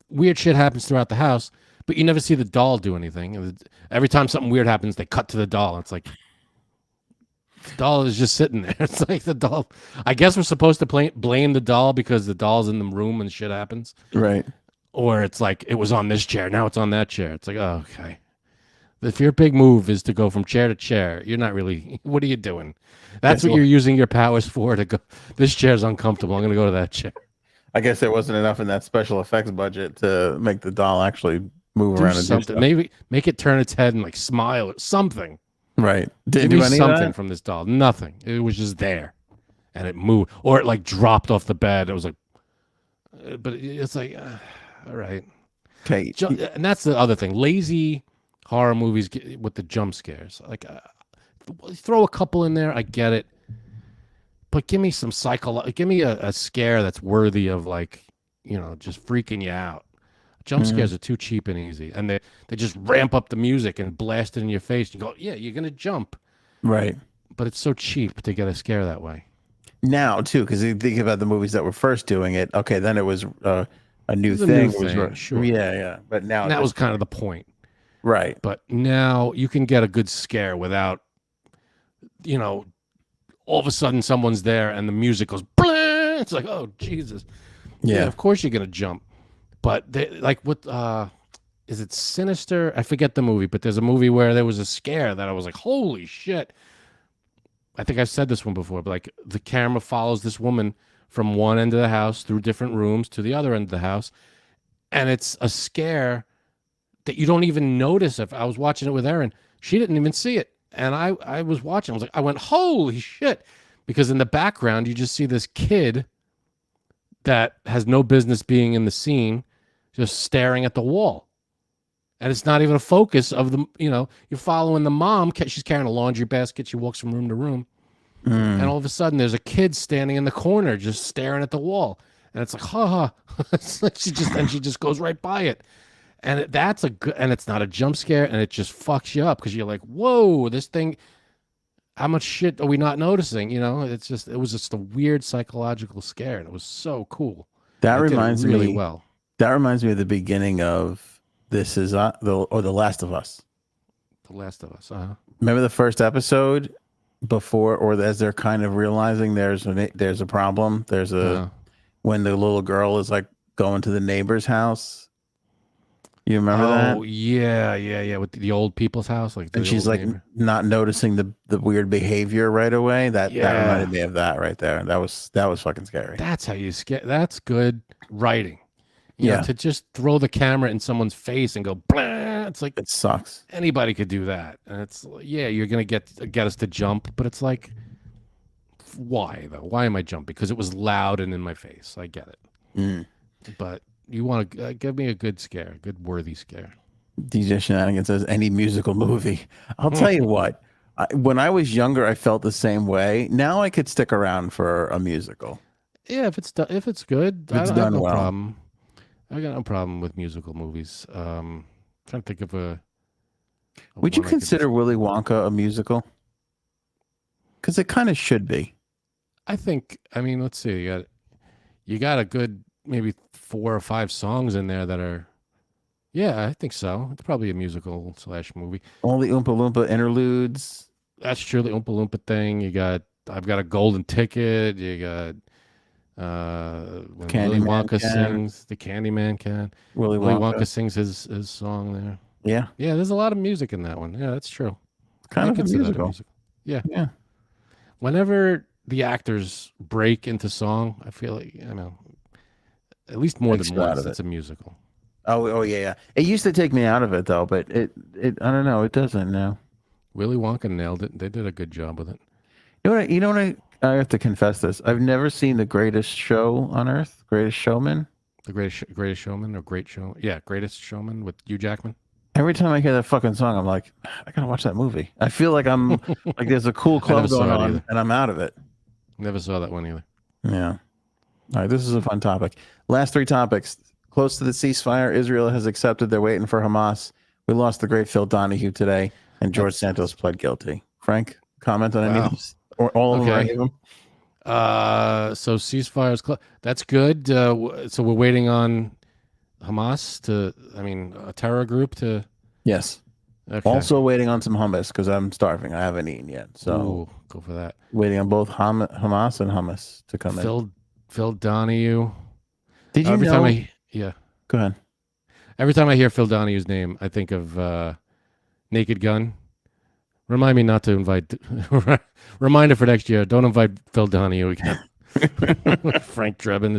weird shit happens throughout the house, but you never see the doll do anything. Every time something weird happens, they cut to the doll. It's like the doll is just sitting there. It's like the doll. I guess we're supposed to blame the doll because the doll's in the room and shit happens, right? Or it's like it was on this chair, now it's on that chair. It's like, oh, okay. If your big move is to go from chair to chair, you're not really. What are you doing? That's what you're using your powers for. To go. This chair's uncomfortable. I'm going to go to that chair. I guess there wasn't enough in that special effects budget to make the doll actually move around and something. do stuff. Maybe make it turn its head and like smile or something. Right? Didn't do any something of that? From this doll. Nothing. It was just there, and it moved, or it like dropped off the bed. It was like, but it's like, all right. Okay. And that's the other thing. Lazy horror movies with the jump scares. Like, throw a couple in there. I get it. But give me some give me a scare that's worthy of, like, just freaking you out. Jump scares are too cheap and easy. And they just ramp up the music and blast it in your face. You go, yeah, you're going to jump. Right. But it's so cheap to get a scare that way. Now, too, because you think about the movies that were first doing it. Okay, then it was a new thing. Sure. Yeah. But now that was kind of the point. Right. But now you can get a good scare without, all of a sudden someone's there and the music goes, blah! It's like, oh, Jesus. Yeah, of course you're going to jump. But is it Sinister? I forget the movie, but there's a movie where there was a scare that I was like, holy shit. I think I've said this one before, but like the camera follows this woman from one end of the house through different rooms to the other end of the house. And it's a scare that you don't even notice. If I was watching it with Erin, she didn't even see it. And I was watching. I went, holy shit. Because in the background, you just see this kid that has no business being in the scene, just staring at the wall. And it's not even a focus of the, you're following the mom. She's carrying a laundry basket. She walks from room to room. And all of a sudden, there's a kid standing in the corner, just staring at the wall. And it's like, ha ha. she just goes right by it. And that's and it's not a jump scare, and it just fucks you up because you're like, whoa, this thing, how much shit are we not noticing? It was just a weird psychological scare, and it was so cool. That reminds me really well. That reminds me of the beginning of This Is The Last of Us. The Last of Us, Remember the first episode before, or as they're kind of realizing there's a problem. When the little girl is like going to the neighbor's house. You remember that? Oh, yeah. With the old people's house. And she's like not noticing the weird behavior right away. That reminded me of that right there. That was fucking scary. That's how you scare. That's good writing. To just throw the camera in someone's face and go, blah, it's like, it sucks. Anybody could do that. And it's, you're going to get us to jump. But it's like, why though? Why am I jumping? Because it was loud and in my face. I get it. But you want to give me a good scare, a good worthy scare. DJ Shenanigans says any musical movie. I'll tell you what. When I was younger, I felt the same way. Now I could stick around for a musical. Yeah, if it's good, I have no problem. I got no problem with musical movies. Trying to think of a. Would you consider Willy Wonka a musical? Because it kind of should be. I think. I mean, let's see. You got a good maybe 4 or 5 songs in there that are. Yeah, I think so. It's probably a musical / movie. All the Oompa Loompa interludes. That's true. The Oompa Loompa thing. You got. I've got a golden ticket. You got. When Willy Wonka sings, the Candyman can. Willy Wonka sings his song there. Yeah. Yeah, there's a lot of music in that one. Yeah, that's true. Kind of a musical. Yeah. Yeah. Whenever the actors break into song, I feel like, at least more than once, it's a musical. Oh yeah. It used to take me out of it though, but it I don't know, it doesn't now. Willy Wonka nailed it. They did a good job with it. You know what I have to confess this. I've never seen The Greatest Show on Earth, Greatest Showman. The Greatest Showman or Great Show? Yeah, Greatest Showman with Hugh Jackman. Every time I hear that fucking song, I'm like, I gotta watch that movie. I feel like I'm like there's a cool club going on, and I'm out of it. Never saw that one either. Yeah. All right, this is a fun topic. Last 3 topics. Close to the ceasefire, Israel has accepted they're waiting for Hamas. We lost the great Phil Donahue today, and George Santos pled guilty. Frank, comment on any of these? Or all of them? So ceasefire's close. That's good. So we're waiting on Hamas a terror group to. Yes. Okay. Also waiting on some hummus because I'm starving. I haven't eaten yet. So go for that. Waiting on both Hamas and hummus to come in. Phil Donahue. Did you know? Yeah. Go ahead. Every time I hear Phil Donahue's name, I think of Naked Gun. Remind me not to invite. Reminder for next year: don't invite Phil Donahue again. Frank Drebin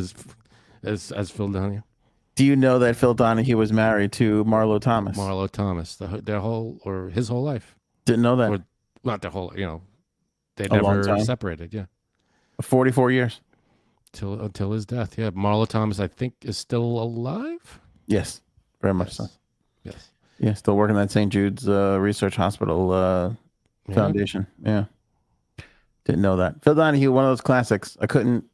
as Phil Donahue. Do you know that Phil Donahue was married to Marlo Thomas? Marlo Thomas, his whole life. Didn't know that. Or not their whole. They never separated. Yeah. 44 years. Until his death. Yeah. Marlo Thomas, I think, is still alive. Yes, very much so. Yes. Yeah, still working at St. Jude's Research Hospital Foundation. Yeah. Didn't know that. Phil Donahue, one of those classics. I couldn't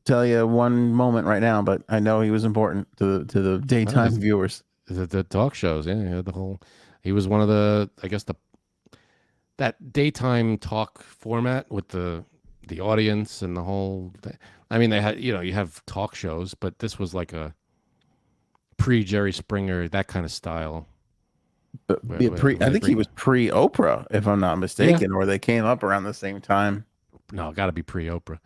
tell you one moment right now, but I know he was important to the daytime viewers. The talk shows, yeah, he was one of the, I guess that daytime talk format with the audience and the whole thing. I mean, they had, you have talk shows, but this was like a pre-Jerry Springer, that kind of style. But I think he was pre-Oprah, if I'm not mistaken, or they came up around the same time. No, got to be pre-Oprah.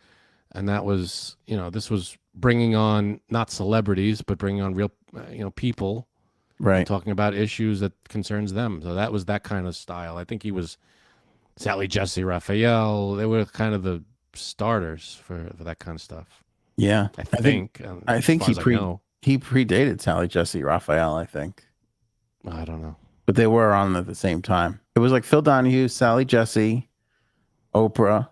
And that was, this was bringing on not celebrities, but bringing on real, people, right? Talking about issues that concerns them. So that was that kind of style. I think he was Sally Jesse Raphael. They were kind of the starters for that kind of stuff. Yeah, I think he predated Sally Jesse Raphael. I think. I don't know, but they were on at the same time. It was like Phil Donahue, Sally Jesse, Oprah.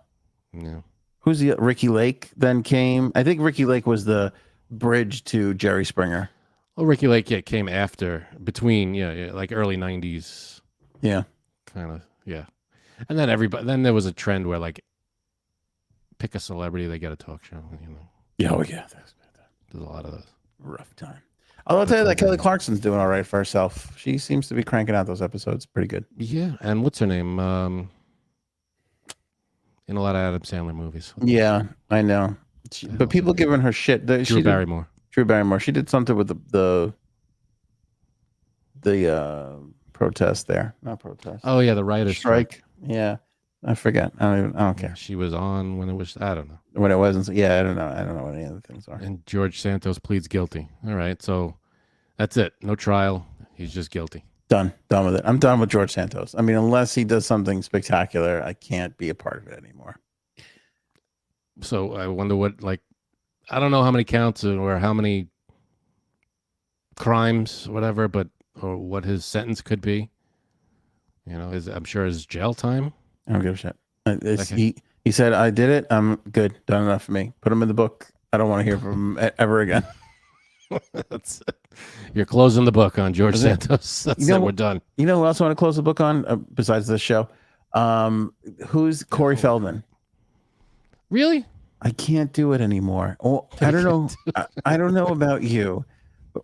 Yeah. Who's the Ricky Lake then came? I think Ricky Lake was the bridge to Jerry Springer. Well, Ricky Lake came after, between, like early 90s. Yeah. Kind of, yeah. And then there was a trend where like pick a celebrity, they get a talk show, Yeah, yeah. There's a lot of those. Rough time. Although I'll tell you that Kelly Clarkson's doing all right for herself. She seems to be cranking out those episodes pretty good. Yeah, and what's her name? In a lot of Adam Sandler movies. Yeah, I know. But people giving her shit. Drew Barrymore. Drew Barrymore. She did something with the protest there. Not protest. Oh yeah, the writer's strike. Yeah, I forget. I don't care. She was on when it was. I don't know when it wasn't. Yeah, I don't know. I don't know what any of the things are. And George Santos pleads guilty. All right, so that's it. No trial. He's just guilty. Done with it. I'm done with George Santos. I mean, unless he does something spectacular, I can't be a part of it anymore. So I wonder what, I don't know how many counts or how many crimes, whatever, or what his sentence could be. I'm sure his jail time. I don't give a shit. Okay. He said, I did it. I'm good. Done enough for me. Put him in the book. I don't want to hear from him ever again. That's it. You're closing the book on George Santos. That's it. We're done. You know who else I want to close the book on besides this show? Who's Corey Feldman? Really? I can't do it anymore. Oh, I don't know. I don't know about you,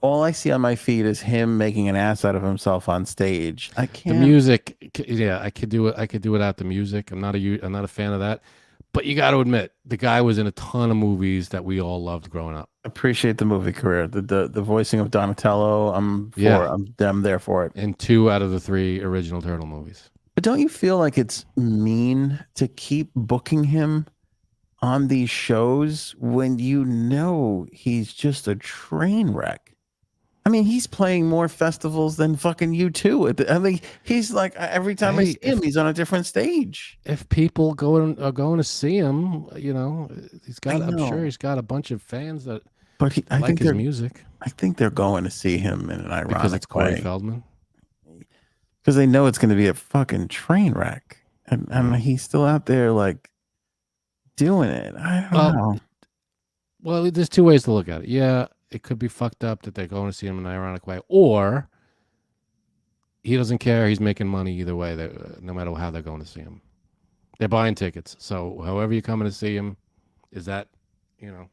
All I see on my feed is him making an ass out of himself on stage. I The can't. music, yeah, I could do it. I could do without the music. I'm not a fan of that. But you got to admit, the guy was in a ton of movies that we all loved growing up. Appreciate the movie career. The voicing of Donatello, Yeah. I'm there for it. In 2 out of the 3 original Turtle movies. But don't you feel like it's mean to keep booking him on these shows when you know he's just a train wreck? I mean, he's playing more festivals than fucking U2. I mean, he's like every time I see him, he's on a different stage. If people are going to see him, you know, I'm sure he's got a bunch of fans that I like think his music. I think they're going to see him in an ironic because it's Corey way. Feldman. Because they know it's going to be a fucking train wreck, and he's still out there like doing it. I don't know. Well, there's 2 ways to look at it. Yeah, it could be fucked up that they're going to see him in an ironic way, or he doesn't care. He's making money either way. No matter how they're going to see him, they're buying tickets. So however you're coming to see him, is that, you know,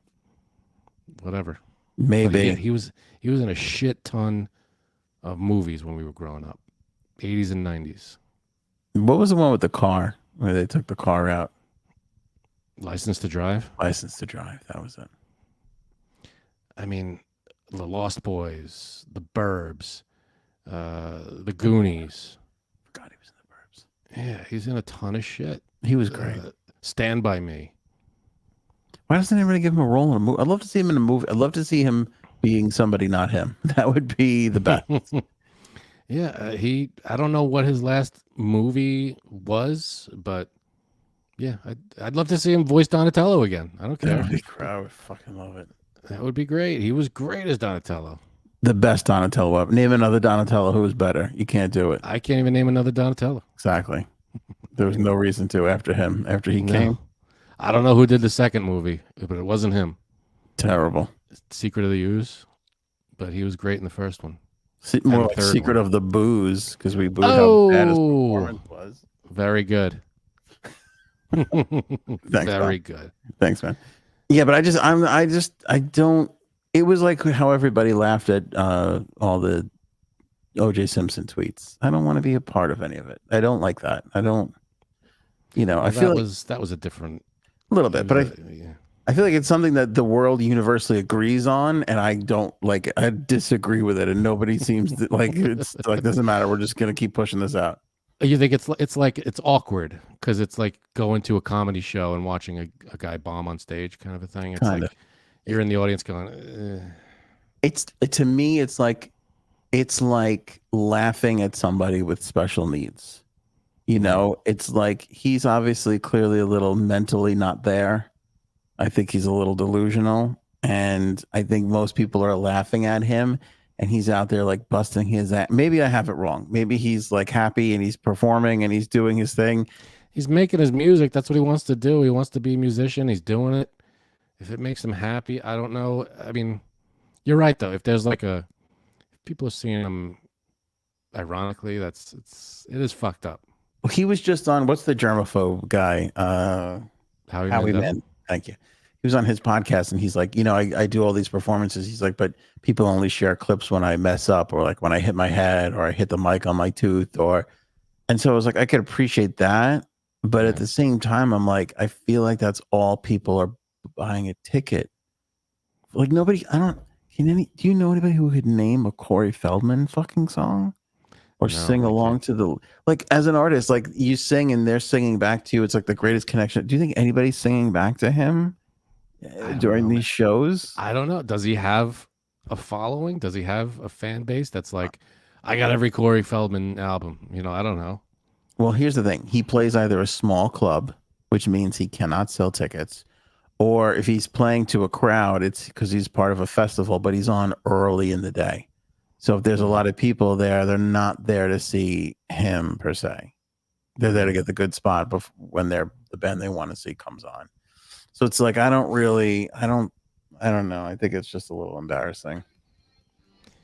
whatever. Maybe yeah, he was in a shit ton of movies when we were growing up, 80s and 90s. What was the one with the car where they took the car out? License to Drive. License to Drive. That was it. I mean, The Lost Boys, The Burbs, The Goonies. Forgot he was in The Burbs. Yeah, he's in a ton of shit. He was great. Stand By Me. Why doesn't anybody give him a role in a movie? I'd love to see him in a movie. I'd love to see him being somebody, not him. That would be the best. Yeah, I don't know what his last movie was, but yeah, I'd love to see him voice Donatello again. I don't care. I would fucking love it. That would be great. He was great as Donatello. The best Donatello ever. Name another Donatello who was better. You can't do it. I can't even name another Donatello. Exactly. There was no reason to after him. After he came. I don't know who did the second movie, but it wasn't him. Terrible. Secret of the Ooze, but he was great in the first one. More like Secret of the Booze, because we booed how bad his performance was. Very good. Thanks, Very good. Thanks, man. Yeah, but I don't. It was like how everybody laughed at all the O.J. Simpson tweets. I don't want to be a part of any of it. I don't like that. I don't. You know, I feel that was a different. A little bit, but I feel like it's something that the world universally agrees on, and I don't like. I disagree with it, and nobody seems to, like it's like doesn't matter. We're just gonna keep pushing this out. You think it's awkward because it's like going to a comedy show and watching a guy bomb on stage, kind of a thing. It's like you're in the audience going. It's to me, it's like laughing at somebody with special needs. You know, it's like he's obviously clearly a little mentally not there. I think he's a little delusional, and I think most people are laughing at him, and he's out there like busting his ass. Maybe I have it wrong. Maybe he's like happy and he's performing and he's doing his thing. He's making his music. That's what he wants to do. He wants to be a musician. He's doing it. If it makes him happy, I don't know. I mean, you're right though. If there's like if people are seeing him ironically, it is fucked up. He was just on, what's the germaphobe guy? Howie Mandel. Thank you. He was on his podcast and he's like, you know, I do all these performances. He's like, but people only share clips when I mess up or like when I hit my head or I hit the mic on my tooth and so I was like, I could appreciate that. But at the same time, I'm like, I feel like that's all people are buying a ticket. Like nobody, do you know anybody who could name a Corey Feldman fucking song? Or sing along to the, like as an artist, like you sing and they're singing back to you. It's like the greatest connection. Do you think anybody's singing back to him during these shows? I don't know. Does he have a following? Does he have a fan base that's like, I got every Corey Feldman album? You know, I don't know. Well, here's the thing. He plays either a small club, which means he cannot sell tickets, or if he's playing to a crowd, it's because he's part of a festival, but he's on early in the day. So if there's a lot of people there, they're not there to see him per se. They're there to get the good spot when the band they want to see comes on. So it's like, I don't know. I think it's just a little embarrassing.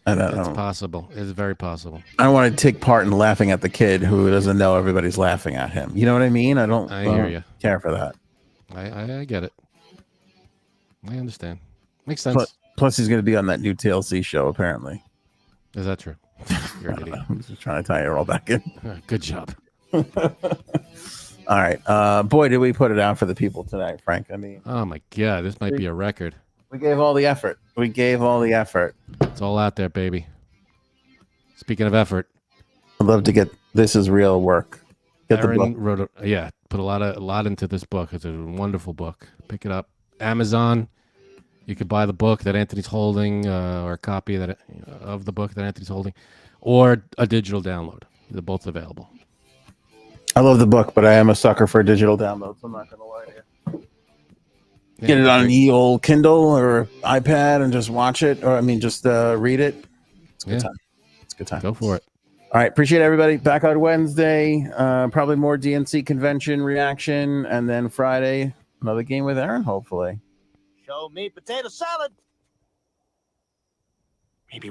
It's possible. It's very possible. I don't want to take part in laughing at the kid who doesn't know everybody's laughing at him. You know what I mean? I hear you. Care for that. I get it. I understand. Makes sense. Plus, he's going to be on that new TLC show, apparently. Is that true? You're an idiot. I'm just trying to tie it all back in. Good job. All right. Boy, did we put it out for the people tonight, Frank. I mean, Oh my God, this might be a record. we gave all the effort. It's all out there, baby. Speaking of effort, I'd love to get This Is Real work. Get the book. Aaron wrote put a lot into this book. It's a wonderful book. Pick it up. Amazon. You could buy the book that Anthony's holding, or a copy of the book that Anthony's holding, or a digital download. They're both available. I love the book, but I am a sucker for digital downloads. I'm not going to lie to you. Yeah, Get it on an old Kindle or iPad and just watch it, or just read it. It's a good time. It's a good time. Go for it. All right, appreciate everybody. Back on Wednesday, probably more DNC convention reaction, and then Friday another game with Aaron, hopefully. Show me potato salad.